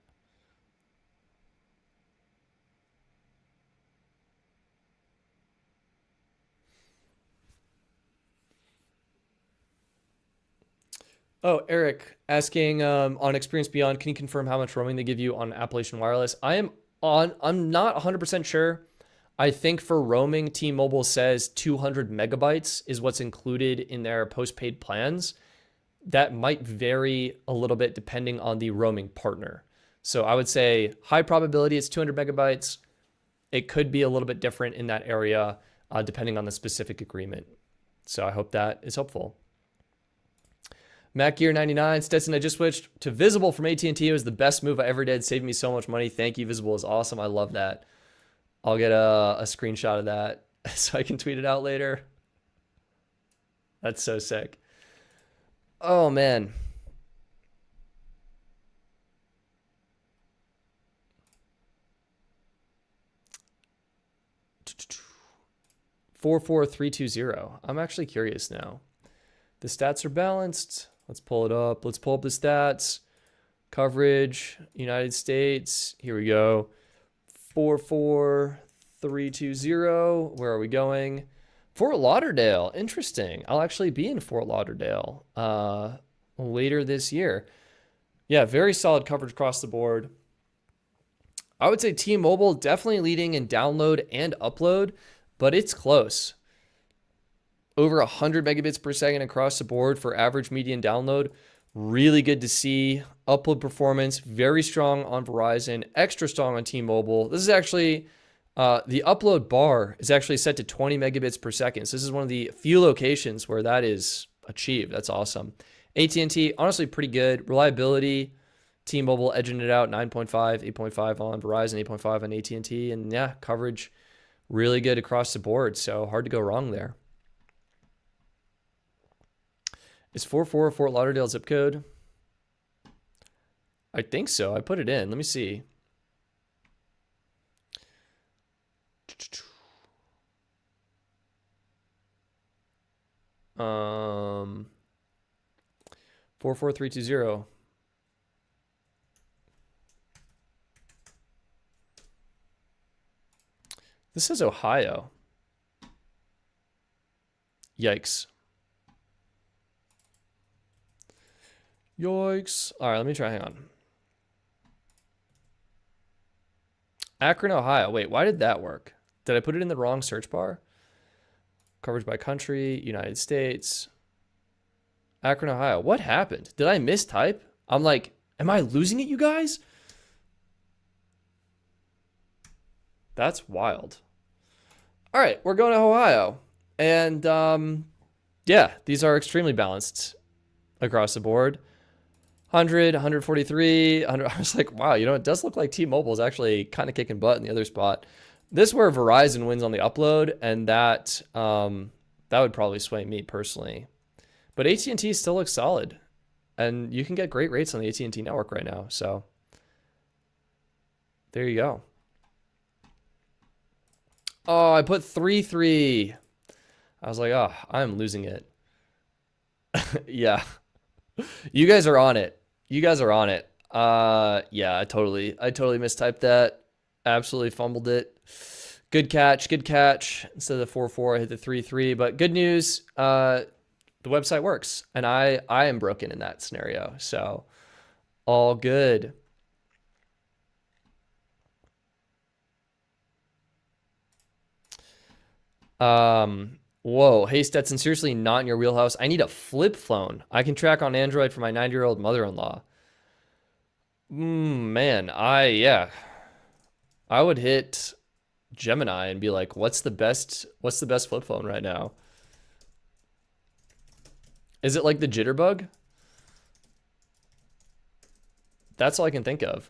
Oh, Eric asking on Experience Beyond, can you confirm how much roaming they give you on Appalachian Wireless? I'm not 100% sure. I think for roaming, T-Mobile says 200 megabytes is what's included in their postpaid plans. That might vary a little bit depending on the roaming partner. So I would say high probability it's 200 megabytes. It could be a little bit different in that area depending on the specific agreement. So I hope that is helpful. Mac Gear 99, Stetson, I just switched to Visible from AT&T. It was the best move I ever did. Saved me so much money. Thank you. Visible is awesome. I love that. I'll get a screenshot of that so I can tweet it out later. That's so sick. Oh, man. $44320. I'm actually curious now. The stats are balanced. Let's pull it up. Let's pull up the stats. Coverage, United States. Here we go. 44320. Where are we going? Fort Lauderdale. Interesting. I'll actually be in Fort Lauderdale later this year. Yeah, very solid coverage across the board. I would say T-Mobile definitely leading in download and upload, but it's close. Over 100 megabits per second across the board for average median download. Really good to see. Upload performance, very strong on Verizon, extra strong on T-Mobile. This is actually, the upload bar is actually set to 20 megabits per second. So this is one of the few locations where that is achieved. That's awesome. AT&T, honestly pretty good. Reliability, T-Mobile edging it out, 9.5, 8.5 on Verizon, 8.5 on AT&T. And yeah, coverage really good across the board. So hard to go wrong there. Is 44 Fort Lauderdale zip code? I think so. I put it in. Let me see. Um, 44320. This says Ohio. Yikes. Yikes. All right, let me try. Hang on. Akron, Ohio. Wait, why did that work? Did I put it in the wrong search bar? Coverage by country, United States. Akron, Ohio. What happened? Did I mistype? I'm like, am I losing it, you guys? That's wild. All right, we're going to Ohio. And yeah, these are extremely balanced across the board. 100, 143, 100. I was like, wow, you know, it does look like T-Mobile is actually kind of kicking butt in the other spot. This is where Verizon wins on the upload, and that would probably sway me personally. But AT&T still looks solid, and you can get great rates on the AT&T network right now. So there you go. Oh, I put 3.3. I was like, oh, I'm losing it. Yeah. You guys are on it. You guys are on it. Yeah, I totally mistyped that. Absolutely fumbled it. Good catch, good catch. Instead of the 4.4, I hit the 3.3. But good news, the website works, and I am broken in that scenario. So all good. Whoa, hey Stetson, seriously not in your wheelhouse. I need a flip phone. I can track on Android for my 90-year-old mother-in-law. Man, yeah. I would hit Gemini and be like, what's the best flip phone right now? Is it like the Jitterbug? That's all I can think of.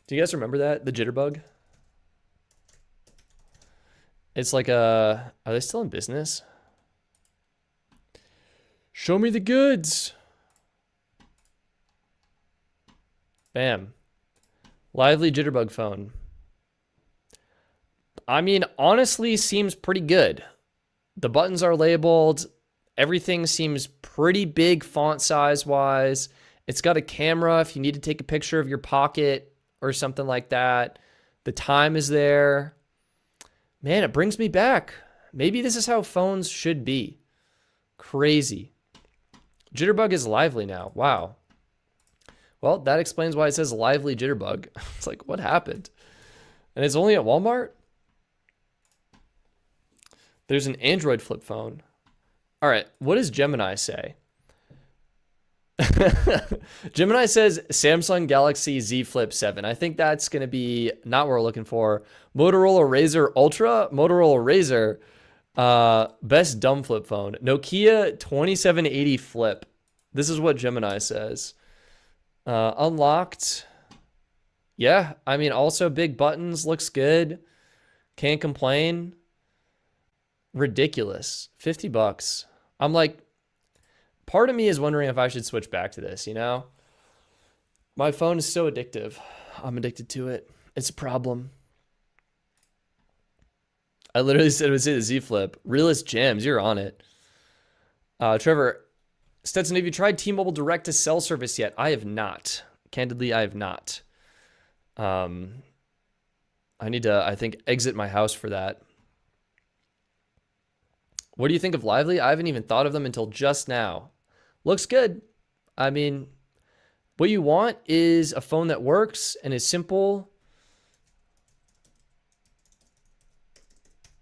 Do you guys remember that? The Jitterbug? It's like are they still in business? Show me the goods. Bam. Lively Jitterbug phone. I mean, honestly, seems pretty good. The buttons are labeled. Everything seems pretty big font size wise. It's got a camera if you need to take a picture of your pocket or something like that. The time is there. Man, it brings me back. Maybe this is how phones should be. Crazy. Jitterbug is lively now. Wow. Well, that explains why it says lively Jitterbug. It's like, what happened? And it's only at Walmart? There's an Android flip phone. All right, what does Gemini say? Gemini says Samsung Galaxy Z Flip 7. I think that's going to be not what we're looking for. Motorola Razr Ultra, Motorola Razr, best dumb flip phone. Nokia 2780 Flip. This is what Gemini says. Unlocked. Yeah, I mean, also big buttons, looks good. Can't complain. Ridiculous. $50. I'm like, part of me is wondering if I should switch back to this, you know? My phone is so addictive. I'm addicted to it. It's a problem. I literally said it was a Z Flip. Realist Jams, you're on it. Trevor, Stetson, have you tried T-Mobile Direct to Cell service yet? I have not. Candidly, I have not. I need to, I think, exit my house for that. What do you think of Lively? I haven't even thought of them until just now. Looks good. I mean, what you want is a phone that works and is simple.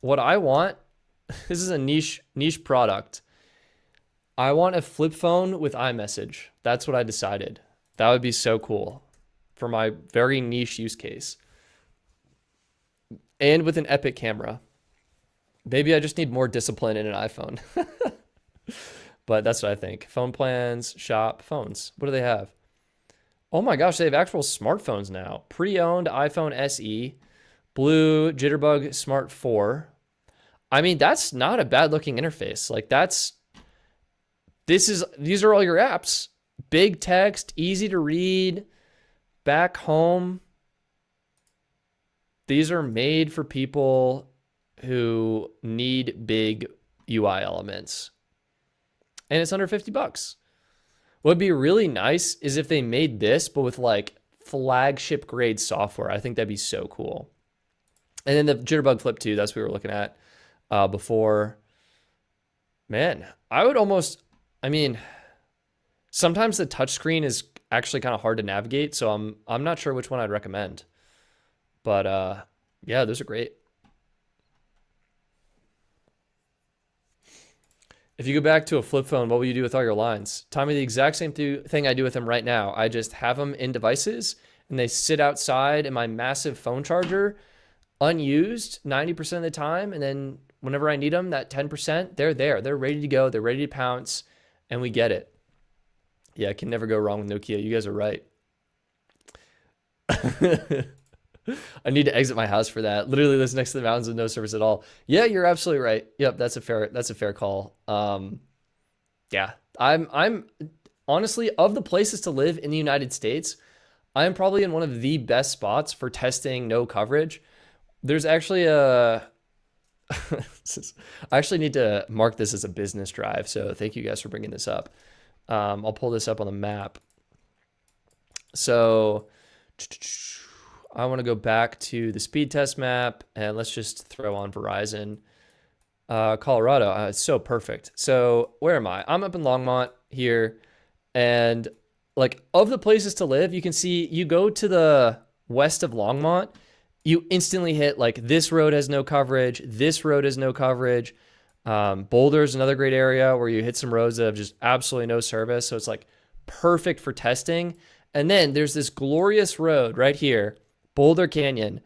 What I want, this is a niche product. I want a flip phone with iMessage. That's what I decided. That would be so cool for my very niche use case. And with an epic camera. Maybe I just need more discipline in an iPhone. But that's what I think. Phone plans, shop, phones. What do they have? Oh my gosh, they have actual smartphones now. Pre-owned iPhone SE, Blue Jitterbug Smart 4. I mean, that's not a bad looking interface. Like these are all your apps. Big text, easy to read, back home. These are made for people who need big UI elements. And it's under $50. What would be really nice is if they made this, but with like flagship grade software. I think that'd be so cool. And then the Jitterbug Flip 2, that's what we were looking at before. Man, I mean, sometimes the touchscreen is actually kind of hard to navigate, so I'm not sure which one I'd recommend. But yeah, those are great. If you go back to a flip phone, what will you do with all your lines? Tommy, the exact same thing I do with them right now. I just have them in devices, and they sit outside in my massive phone charger, unused 90% of the time. And then whenever I need them, that 10%, they're there. They're ready to go. They're ready to pounce, and we get it. Yeah, I can never go wrong with Nokia. You guys are right. I need to exit my house for that. Literally lives next to the mountains with no service at all. Yeah, you're absolutely right. Yep, that's a fair call. Yeah, I'm honestly, of the places to live in the United States, I am probably in one of the best spots for testing no coverage. There's actually I actually need to mark this as a business drive. So thank you guys for bringing this up. I'll pull this up on the map. So I want to go back to the speed test map, and let's just throw on Verizon. Colorado, it's so perfect. So where am I? I'm up in Longmont here, and like of the places to live, you can see you go to the west of Longmont, you instantly hit like this road has no coverage. This road has no coverage. Boulder's another great area where you hit some roads that have just absolutely no service. So it's like perfect for testing. And then there's this glorious road right here, Boulder Canyon.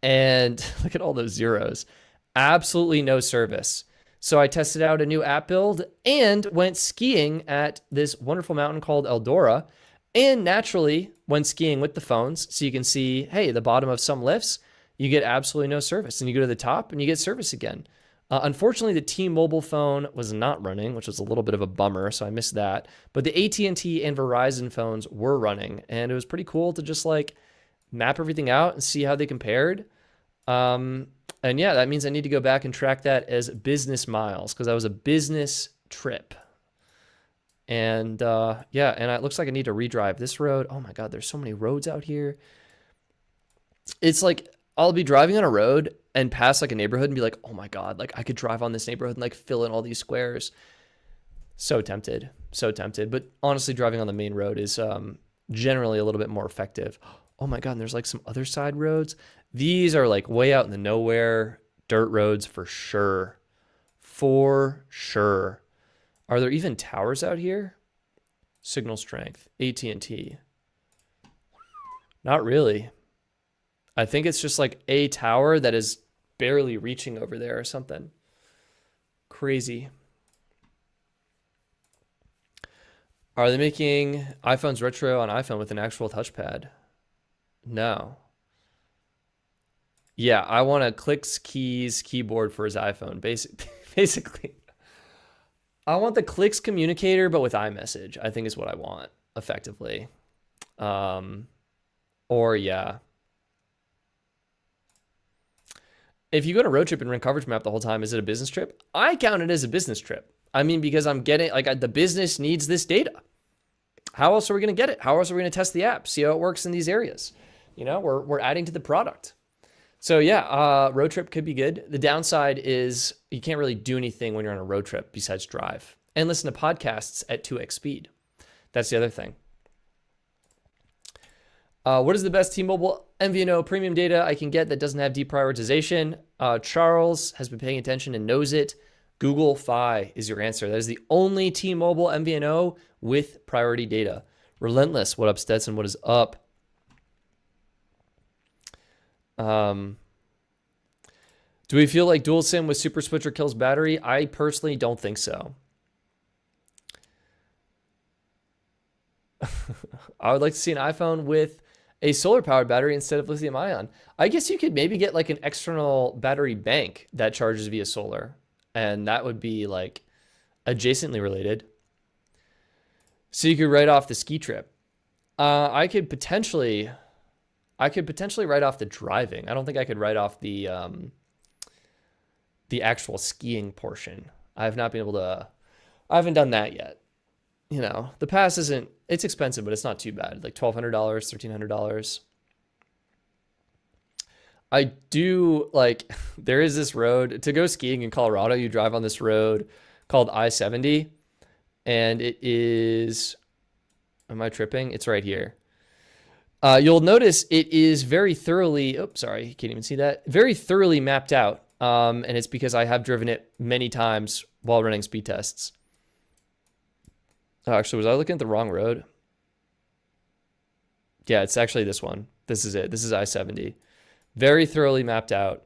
And look at all those zeros. Absolutely no service. So I tested out a new app build and went skiing at this wonderful mountain called Eldora. And naturally went skiing with the phones. So you can see, hey, the bottom of some lifts, you get absolutely no service. And you go to the top and you get service again. Unfortunately, the T-Mobile phone was not running, which was a little bit of a bummer, so I missed that. But the AT&T and Verizon phones were running, and it was pretty cool to just like map everything out and see how they compared. And yeah, that means I need to go back and track that as business miles because that was a business trip. And yeah, and it looks like I need to redrive this road. Oh my God, there's so many roads out here. It's like I'll be driving on a road and pass like a neighborhood and be like, oh my God, like I could drive on this neighborhood and like fill in all these squares. So tempted, so tempted. But honestly, driving on the main road is generally a little bit more effective. Oh my God, and there's like some other side roads. These are like way out in the nowhere, dirt roads for sure. For sure. Are there even towers out here? Signal strength, AT&T. Not really. I think it's just like a tower that is barely reaching over there or something. Crazy. Are they making iPhones retro on iPhone with an actual touchpad? No. Yeah, I want a clicks keys keyboard for his iPhone. Basically. I want the clicks communicator, but with iMessage, I think is what I want, effectively. Or yeah. If you go to road trip and run coverage map the whole time, is it a business trip? I count it as a business trip. I mean, because I'm getting, like, the business needs this data. How else are we going to get it? How else are we going to test the app, see how it works in these areas? You know, we're adding to the product. So yeah, road trip could be good. The downside is you can't really do anything when you're on a road trip besides drive and listen to podcasts at 2x speed. That's the other thing. What is the best T-Mobile MVNO premium data I can get that doesn't have deprioritization? Charles has been paying attention and knows it. Google Fi is your answer. That is the only T-Mobile MVNO with priority data. Relentless. What up, Stetson? What is up? Do we feel like dual SIM with Super Switcher kills battery? I personally don't think so. I would like to see an iPhone with a solar powered battery instead of lithium ion. I guess you could maybe get like an external battery bank that charges via solar, and that would be like adjacently related. So you could write off the ski trip. I could potentially write off the driving. I don't think I could write off the actual skiing portion. I have not been able to, I haven't done that yet. You know, the pass isn't, it's expensive, but it's not too bad. Like $1,200, $1,300. I do like, there is this road to go skiing in Colorado. You drive on this road called I-70 and it is, am I tripping? It's right here. You'll notice it is very thoroughly, oops, sorry, you can't even see that. Very thoroughly mapped out. And it's because I have driven it many times while running speed tests. Oh, actually, was I looking at the wrong road? Yeah, it's actually this one. This is it. This is I-70. Very thoroughly mapped out.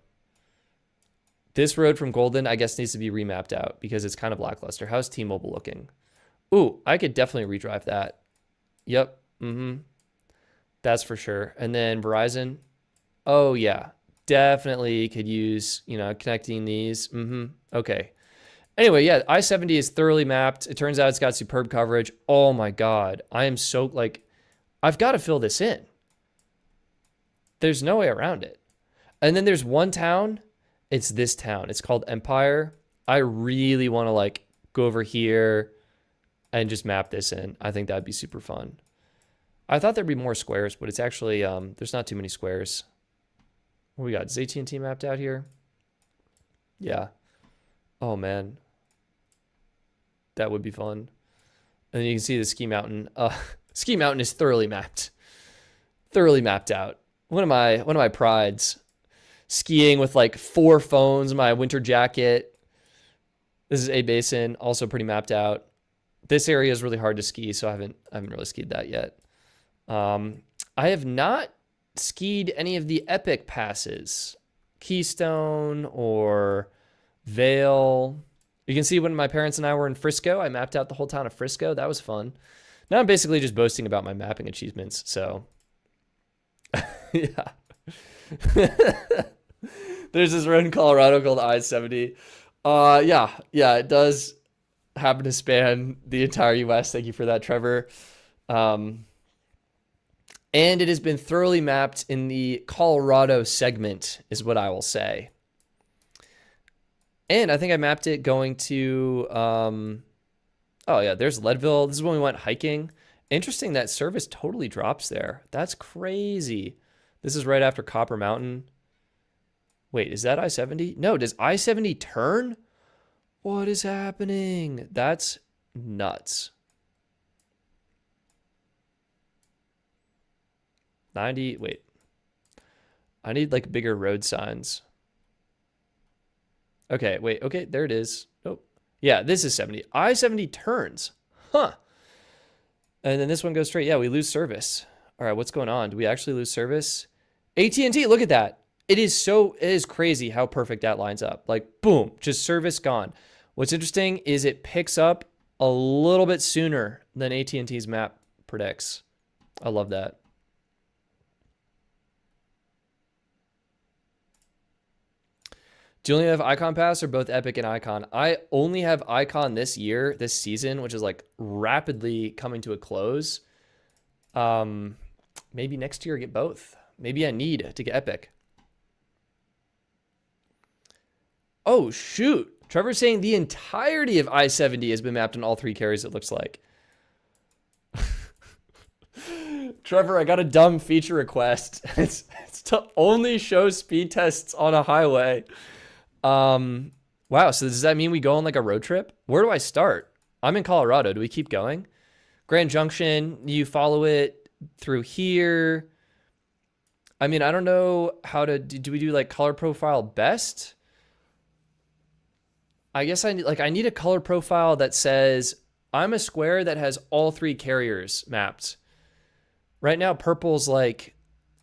This road from Golden, I guess, needs to be remapped out because it's kind of lackluster. How's T-Mobile looking? Ooh, I could definitely redrive that. Yep. That's for sure. And then Verizon. Oh, yeah. Definitely could use, you know, connecting these. Okay. Anyway, yeah, I-70 is thoroughly mapped. It turns out it's got superb coverage. Oh my God. I am so like, I've got to fill this in. There's no way around it. And then there's one town. It's this town. It's called Empire. I really want to like go over here and just map this in. I think that'd be super fun. I thought there'd be more squares, but it's actually, there's not too many squares. What we got? Is AT&T mapped out here? Yeah. Oh man. That would be fun. And then you can see the Ski Mountain. Ski Mountain is thoroughly mapped. Thoroughly mapped out. one of my prides. Skiing with like 4 phones, my winter jacket. This is A Basin, also pretty mapped out. This area is really hard to ski, so I haven't really skied that yet. I have not skied any of the epic passes, Keystone or Vale. You can see when my parents and I were in Frisco, I mapped out the whole town of Frisco. That was fun. Now I'm basically just boasting about my mapping achievements. So, yeah. There's this road in Colorado called I-70. Yeah, it does happen to span the entire U.S. Thank you for that, Trevor. And it has been thoroughly mapped in the Colorado segment, is what I will say. And I think I mapped it going to, oh yeah, there's Leadville. This is when we went hiking. Interesting that service totally drops there. That's crazy. This is right after Copper Mountain. Wait, is that I-70? No, does I-70 turn? What is happening? That's nuts. 90, wait. I need like bigger road signs. Okay, wait, okay, there it is. Oh, yeah, this is 70. I-70 turns. Huh. And then this one goes straight. Yeah, we lose service. All right, what's going on? Do we actually lose service? AT&T, look at that. It is crazy how perfect that lines up. Like, boom, just service gone. What's interesting is it picks up a little bit sooner than AT&T's map predicts. I love that. Do you only have Icon Pass or both Epic and Icon? I only have Icon this year, this season, which is like rapidly coming to a close. Maybe next year I get both. Maybe I need to get Epic. Oh, shoot. Trevor's saying the entirety of I-70 has been mapped on all 3 carriers, it looks like. Trevor, I got a dumb feature request. It's to only show speed tests on a highway. Wow, so does that mean we go on like a road trip? Where do I start? I'm in Colorado. Do we keep going? Grand Junction, you follow it through here. I mean, I don't know how to do we do like color profile best? I guess I need a color profile that says I'm a square that has all 3 carriers mapped. Right now, purple's like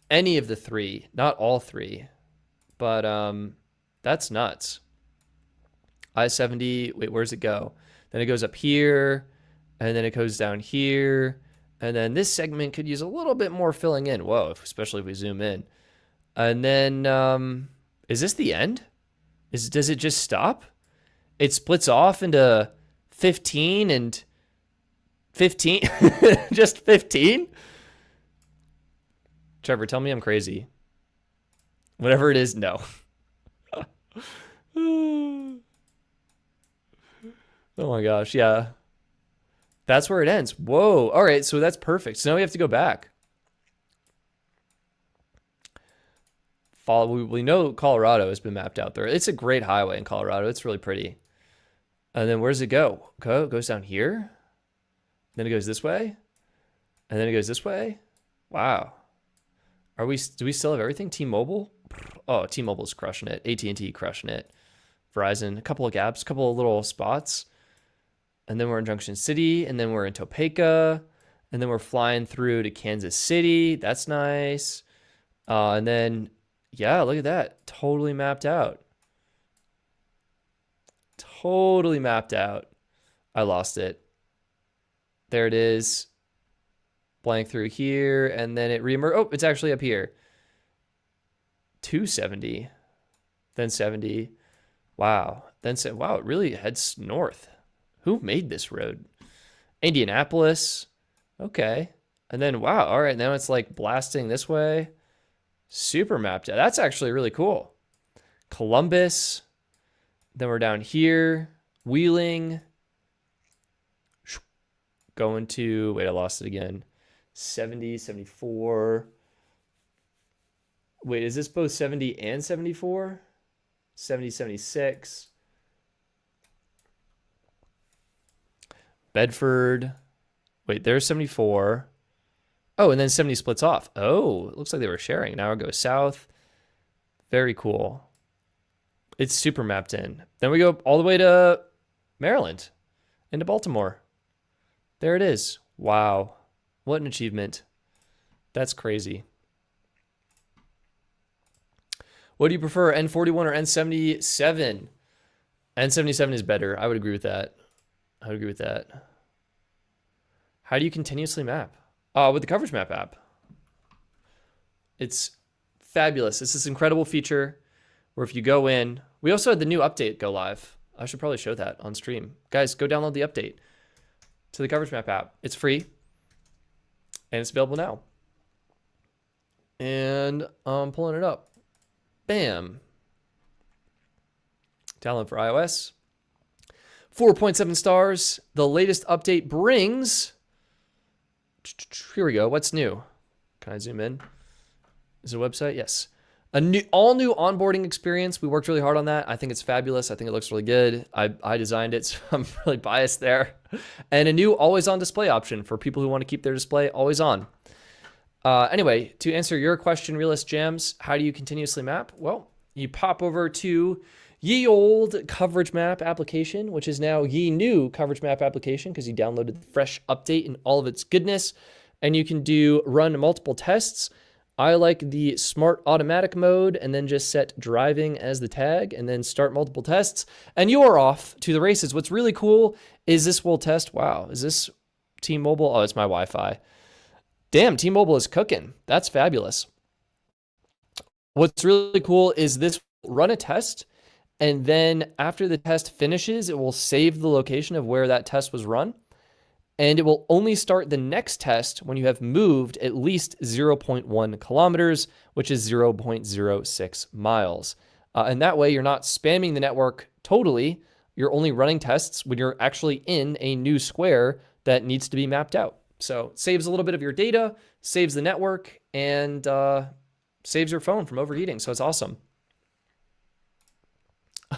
any of the 3, not all 3. But that's nuts. I-70, wait, where's it go? Then it goes up here, and then it goes down here. And then this segment could use a little bit more filling in. Whoa, especially if we zoom in. And then, is this the end? Does it just stop? It splits off into 15 and 15. Just 15? Trevor, tell me I'm crazy. Whatever it is, no. Oh my gosh, yeah. That's where it ends. Whoa. All right, so that's perfect. So now we have to go back. We know Colorado has been mapped out there. It's a great highway in Colorado. It's really pretty. And then where does it go? It goes down here. Then it goes this way. And then it goes this way. Wow. Do we still have everything? T-Mobile? Oh, T-Mobile's crushing it. AT&T crushing it. Verizon, a couple of gaps, a couple of little spots. And then we're in Junction City, and then we're in Topeka, and then we're flying through to Kansas City. That's nice. And then, yeah, look at that. Totally mapped out. Totally mapped out. I lost it. There it is. Blank through here, and then it reemerged. Oh, it's actually up here. 270. Then 70. Wow. Wow, it really heads north. Who made this road? Indianapolis. Okay. And then, wow, all right, now it's like blasting this way. Super mapped out. That's actually really cool. Columbus. Then we're down here. Wheeling. Going to, wait, I lost it again. 70, 74. Wait, is this both 70 and 74? 70, 76. Bedford. Wait, there's 74. Oh, and then 70 splits off. Oh, it looks like they were sharing. Now it goes south. Very cool. It's super mapped in. Then we go all the way to Maryland, into Baltimore. There it is. Wow. What an achievement. That's crazy. What do you prefer, N41 or N77? N77 is better. I would agree with that. I would agree with that. How do you continuously map? With the Coverage Map app. It's fabulous. It's this incredible feature where if you go in, we also had the new update go live. I should probably show that on stream. Guys, go download the update to the Coverage Map app. It's free and it's available now. And I'm pulling it up. Bam. Download for iOS. 4.7 stars. The latest update brings... Here we go. What's new? Can I zoom in? Is it a website? Yes. All new onboarding experience. We worked really hard on that. I think it's fabulous. I think it looks really good. I designed it, so I'm really biased there. And a new always on display option for people who want to keep their display always on. Anyway, to answer your question, Realist Jams, how do you continuously map? Well, you pop over to ye old Coverage Map application, which is now ye new Coverage Map application because you downloaded the fresh update in all of its goodness. And you can run multiple tests. I like the smart automatic mode and then just set driving as the tag and then start multiple tests. And you are off to the races. What's really cool is this will test. Wow, is this T-Mobile? Oh, it's my Wi-Fi. Damn, T-Mobile is cooking. That's fabulous. What's really cool is this will run a test. And then after the test finishes, it will save the location of where that test was run. And it will only start the next test when you have moved at least 0.1 kilometers, which is 0.06 miles. And that way you're not spamming the network totally. You're only running tests when you're actually in a new square that needs to be mapped out. So it saves a little bit of your data, saves the network, and saves your phone from overheating. So it's awesome.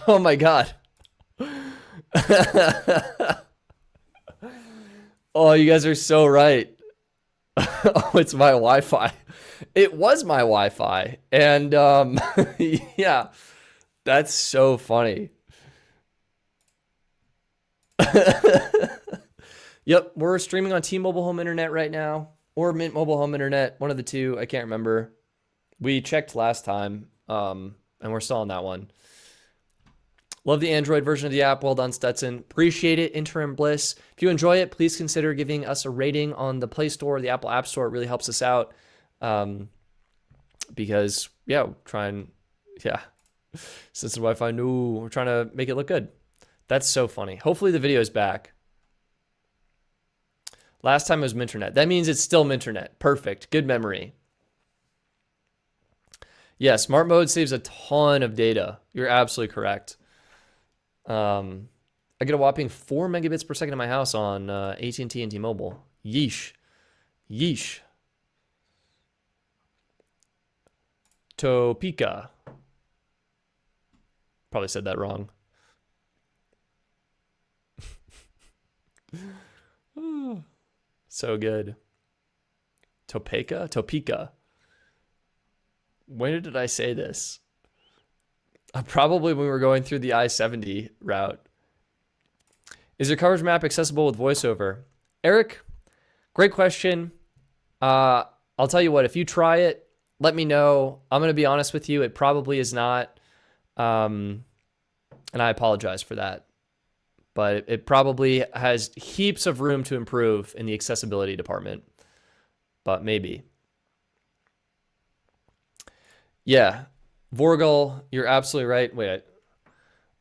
Oh my God. Oh, you guys are so right. Oh, it's my Wi-Fi. It was my Wi-Fi. And yeah, that's so funny. Yep, we're streaming on T-Mobile Home Internet right now, or Mint Mobile Home Internet, one of the two. I can't remember. We checked last time, and we're still on that one. Love the Android version of the app. Well done, Stetson. Appreciate it. Interim Bliss. If you enjoy it, please consider giving us a rating on the Play Store or the Apple App Store. It really helps us out. Because, yeah, since the Wi-Fi, no, we're trying to make it look good. That's so funny. Hopefully the video is back. Last time it was Minternet. That means it's still Minternet. Perfect. Good memory. Yeah, smart mode saves a ton of data. You're absolutely correct. I get a whopping 4 megabits per second in my house on AT&T and T-Mobile. Yeesh. Yeesh. Topeka. Probably said that wrong. So good. Topeka? Topeka. When did I say this? Probably when we were going through the I-70 route. Is your coverage map accessible with voiceover? Eric, great question. I'll tell you what, if you try it, let me know. I'm going to be honest with you. It probably is not. And I apologize for that. But it probably has heaps of room to improve in the accessibility department. But maybe. Yeah. Vorgal, you're absolutely right. Wait.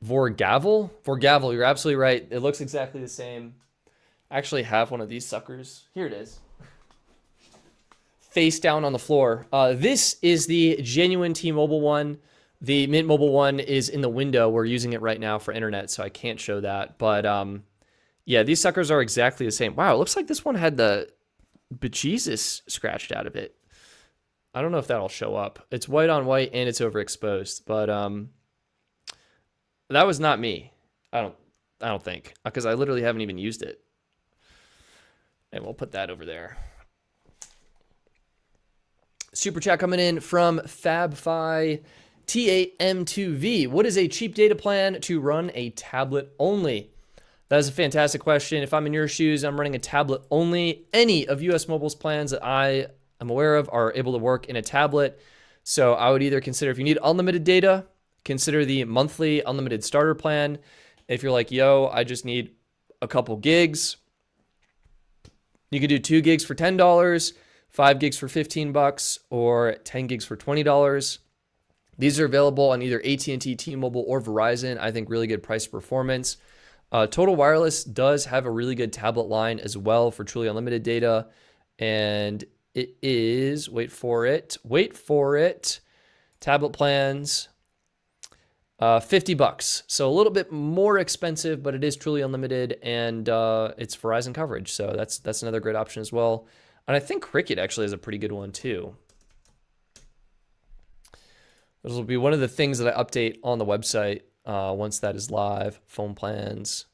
Vorgavel? Vorgavel, you're absolutely right. It looks exactly the same. I actually have one of these suckers. Here it is. Face down on the floor. This is the genuine T-Mobile one. The Mint Mobile one is in the window. We're using it right now for internet, so I can't show that. But yeah, these suckers are exactly the same. Wow, it looks like this one had the bejesus scratched out of it. I don't know if that'll show up. It's white on white and it's overexposed, but that was not me. I don't think, because I literally haven't even used it. And we'll put that over there. Super chat coming in from FabFi T8M2V. What is a cheap data plan to run a tablet only? That is a fantastic question. If I'm in your shoes, I'm running a tablet only. Any of US Mobile's plans that I am aware of are able to work in a tablet. So I would either consider, if you need unlimited data, consider the monthly unlimited starter plan. If you're like, yo, I just need a couple gigs, you could do 2 gigs for $10, 5 gigs for $15, or 10 gigs for $20. These are available on either AT&T, T-Mobile, or Verizon. I think really good price performance. Total Wireless does have a really good tablet line as well for truly unlimited data. And it is, wait for it, tablet plans, $50. So a little bit more expensive, but it is truly unlimited, and it's Verizon coverage. So that's another great option as well. And I think Cricket actually has a pretty good one too. This will be one of the things that I update on the website once that is live. Phone plans.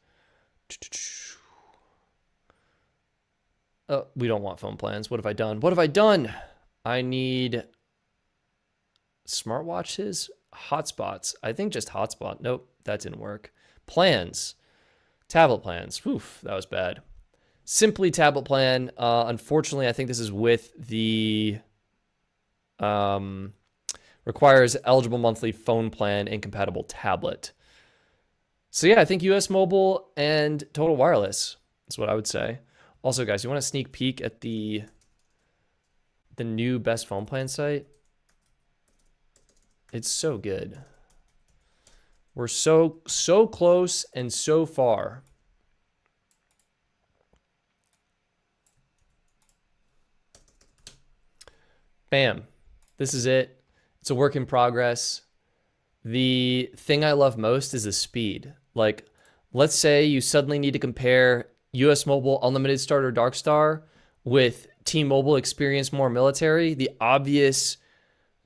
Oh, we don't want phone plans. What have I done? What have I done? I need smartwatches, hotspots. I think just hotspot. Nope, that didn't work. Plans, tablet plans. Oof, that was bad. Simply tablet plan. Unfortunately, I think this is with the requires eligible monthly phone plan and compatible tablet. So yeah, I think US Mobile and Total Wireless is what I would say. Also, guys, you want a sneak peek at the new Best Phone Plan site? It's so good. We're so close and so far. Bam. This is it. It's a work in progress. The thing I love most is the speed. Like, let's say you suddenly need to compare US Mobile Unlimited Starter Darkstar with T-Mobile Experience More Military. The obvious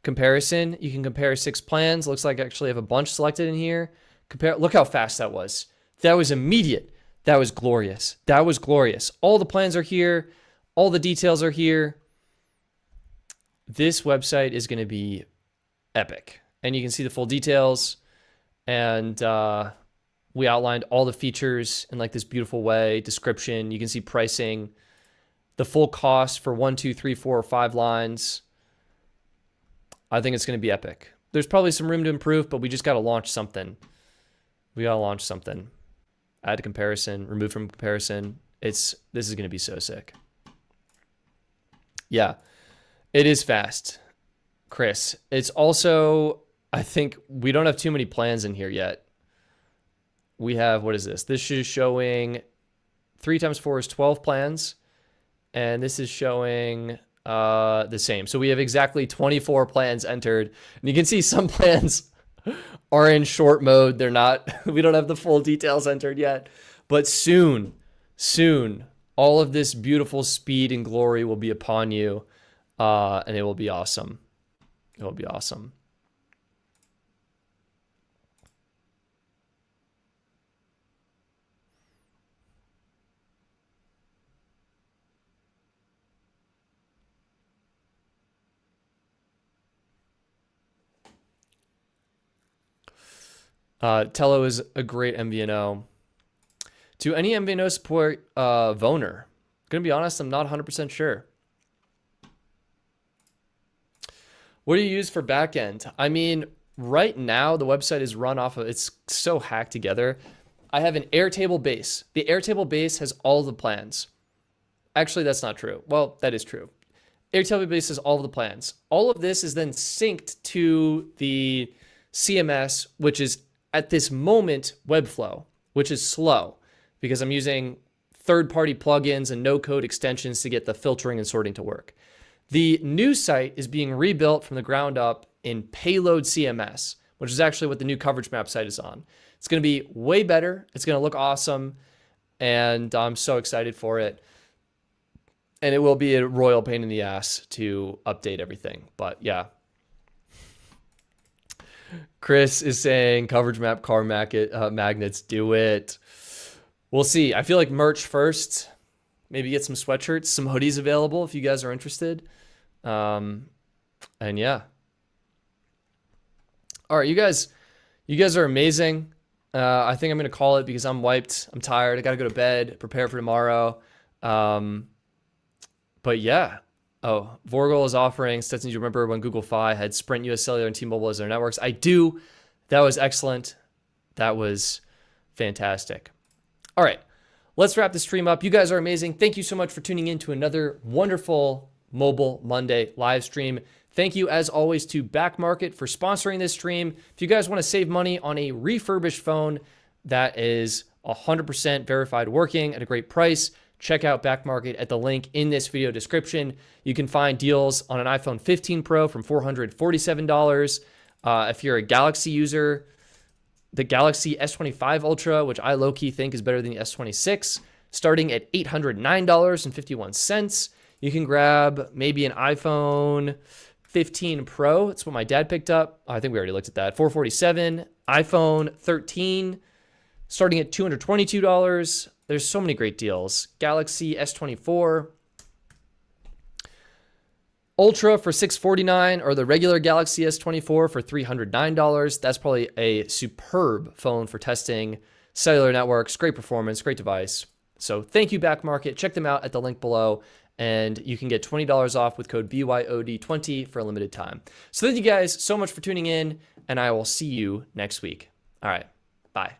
comparison, you can compare 6 plans. Looks like I actually have a bunch selected in here. Look how fast that was. That was immediate. That was glorious. That was glorious. All the plans are here. All the details are here. This website is going to be epic. And you can see the full details. And we outlined all the features in like this beautiful way. Description. You can see pricing. The full cost for 1, 2, 3, 4, or 5 lines. I think it's going to be epic. There's probably some room to improve, but we just got to launch something. We got to launch something. Add to comparison. Remove from comparison. This is going to be so sick. Yeah. It is fast, Chris. It's also, I think we don't have too many plans in here yet. We have, what is this? This is showing 3 times 4 is 12 plans. And this is showing the same. So we have exactly 24 plans entered. And you can see some plans are in short mode. They're not, we don't have the full details entered yet. But soon, all of this beautiful speed and glory will be upon you. And it will be awesome. It will be awesome. Tello is a great MVNO. Do any MVNO support Voner? Gonna be honest, I'm not 100% sure. What do you use for backend? I mean, right now the website is run off of, it's so hacked together. I have an Airtable base. The Airtable base has all the plans. Actually, that's not true. Well, that is true. Airtable base has all of the plans. All of this is then synced to the CMS, which is at this moment Webflow, which is slow because I'm using third-party plugins and no-code extensions to get the filtering and sorting to work. The new site is being rebuilt from the ground up in Payload CMS, which is actually what the new coverage map site is on. It's going to be way better. It's going to look awesome. And I'm so excited for it. And it will be a royal pain in the ass to update everything. But yeah. Chris is saying coverage map car magnets, do it. We'll see. I feel like merch first. Maybe get some sweatshirts, some hoodies available if you guys are interested. And yeah. All right, you guys are amazing. I think I'm going to call it because I'm wiped. I'm tired. I got to go to bed, prepare for tomorrow. But yeah. Oh, Vorgel is offering, Stetson, do you remember when Google Fi had Sprint, US Cellular, and T-Mobile as their networks? I do. That was excellent. That was fantastic. All right, let's wrap the stream up. You guys are amazing. Thank you so much for tuning in to another wonderful Mobile Monday live stream. Thank you, as always, to Back Market for sponsoring this stream. If you guys want to save money on a refurbished phone that is 100% verified working at a great price, check out Back Market at the link in this video description. You can find deals on an iPhone 15 Pro from $447. If you're a Galaxy user, the Galaxy S25 Ultra, which I low-key think is better than the S26, starting at $809.51. You can grab maybe an iPhone 15 Pro. That's what my dad picked up. I think we already looked at that. $447. iPhone 13, starting at $222. There's so many great deals. Galaxy S24 Ultra for $649, or the regular Galaxy S24 for $309. That's probably a superb phone for testing cellular networks. Great performance, great device. So thank you, Back Market. Check them out at the link below, and you can get $20 off with code BYOD20 for a limited time. So thank you guys so much for tuning in, and I will see you next week. All right, bye.